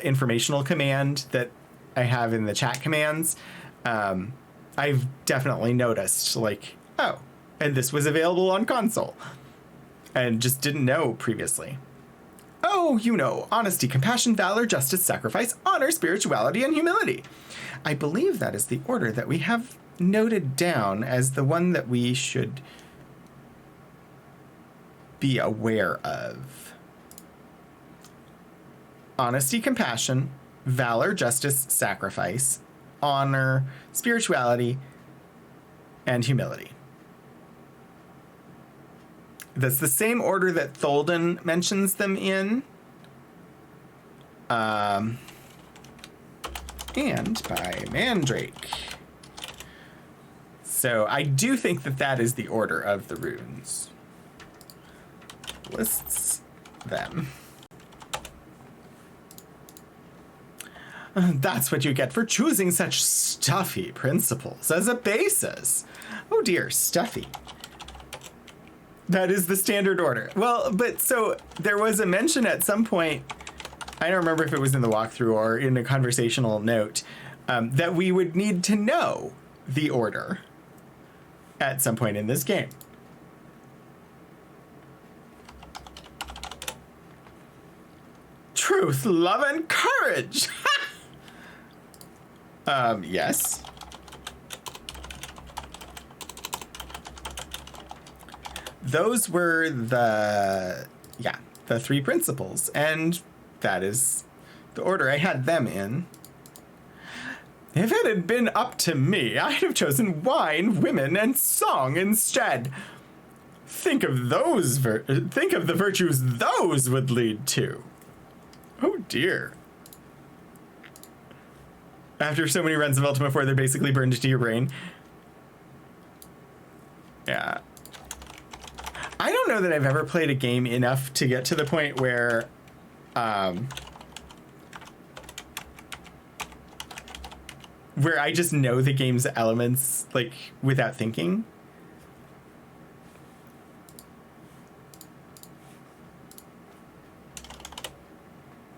informational command that I have in the chat commands, I've definitely noticed like, oh, and this was available on console, and just didn't know previously. Oh, you know, honesty, compassion, valor, justice, sacrifice, honor, spirituality, and humility. I believe that is the order that we have noted down as the one that we should be aware of. Honesty, compassion, valor, justice, sacrifice, honor, spirituality, and humility. That's the same order that Tholden mentions them in. And by Mandrake. So I do think that that is the order of the runes. Lists them. That's what you get for choosing such stuffy principles as a basis. Oh dear, stuffy. That is the standard order. Well, but so there was a mention at some point, I don't remember if it was in the walkthrough or in a conversational note, that we would need to know the order at some point in this game. Truth, love, and courage! Yes. Those were the 3 principles. And that is the order I had them in. If it had been up to me, I'd have chosen wine, women, and song instead. Think of the virtues those would lead to. Oh dear. After so many runs of Ultima 4, they're basically burned into your brain. Yeah. I don't know that I've ever played a game enough to get to the point where I just know the game's elements, like, without thinking.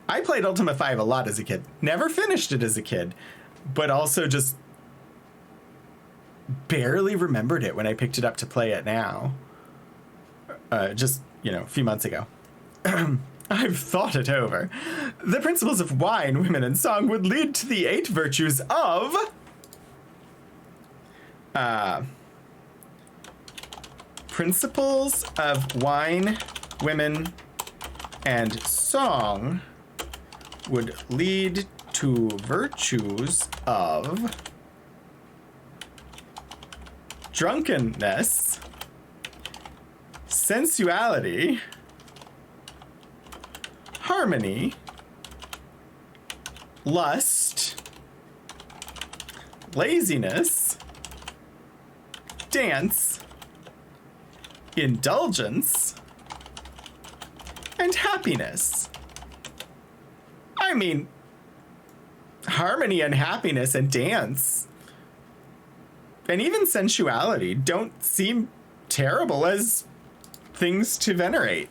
I played Ultima 5 a lot as a kid. Never finished it as a kid, but also just barely remembered it when I picked it up to play it now. Just, a few months ago. I've thought it over. The principles of wine, women, and song would lead to the 8 virtues of... principles of wine, women, and song would lead to virtues of drunkenness, sensuality, harmony, lust, laziness, dance, indulgence, and happiness. I mean, harmony and happiness and dance and even sensuality don't seem terrible as things to venerate.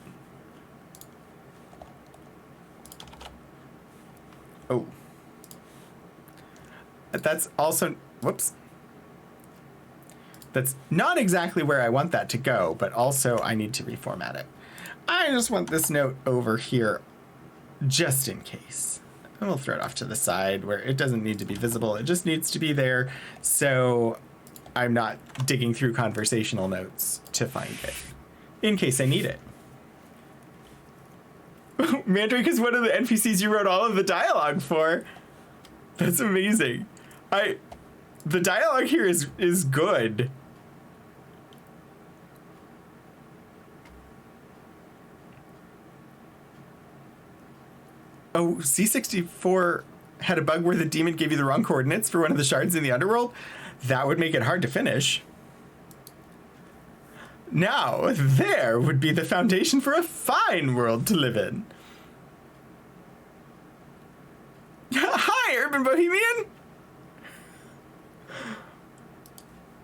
Oh. That's also... Whoops. That's not exactly where I want that to go, but also I need to reformat it. I just want this note over here just in case. And we'll throw it off to the side where it doesn't need to be visible. It just needs to be there so I'm not digging through conversational notes to find it in case I need it. Mandrake is one of the NPCs you wrote all of the dialogue for. That's amazing. The dialogue here is good. Oh, C64 had a bug where the demon gave you the wrong coordinates for one of the shards in the underworld. That would make it hard to finish. Now, there would be the foundation for a fine world to live in. Hi, Urban Bohemian!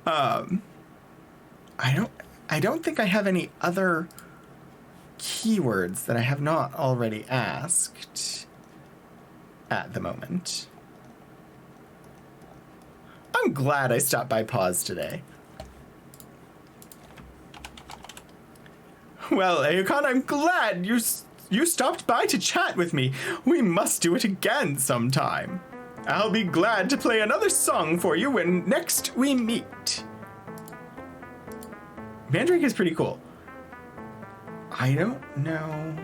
I don't think I have any other keywords that I have not already asked at the moment. I'm glad I stopped by Pause today. Well, Aokon, I'm glad you stopped by to chat with me. We must do it again sometime. I'll be glad to play another song for you when next we meet. Mandrake is pretty cool. I don't know.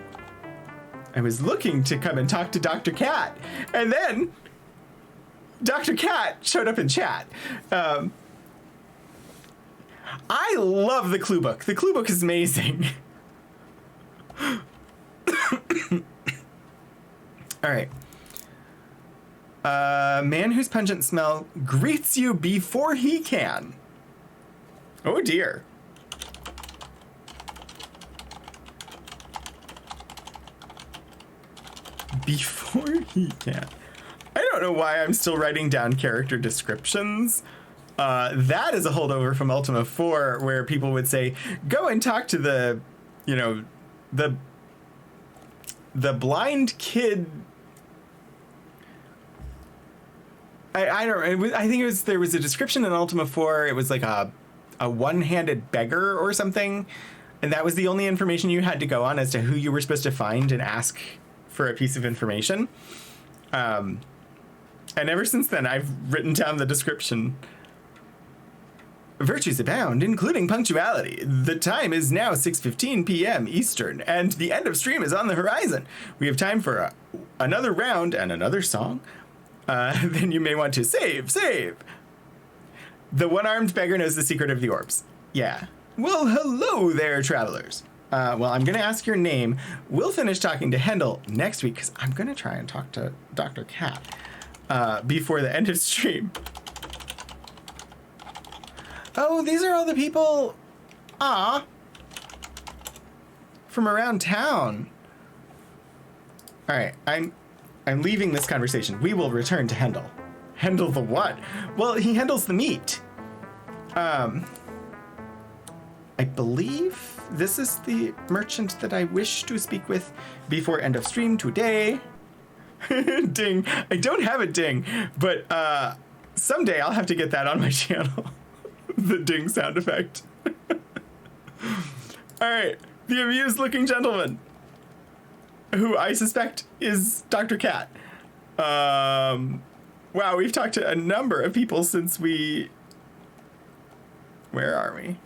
I was looking to come and talk to Dr. Cat, and then Dr. Cat showed up in chat. I love the clue book. The clue book is amazing. All right. Man whose pungent smell greets you before he can. Oh dear. Before he can. I don't know why I'm still writing down character descriptions. That is a holdover from Ultima 4 where people would say, go and talk to the blind kid. I don't. I think there was a description in Ultima 4. It was like a one-handed beggar or something, and that was the only information you had to go on as to who you were supposed to find and ask for a piece of information. And ever since then, I've written down the description Virtues abound, including punctuality. The time is now 6:15 p.m. Eastern, and the end of stream is on the horizon. We have time for another round and another song. Then you may want to save. The one-armed beggar knows the secret of the orbs. Yeah. Well, hello there, travelers. Well, I'm going to ask your name. We'll finish talking to Hendel next week, because I'm going to try and talk to Dr. Cat before the end of stream. Oh, these are all the people, from around town. All right, I'm leaving this conversation. We will return to Hendel. Hendel the what? Well, he handles the meat. I believe this is the merchant that I wish to speak with before end of stream today. Ding. I don't have a ding, but someday I'll have to get that on my channel. The ding sound effect. All right, the amused looking gentleman, who I suspect is Dr. Cat. Wow, we've talked to a number of people since we... Where are we?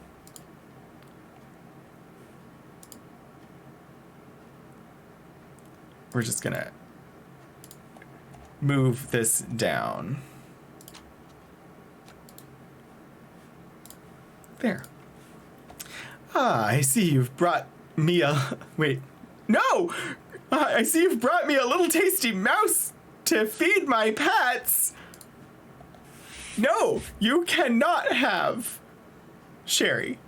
We're just gonna move this down. There. I see you've brought me a... Wait. No! I see you've brought me a little tasty mouse to feed my pets. No, you cannot have Sherry.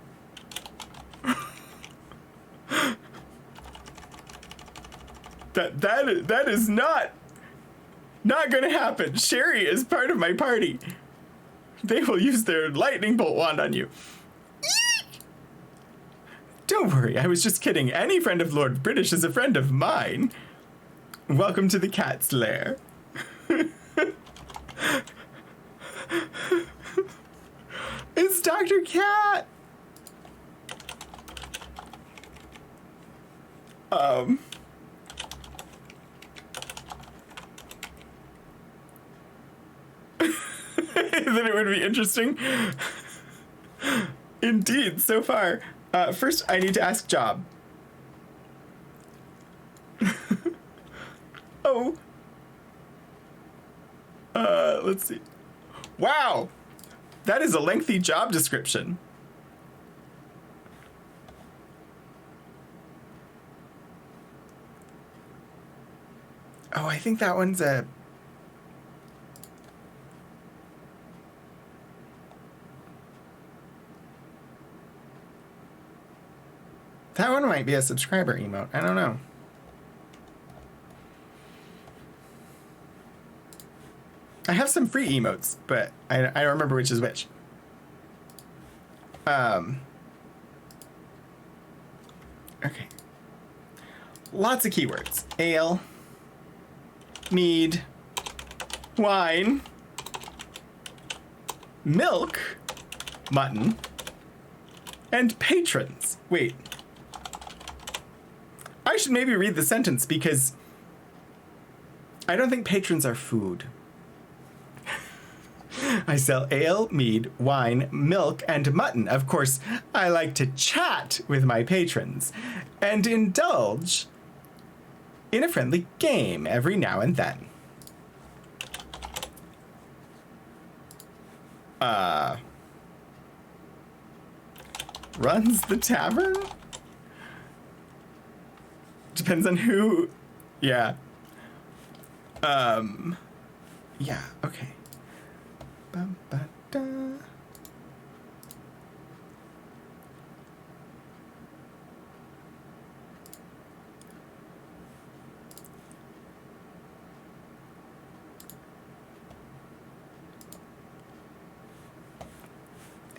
That is not gonna happen. Sherry is part of my party. They will use their lightning bolt wand on you. Don't worry, I was just kidding. Any friend of Lord British is a friend of mine. Welcome to the cat's lair. It's Dr. Cat. Then it would be interesting. Indeed, so far. First, I need to ask Job. Oh. Let's see. Wow! That is a lengthy job description. Oh, I think that one's a... That one might be a subscriber emote. I don't know. I have some free emotes, but I don't remember which is which. Okay. Lots of keywords. Ale, mead, wine, milk, mutton, and patrons. Wait. I should maybe read the sentence because I don't think patrons are food. I sell ale, mead, wine, milk, and mutton. Of course, I like to chat with my patrons and indulge in a friendly game every now and then. Runs the tavern? Depends on who. Yeah. Yeah, okay. Bum, ba, da.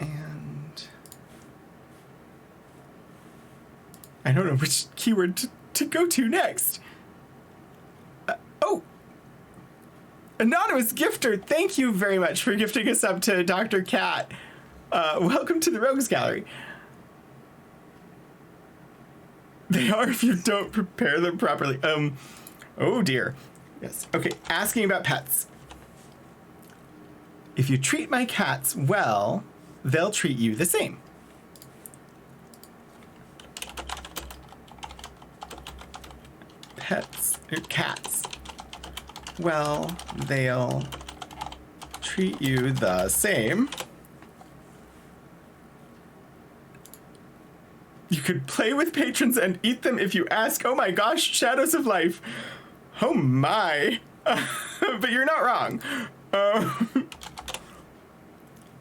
And I don't know which keyword to go to next. Oh! Anonymous Gifter, thank you very much for gifting us up to Dr. Cat. Welcome to the Rogues Gallery. They are if you don't prepare them properly. Oh dear. Yes, okay, asking about pets. If you treat my cats well, they'll treat you the same. Pets, cats. Well, they'll treat you the same. You could play with patrons and eat them if you ask. Oh my gosh, Shadows of Life. Oh my. But you're not wrong.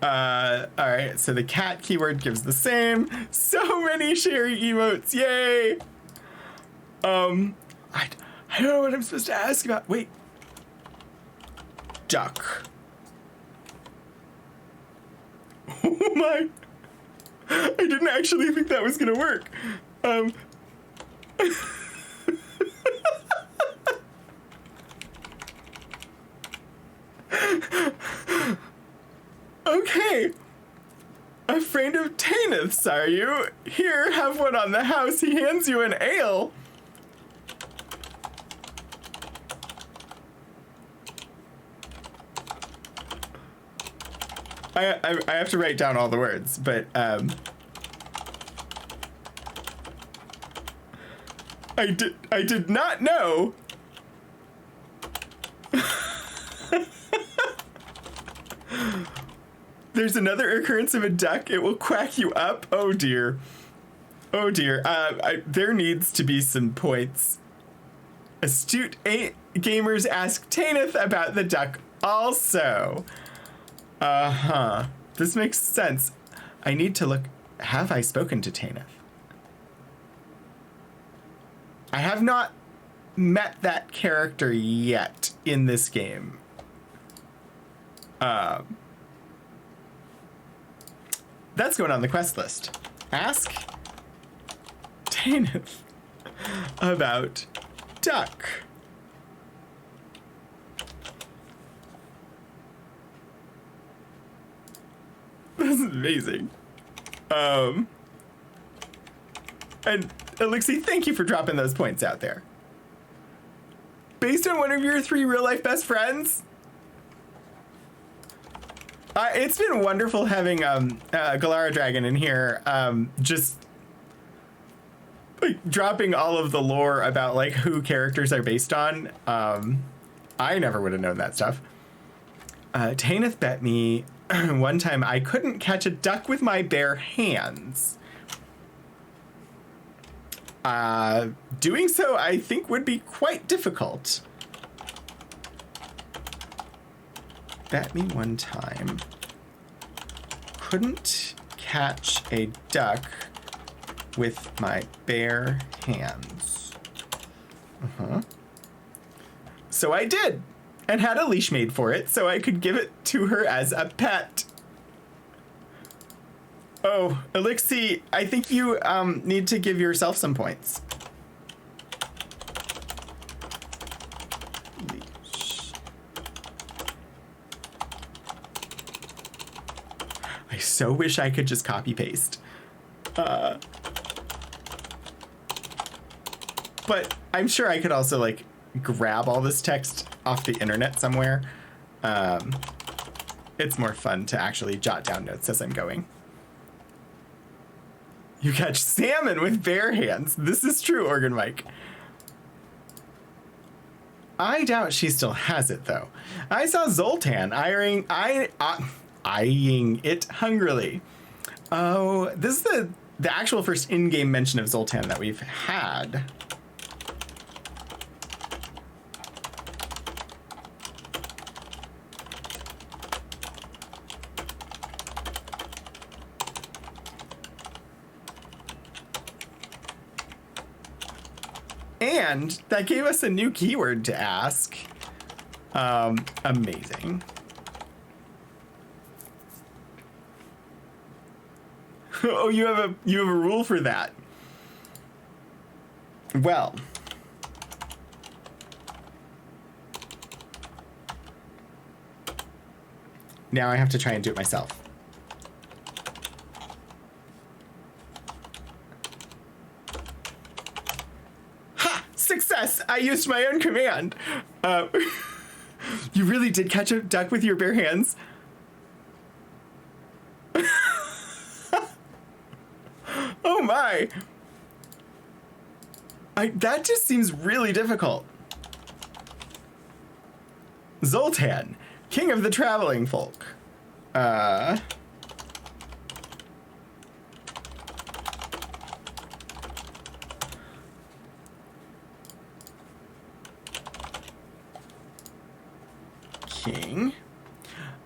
All right, so the cat keyword gives the same. So many Sherry emotes, yay. I don't know what I'm supposed to ask about. Wait. Duck. Oh my. I didn't actually think that was gonna work. Okay. A friend of Tanith's, are you? Here, have one on the house. He hands you an ale. I have to write down all the words, but I did not know. There's another occurrence of a duck. It will quack you up. Oh dear. Oh dear. There needs to be some points. Astute gamers ask Tanith about the duck also. Uh-huh. This makes sense. I need to look. Have I spoken to Tanith? I have not met that character yet in this game. That's going on the quest list. Ask Tanith about duck. This is amazing. And Elixir, thank you for dropping those points out there. Based on one of your 3 real-life best friends? It's been wonderful having Galara Dragon in here, just like dropping all of the lore about like who characters are based on. I never would have known that stuff. Tanith bet me one time I couldn't catch a duck with my bare hands. Doing so, I think, would be quite difficult. Bet me one time couldn't catch a duck with my bare hands. So I did, and had a leash made for it so I could give it to her as a pet. Oh, Elixir, I think you need to give yourself some points. Leash. I so wish I could just copy paste. But I'm sure I could also like grab all this text off the internet somewhere. It's more fun to actually jot down notes as I'm going. You catch salmon with bare hands. This is true, Organ Mike. I doubt she still has it, though. I saw Zoltan eyeing it hungrily. Oh, this is the actual first in-game mention of Zoltan that we've had. And that gave us a new keyword to ask. Amazing. Oh, you have a rule for that. Well. Now I have to try and do it myself. Success! I used my own command. You really did catch a duck with your bare hands. why. That just seems really difficult. Zoltan, king of the traveling folk. King.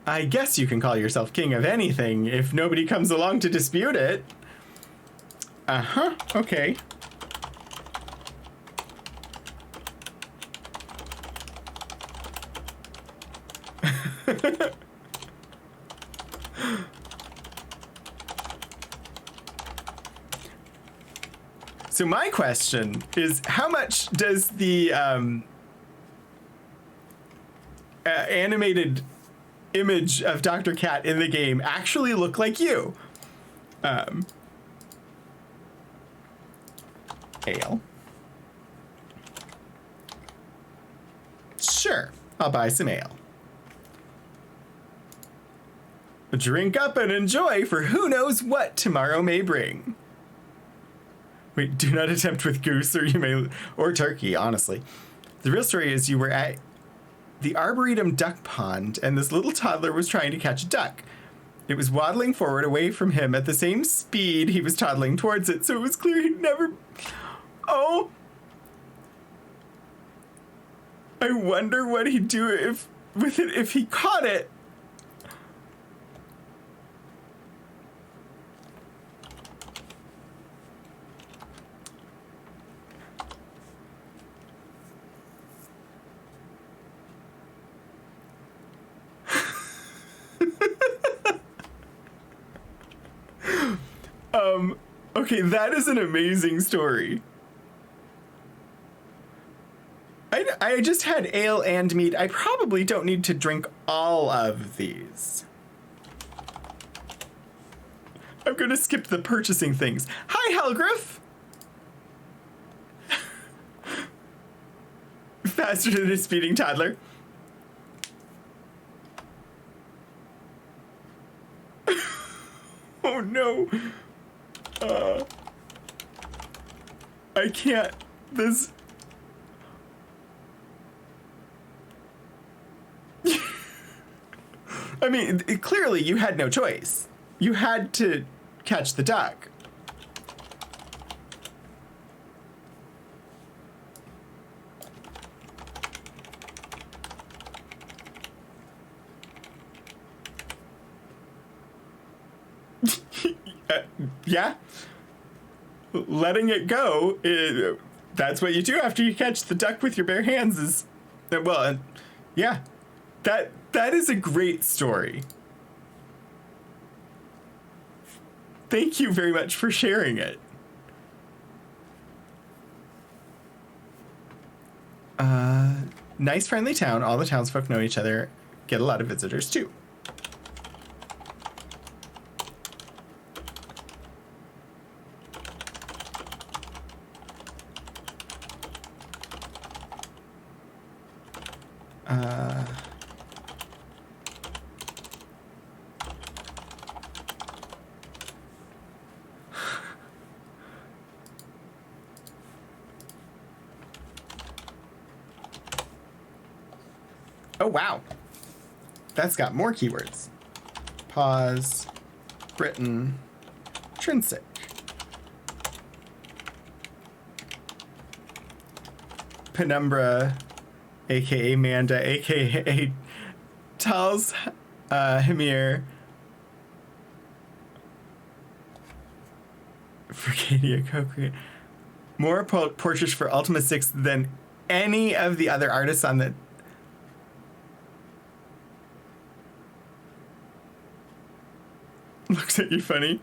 I guess you can call yourself king of anything if nobody comes along to dispute it. Uh-huh, okay. So my question is, how much does the animated image of Dr. Cat in the game actually look like you? Ale. Sure, I'll buy some ale. Drink up and enjoy, for who knows what tomorrow may bring. Wait, do not attempt with goose, or turkey, honestly. The real story is you were at the Arboretum duck pond, and this little toddler was trying to catch a duck. It was waddling forward away from him at the same speed he was toddling towards it, so it was clear he'd never... Oh! I wonder what he'd do if he caught it. Okay, that is an amazing story. I just had ale and meat. I probably don't need to drink all of these. I'm gonna skip the purchasing things. Hi, Helgriff! Faster than a speeding toddler. Oh no. I can't. This... I mean, clearly you had no choice. You had to catch the duck. Yeah. Letting it go, that's what you do after you catch the duck with your bare hands is... Well, yeah. That is a great story. Thank you very much for sharing it. Nice, friendly town. All the townsfolk know each other. Get a lot of visitors, too. Oh, wow. That's got more keywords. Pause. Britain. Trinsic. Penumbra, aka Manda, aka Tals Hemir. Forcadia co-create. More portraits for Ultima 6 than any of the other artists on the... Looks at you funny.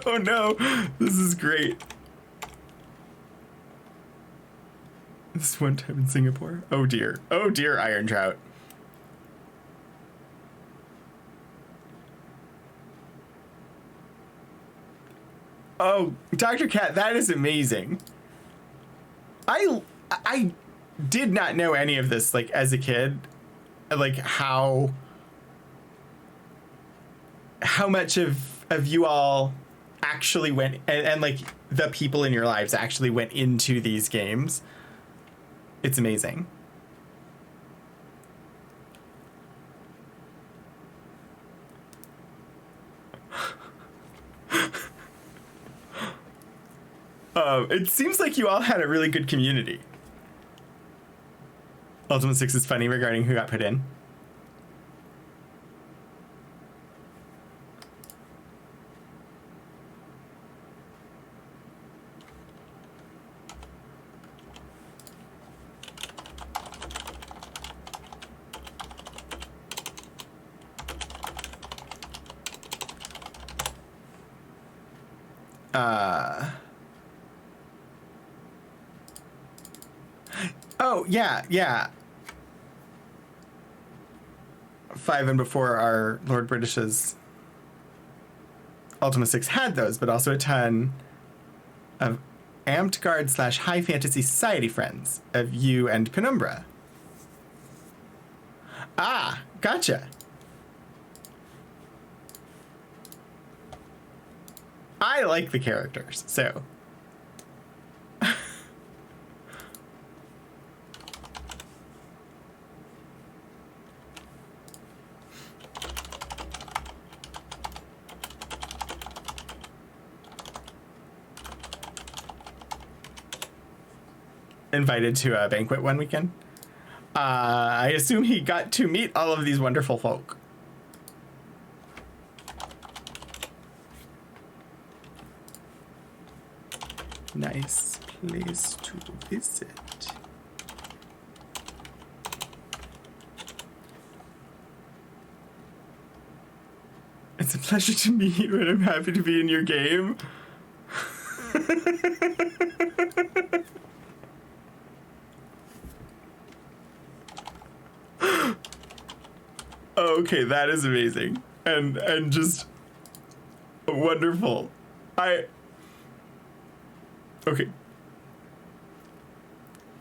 Oh no, this is great. This one time in Singapore. Oh dear, Iron Trout. Oh, Dr. Cat, that is amazing. I did not know any of this, like, as a kid. like how much of you all actually went and like the people in your lives actually went into these games. It's amazing. It seems like you all had a really good community. Ultima 6 is funny regarding who got put in. Oh, yeah. 5 and before our Lord British's Ultima 6 had those, but also a ton of Amped Guard / High Fantasy Society friends of you and Penumbra. Ah, gotcha. I like the characters, so. Invited to a banquet one weekend. I assume he got to meet all of these wonderful folk. Nice place to visit. It's a pleasure to meet you, and I'm happy to be in your game. Okay, that is amazing. And just wonderful. Okay.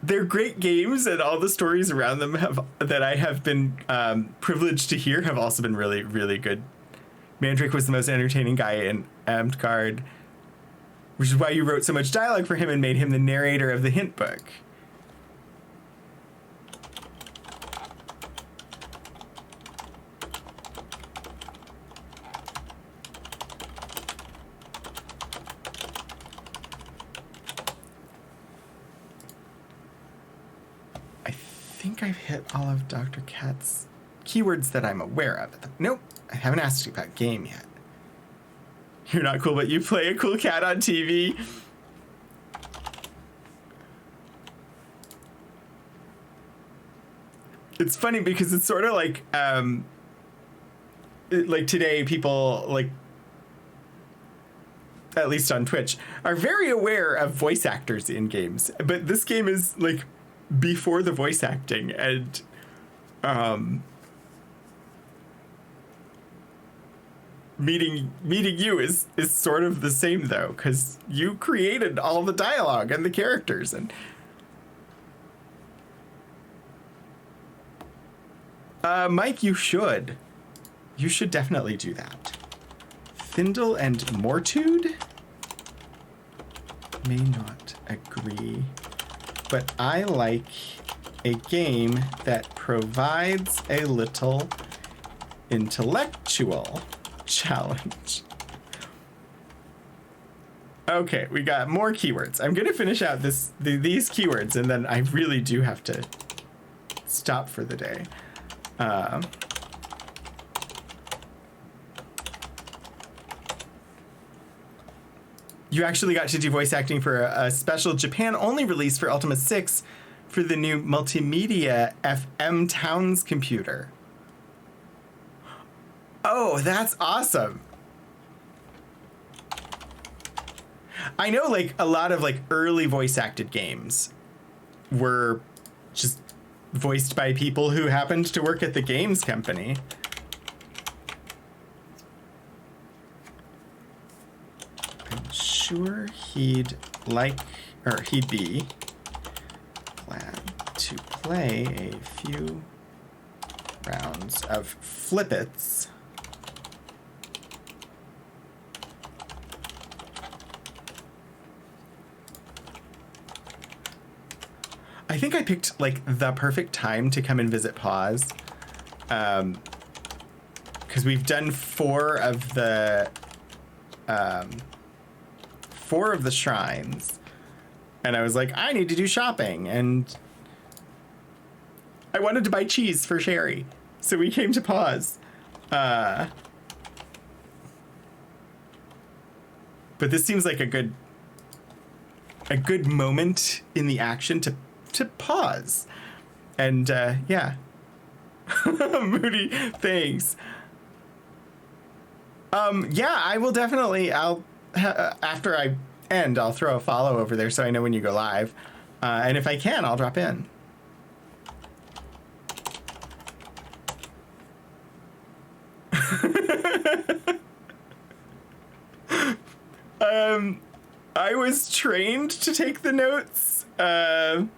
They're great games, and all the stories around them that I have been privileged to hear have also been really, really good. Mandrake was the most entertaining guy in Amped Guard, which is why you wrote so much dialogue for him and made him the narrator of the hint book. I think I've hit all of Dr. Kat's keywords that I'm aware of. Nope, I haven't asked you about game yet. You're not cool, but you play a cool cat on TV. It's funny because it's sort of like today people, like, at least on Twitch, are very aware of voice actors in games. But this game is like before the voice acting, and meeting you is sort of the same though, because you created all the dialogue and the characters. And Mike, you should definitely do that. Thindle and Mortude may not agree, but I like a game that provides a little intellectual challenge. Okay, we got more keywords. I'm gonna finish out these keywords, and then I really do have to stop for the day. You actually got to do voice acting for a special Japan-only release for Ultima 6 for the new multimedia FM Towns computer. Oh, that's awesome. I know, like, a lot of, like, early voice-acted games were just voiced by people who happened to work at the games company. I'm sure he'd be glad to play a few rounds of flippets. I think I picked like the perfect time to come and visit Pause. Because we've done four of the shrines. And I was like, I need to do shopping. And I wanted to buy cheese for Sherry. So we came to Pause. But this seems like a good moment in the action to pause. And yeah. Moody, thanks. Yeah, I will definitely, after I end, I'll throw a follow over there so I know when you go live. And if I can, I'll drop in. I was trained to take the notes as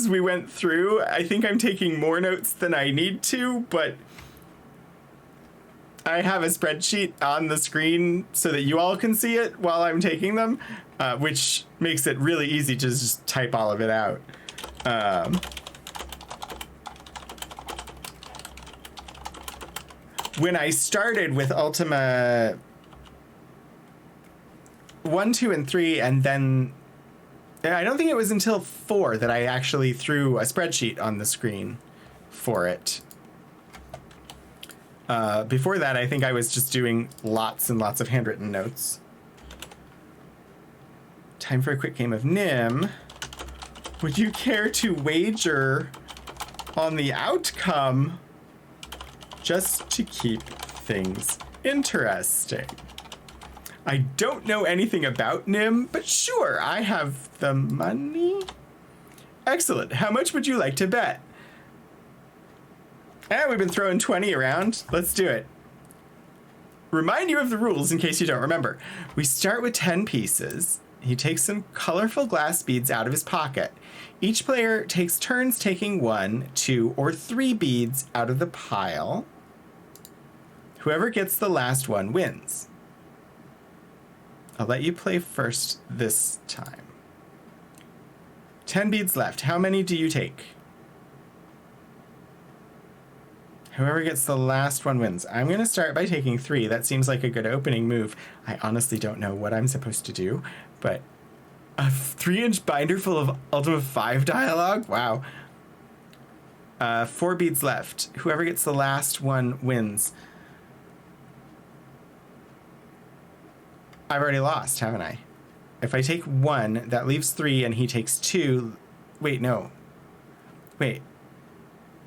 we went through. I think I'm taking more notes than I need to, but I have a spreadsheet on the screen so that you all can see it while I'm taking them, which makes it really easy to just type all of it out. When I started with Ultima 1, 2, and 3, and then I don't think it was until 4 that I actually threw a spreadsheet on the screen for it. Before that, I think I was just doing lots and lots of handwritten notes. Time for a quick game of Nim. Would you care to wager on the outcome just to keep things interesting? I don't know anything about Nim, but sure, I have the money. Excellent. How much would you like to bet? We've been throwing 20 around. Let's do it. Remind you of the rules in case you don't remember. We start with 10 pieces. He takes some colorful glass beads out of his pocket. Each player takes turns taking 1, 2, or 3 beads out of the pile. Whoever gets the last one wins. I'll let you play first this time. 10 beads left. How many do you take? Whoever gets the last one wins. I'm going to start by taking 3. That seems like a good opening move. I honestly don't know what I'm supposed to do, but a 3-inch binder full of Ultima 5 dialogue? Wow. 4 beads left. Whoever gets the last one wins. I've already lost, haven't I? If I take 1, that leaves 3, and he takes 2. Wait, no. Wait.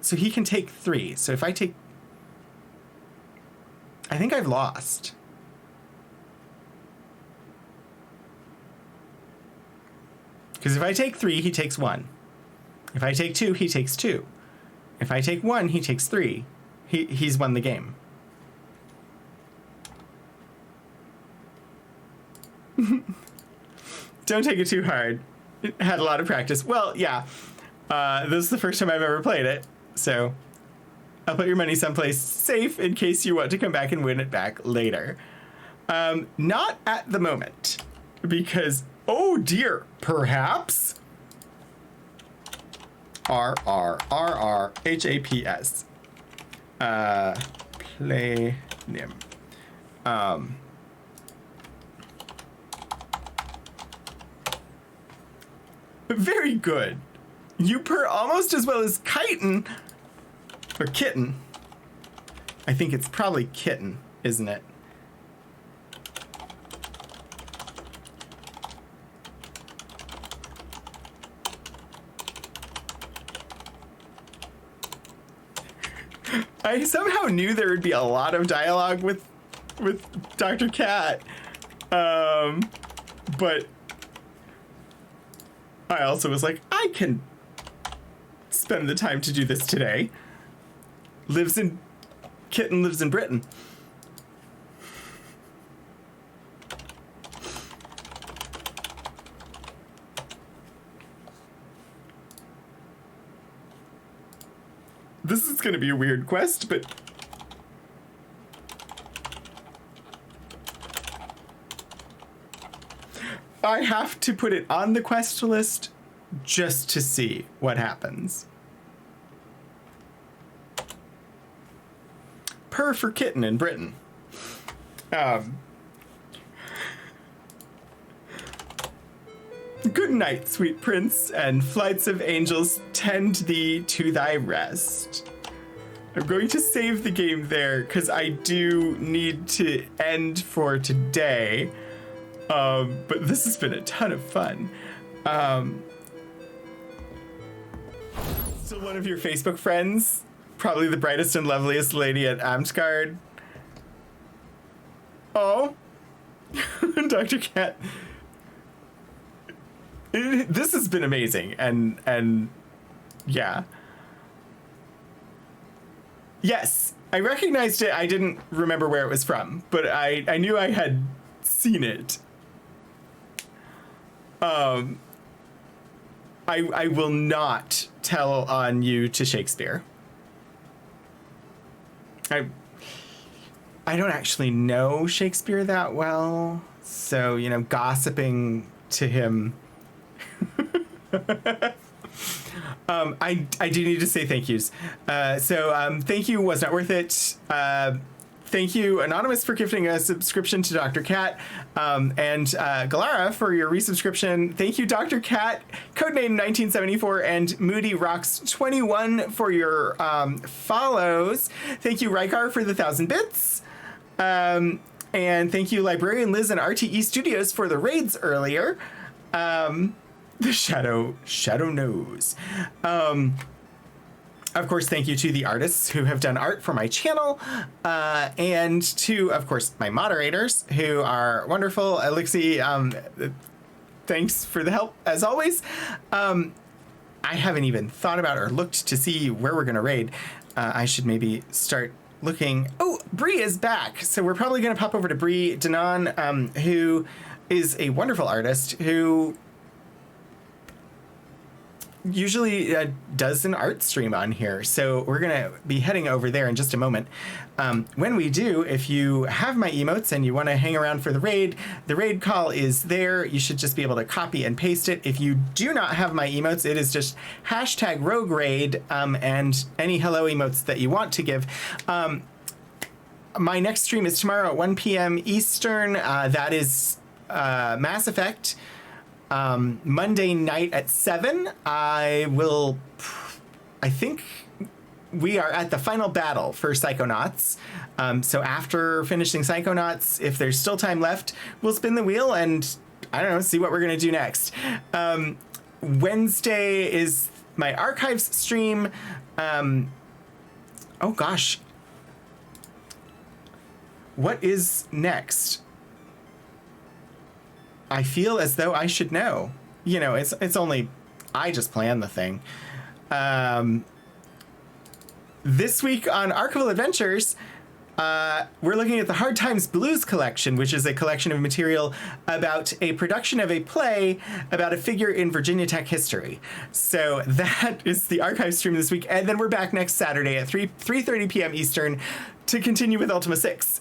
So he can take 3. So if I take... I think I've lost. Because if I take 3, he takes 1. If I take 2, he takes 2. If I take 1, he takes 3. He's won the game. Don't take it too hard. It had a lot of practice. Well, yeah. This is the first time I've ever played it. So I'll put your money someplace safe in case you want to come back and win it back later. Not at the moment. Because, oh dear, perhaps. RRRRHAPS. Play Nim. Very good. You purr almost as well as Kitten. Or Kitten. I think it's probably Kitten, isn't it? I somehow knew there would be a lot of dialogue with Dr. Cat. But I also was like, I can spend the time to do this today. Kitten lives in Britain. This is going to be a weird quest, but... I have to put it on the quest list just to see what happens. Purr for kitten in Britain. Good night, sweet prince, and flights of angels tend thee to thy rest. I'm going to save the game there because I do need to end for today. But this has been a ton of fun. Still one of your Facebook friends, probably the brightest and loveliest lady at Amtsgard. Oh, Dr. Cat. This has been amazing, and yeah. Yes, I recognized it. I didn't remember where it was from, but I knew I had seen it. I will not tell on you to Shakespeare. I don't actually know Shakespeare that well, so, you know, gossiping to him. I do need to say thank yous. Thank you, was not worth it. Thank you, Anonymous, for gifting a subscription to Dr. Cat, and Galara for your resubscription. Thank you, Dr. Cat, Codename 1974, and Moody Rocks 21 for your follows. Thank you, Rykar, for the 1,000 bits. And thank you, Librarian Liz and RTE Studios for the raids earlier. The Shadow knows. Of course, thank you to the artists who have done art for my channel, and to, of course, my moderators who are wonderful. Elixir, thanks for the help, as always. I haven't even thought about or looked to see where we're going to raid. I should maybe start looking. Oh, Bree is back. So we're probably going to pop over to Bree Danon, who is a wonderful artist who usually does an art stream on here. So we're going to be heading over there in just a moment. When we do, if you have my emotes and you want to hang around for the raid call is there. You should just be able to copy and paste it. If you do not have my emotes, it is just hashtag rogue raid, and any hello emotes that you want to give. My next stream is tomorrow at 1 p.m. Eastern. That is Mass Effect. Monday night at 7, I think we are at the final battle for Psychonauts. So after finishing Psychonauts, if there's still time left, we'll spin the wheel and, I don't know, see what we're going to do next. Wednesday is my archives stream. Oh gosh. What is next? I feel as though I should know. You know, it's only I just plan the thing. This week on Archival Adventures, we're looking at the Hard Times Blues collection, which is a collection of material about a production of a play about a figure in Virginia Tech history. So that is the archive stream this week, and then we're back next Saturday at 3:30 p.m. Eastern to continue with Ultima 6.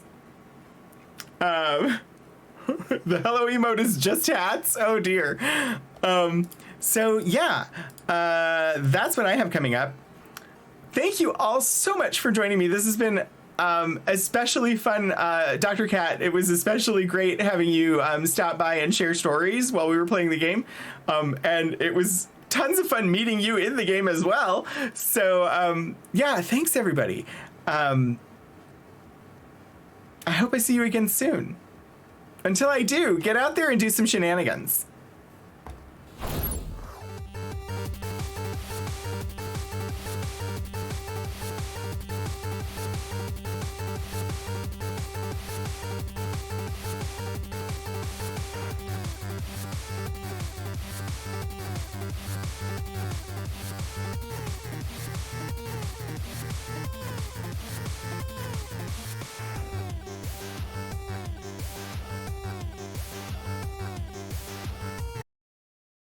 The hello emote is just hats. Oh dear. So yeah, that's what I have coming up. Thank you all so much for joining me. This has been especially fun. Dr. Cat, it was especially great having you stop by and share stories while we were playing the game. And it was tons of fun meeting you in the game as well. So yeah, thanks everybody. I hope I see you again soon. Until I do, get out there and do some shenanigans.